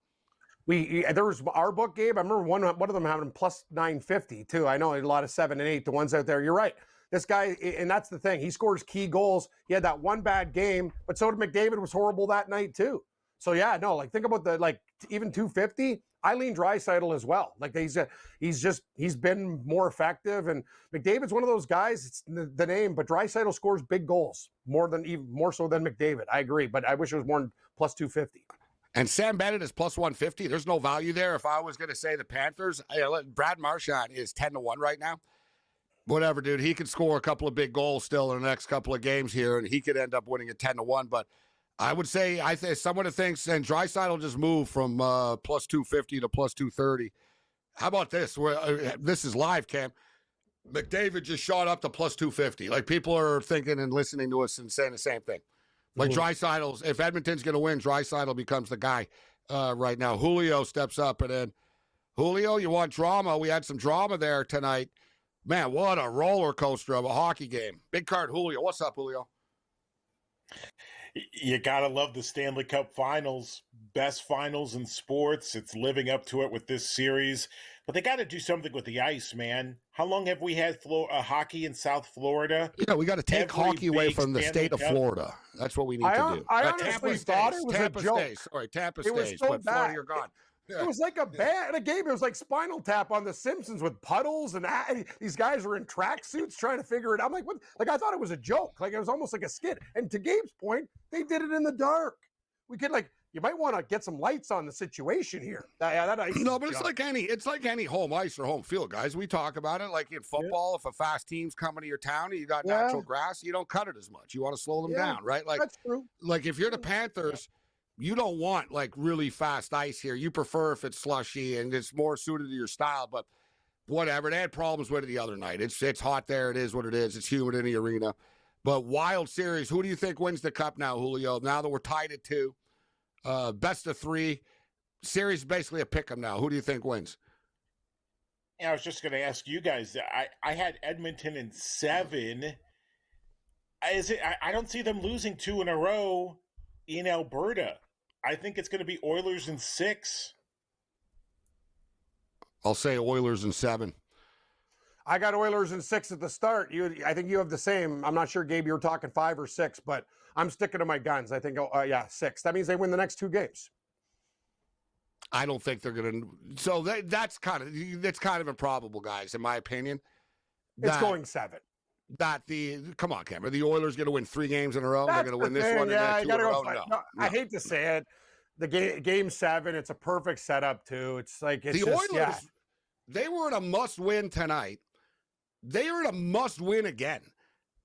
Speaker 2: There was our book, Gabe. I remember one of them having plus 950 too. I know a lot of 7 and 8. The ones out there, you're right. This guy, and that's the thing. He scores key goals. He had that one bad game, but so did McDavid. Was horrible that night too. So yeah, no, like think about even 250. I lean Draisaitl as well. Like he's been more effective, and McDavid's one of those guys. It's the name, but Draisaitl scores big goals more so than McDavid. I agree, but I wish it was more than plus 250.
Speaker 3: And Sam Bennett is plus 150. There's no value there. If I was going to say the Panthers, Brad Marchand is 10-1 right now. Whatever, dude. He could score a couple of big goals still in the next couple of games here, and he could end up winning at 10-1. But I would say, someone that thinks, and Draisaitl just moved from plus 250 to plus 230. How about this? This is live, Cam. McDavid just shot up to plus 250. Like, people are thinking and listening to us and saying the same thing. Like Draisaitl's, if Edmonton's going to win, Draisaitl becomes the guy right now. Julio steps up, and then Julio, you want drama? We had some drama there tonight. Man, what a roller coaster of a hockey game. Big card Julio. What's up, Julio?
Speaker 14: You got to love the Stanley Cup Finals. Best finals in sports. It's living up to it with this series. But they got to do something with the ice, man. How long have we had hockey in South Florida?
Speaker 3: Yeah, we got to take hockey away from the state of Florida. That's what we need to do.
Speaker 2: I honestly thought it was a joke.
Speaker 3: Tampa
Speaker 2: It was
Speaker 3: stays,
Speaker 2: so
Speaker 3: but
Speaker 2: bad.
Speaker 3: Florida, you're gone.
Speaker 2: It was like a game. It was like Spinal Tap on The Simpsons with puddles, and these guys are in tracksuits trying to figure it out. I'm like, what? Like, I thought it was a joke. Like, it was almost like a skit. And to Gabe's point, they did it in the dark. We could you might want to get some lights on the situation here. That ice.
Speaker 3: No, but it's like any home ice or home field, guys. We talk about it like in football. If a fast team's coming to your town and you got natural grass, you don't cut it as much. You want to slow them down, right? Like,
Speaker 2: that's true.
Speaker 3: Like if you're the Panthers, you don't want like really fast ice here. You prefer if it's slushy and it's more suited to your style. But whatever, they had problems with it the other night. It's hot there. It is what it is. It's humid in the arena. But wild series. Who do you think wins the cup now, Julio? Now that we're tied at 2. Best of 3 series, basically a pick 'em now. Who do you think wins?
Speaker 14: Yeah, I was just going to ask you guys. I had Edmonton in 7. I don't see them losing 2 in a row in Alberta. I think it's going to be Oilers in 6.
Speaker 3: I'll say Oilers in 7.
Speaker 2: I got Oilers in 6 at the start. I think you have the same. I'm not sure, Gabe, you were talking 5 or 6, but I'm sticking to my guns. I think, 6. That means they win the next 2 games.
Speaker 3: I don't think they're going to. So that's kind of improbable, guys, in my opinion.
Speaker 2: It's going 7.
Speaker 3: Come on, Cameron. The Oilers going to win 3 games in a row. They're going to win this one and then 2 in a row. No.
Speaker 2: I hate to say it. The game 7. It's a perfect setup too. It's like it's
Speaker 3: the Oilers. They were in a must-win tonight. They are in a must-win again.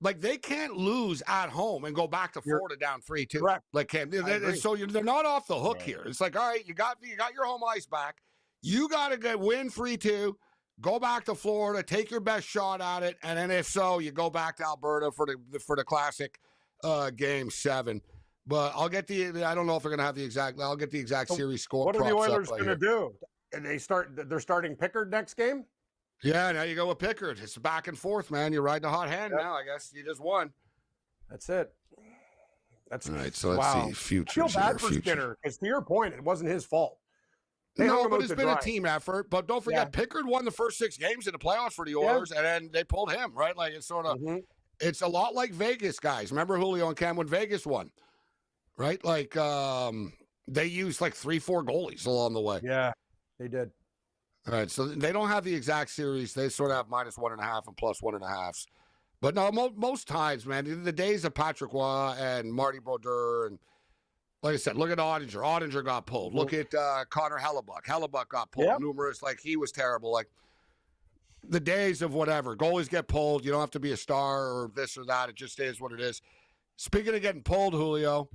Speaker 3: Like, they can't lose at home and go back to Florida down 3-2.
Speaker 2: Correct.
Speaker 3: Like, so they're not off the hook here. It's like, all right, you got your home ice back. You got to win 3-2, go back to Florida, take your best shot at it, and then if so, you go back to Alberta for the classic game 7. But I'll get I don't know if they're going to have the exact. I'll get the exact series score.
Speaker 2: What are the Oilers going to do? they're starting Pickard next game.
Speaker 3: Yeah, now you go with Pickard. It's back and forth, man. You're riding a hot hand now. I guess you just won.
Speaker 2: That's it. That's
Speaker 3: all right. So let's see. Futures.
Speaker 2: I feel bad for Skinner because, to your point, it wasn't his fault.
Speaker 3: No, but it's been a team effort. But don't forget, Pickard won the first 6 games in the playoffs for the Oilers, and then they pulled him, right? Like, it's sort of, it's a lot like Vegas, guys. Remember Julio and Cam when Vegas won, right? Like, they used like 3-4 goalies along the way.
Speaker 2: Yeah, they did.
Speaker 3: All right, so they don't have the exact series. They sort of have -1.5 and +1.5. But no, most times, man, the days of Patrick Roy and Marty Brodeur, and like I said, look at Ottinger. Ottinger got pulled. Look at Connor Hellebuck. Hellebuck got pulled. Numerous, like, he was terrible. Like, the days of whatever. Goalies get pulled. You don't have to be a star or this or that. It just is what it is. Speaking of getting pulled, Julio,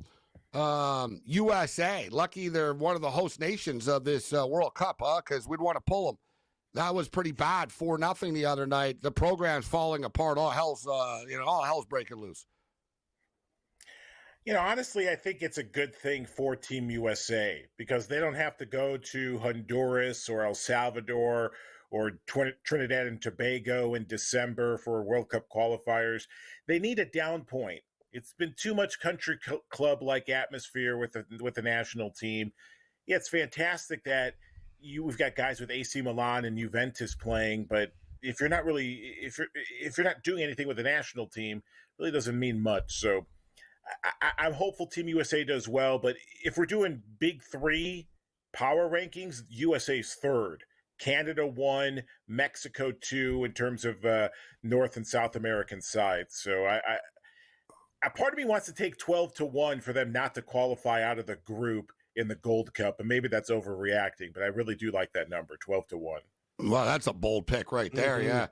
Speaker 3: USA, lucky they're one of the host nations of this World Cup, because we'd want to pull them. That was pretty bad, 4-0 the other night. The program's falling apart. All hell's breaking loose.
Speaker 14: Honestly, I think it's a good thing for Team USA because they don't have to go to Honduras or El Salvador or Trinidad and Tobago in December for World Cup qualifiers. They need a down point. It's been too much country club-like atmosphere with the national team. Yeah, it's fantastic that we've got guys with AC Milan and Juventus playing, but if you're not doing anything with the national team, it really doesn't mean much. So I'm hopeful Team USA does well, but if we're doing big 3 power rankings, USA's 3rd. Canada 1, Mexico 2 in terms of North and South American sides. So a part of me wants to take 12-1 for them not to qualify out of the group in the Gold Cup, and maybe that's overreacting, but I really do like that number, 12-1.
Speaker 3: Well, that's a bold pick right there, yeah.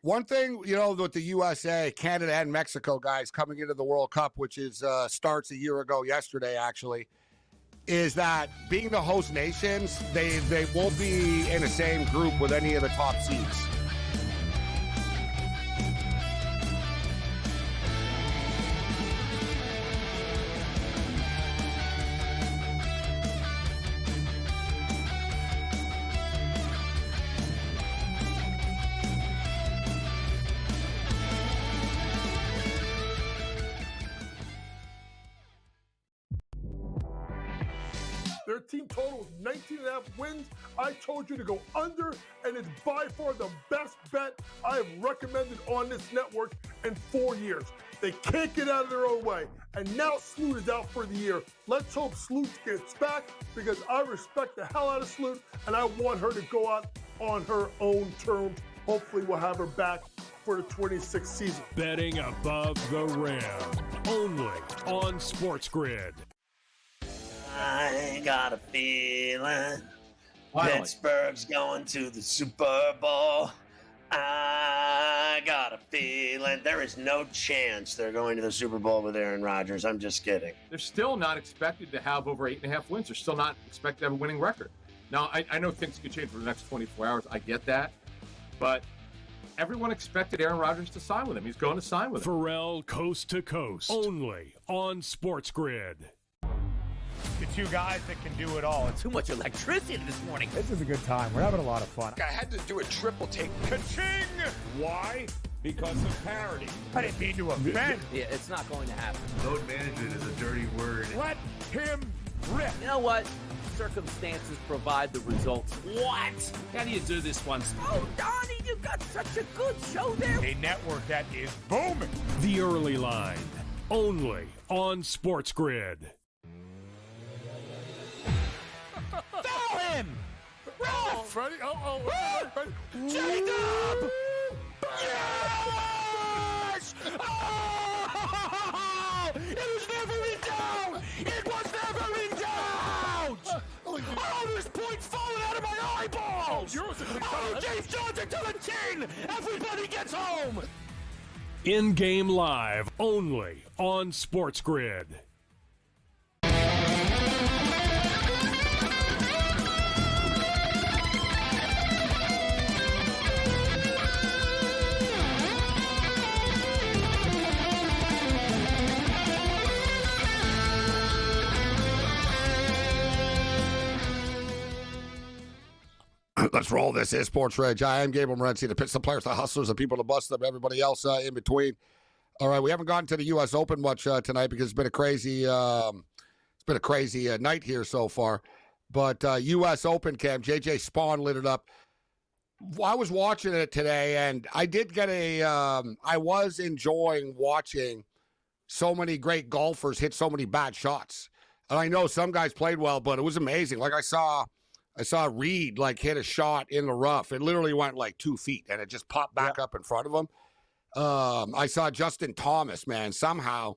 Speaker 3: One thing, with the USA, Canada, and Mexico guys coming into the World Cup, which is starts a year ago yesterday, actually, is that being the host nations, they won't be in the same group with any of the top seeds.
Speaker 10: Their team total is 19.5 wins. I told you to go under, and it's by far the best bet I have recommended on this network in 4 years. They can't get out of their own way, and now Sloot is out for the year. Let's hope Sloot gets back because I respect the hell out of Sloot, and I want her to go out on her own terms. Hopefully we'll have her back for the 26th season.
Speaker 4: Betting above the rim, only on SportsGrid.
Speaker 11: I got a feeling Pittsburgh's going to the Super Bowl. I got a feeling there is no chance they're going to the Super Bowl with Aaron Rodgers. I'm just kidding.
Speaker 12: They're still not expected to have over 8.5 wins. They're still not expected to have a winning record. Now, I know things could change for the next 24 hours. I get that. But everyone expected Aaron Rodgers to sign with him. He's going to sign with him.
Speaker 4: Pharrell Coast to Coast, only on SportsGrid.
Speaker 21: The 2 guys that can do it all.
Speaker 1: Too much electricity this morning.
Speaker 21: This is a good time. We're having a lot of fun.
Speaker 15: I had to do a triple take.
Speaker 21: Ka-ching! Why? Because of parity. I didn't mean to offend.
Speaker 1: Yeah, it's not going to happen.
Speaker 5: Load management is a dirty word.
Speaker 21: Let him rip.
Speaker 1: You know what? Circumstances provide the results. What? How do you do this one? Oh, Donnie, you got such a good show there.
Speaker 21: A network that is booming.
Speaker 4: The Early Line, only on SportsGrid.
Speaker 13: Foul him! Ref!
Speaker 10: Ready? Ready?
Speaker 13: Jacob! Yes! Oh! It was never in doubt! It was never in doubt! Oh, there's points falling out of my eyeballs! Oh, James Johnson to the chin! Everybody gets home!
Speaker 4: In-game live, only on SportsGrid.
Speaker 3: Let's roll. This is Sports Rage. I am Gabriel Morency, the pits, the players, the hustlers, the people, the bust them, everybody else in between. All right, we haven't gotten to the U.S. Open much tonight because it's been a crazy, night here so far. But U.S. Open, Cam, J.J. Spawn lit it up. I was watching it today, and I did get I was enjoying watching so many great golfers hit so many bad shots. And I know some guys played well, but it was amazing. Like I saw Reed hit a shot in the rough. It literally went 2 feet, and it just popped back up in front of him. I saw Justin Thomas, man, somehow,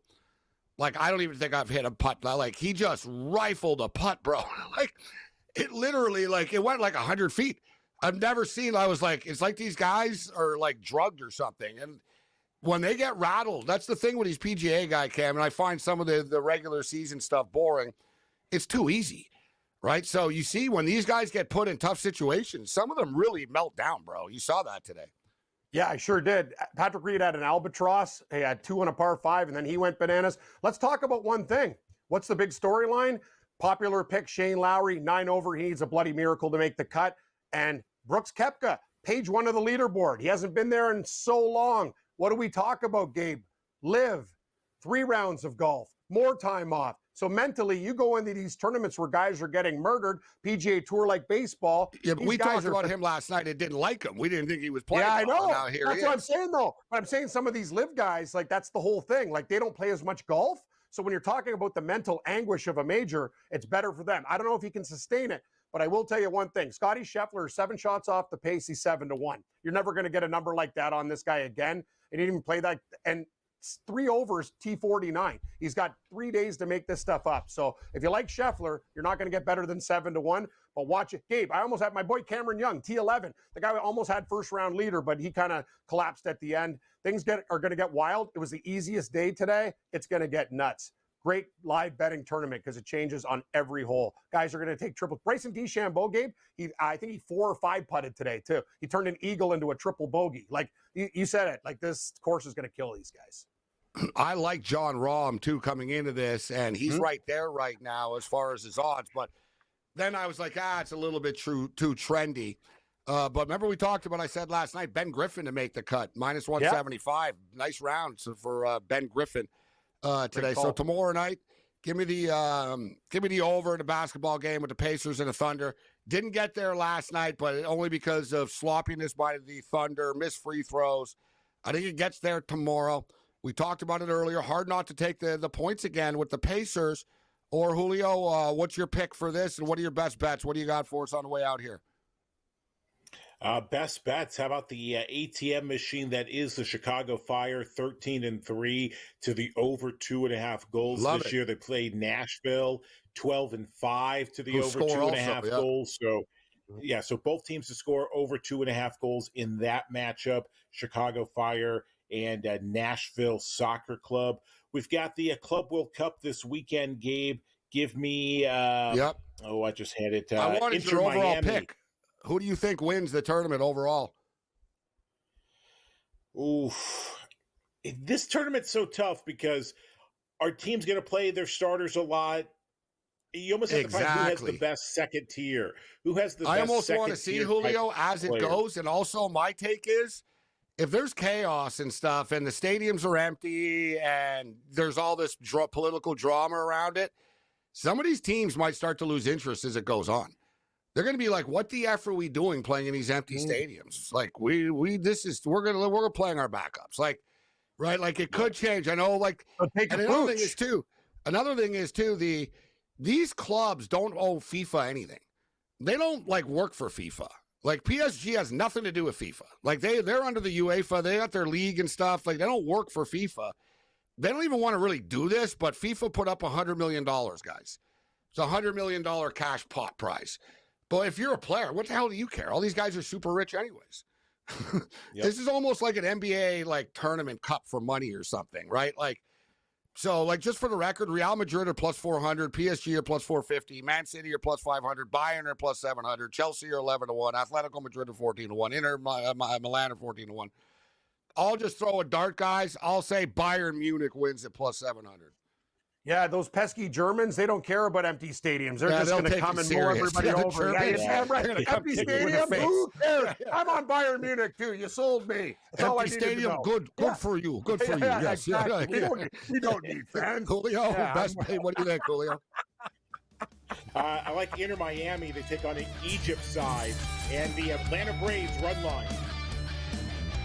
Speaker 3: I don't even think I've hit a putt. He just rifled a putt, bro. It literally, it went 100 feet. I've never seen, it's like these guys are drugged or something. And when they get rattled, that's the thing with these PGA guy, Cam, and I find some of the regular season stuff boring. It's too easy, right? So you see when these guys get put in tough situations, some of them really melt down, bro. You saw that today.
Speaker 2: Yeah, I sure did. Patrick Reed had an albatross. He had 2 on a par 5, and then he went bananas. Let's talk about one thing. What's the big storyline? Popular pick, Shane Lowry, 9 over. He needs a bloody miracle to make the cut. And Brooks Koepka, page 1 of the leaderboard. He hasn't been there in so long. What do we talk about, Gabe? Live, 3 rounds of golf, more time off. So mentally, you go into these tournaments where guys are getting murdered, PGA Tour like baseball.
Speaker 3: Yeah, but we talked about him last night and didn't like him. We didn't think he was playing.
Speaker 2: Yeah, I know.
Speaker 3: Now here
Speaker 2: That's what I'm saying, though. But I'm saying some of these live guys, that's the whole thing. They don't play as much golf. So when you're talking about the mental anguish of a major, it's better for them. I don't know if he can sustain it, but I will tell you one thing. Scotty Scheffler, 7 shots off the pace. He's 7-1. You're never going to get a number like that on this guy again. And he didn't even play that. And 3 overs, T49. He's got 3 days to make this stuff up. So if you like Scheffler, you're not going to get better than 7-1. But watch it. Gabe, I almost had my boy Cameron Young, T11. The guy almost had first-round leader, but he kind of collapsed at the end. Things are going to get wild. It was the easiest day today. It's going to get nuts. Great live betting tournament because it changes on every hole. Guys are going to take triple. Bryson DeChambeau, Gabe, I think he 4 or 5 putted today, too. He turned an eagle into a triple bogey. You said it. This course is going to kill these guys.
Speaker 3: I like John Rahm, too, coming into this, and he's right there right now as far as his odds. But then I was like, it's a little bit too trendy. But remember we talked about, I said last night, Ben Griffin to make the cut, minus 175. Yeah. Nice round for Ben Griffin today. So tomorrow night, give me the over in the basketball game with the Pacers and the Thunder. Didn't get there last night, but only because of sloppiness by the Thunder, missed free throws. I think it gets there tomorrow. We talked about it earlier. Hard not to take the points again with the Pacers. Or Julio, what's your pick for this, and what are your best bets? What do you got for us on the way out here?
Speaker 14: Best bets. How about the ATM machine that is the Chicago Fire, 13-3 to the over 2.5 goals this year. They played Nashville, 12-5 to the over 2.5 goals. So, so both teams to score over 2.5 goals in that matchup. Chicago Fire and Nashville Soccer Club. We've got the Club World Cup this weekend, Gabe. Give me I just had it.
Speaker 3: I wanted
Speaker 14: Inter
Speaker 3: your overall
Speaker 14: Miami.
Speaker 3: pick. Who do you think wins the tournament overall?
Speaker 14: Oof. This tournament's so tough because our team's going to play their starters a lot. You almost have to find who has the best second tier. Who has the best second tier?
Speaker 3: I almost want to see, Julio, as it goes. And also my take is, if there's chaos and stuff and the stadiums are empty and there's all this political drama around it, some of these teams might start to lose interest as it goes on. They're going to be like, what the F are we doing playing in these empty stadiums? We're going to playing our backups. Right? It could change. I know, and another thing is too, these clubs don't owe FIFA anything. They don't work for FIFA. PSG has nothing to do with FIFA. They're under the UEFA. They got their league and stuff. They don't work for FIFA. They don't even want to really do this, but FIFA put up $100 million, guys. It's a $100 million cash pot prize. But if you're a player, what the hell do you care? All these guys are super rich anyways. This is almost like an NBA tournament cup for money or something, right? Just for the record, Real Madrid are plus 400, PSG are plus 450, Man City are plus 500, Bayern are plus 700, Chelsea are 11-1, Atletico Madrid are 14-1, Inter Milan are 14-1. I'll just throw a dart, guys. I'll say Bayern Munich wins at plus 700.
Speaker 2: Yeah, those pesky Germans, they don't care about empty stadiums. They're just going to come and mow everybody over. Yeah, you're right. Empty stadium, who cares? I'm on Bayern Munich, too. You sold me. That's all I
Speaker 3: Empty
Speaker 2: needed to
Speaker 3: stadium,
Speaker 2: know.
Speaker 3: good for you. Good for you. Yes.
Speaker 2: Exactly. We don't need fans.
Speaker 3: Julio, best play. What do you think, Julio?
Speaker 14: I like Inter Miami. They take on the Egypt side and the Atlanta Braves run line.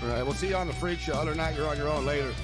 Speaker 3: All right, we'll see you on the Freak Show. Other than that, you're on your own later.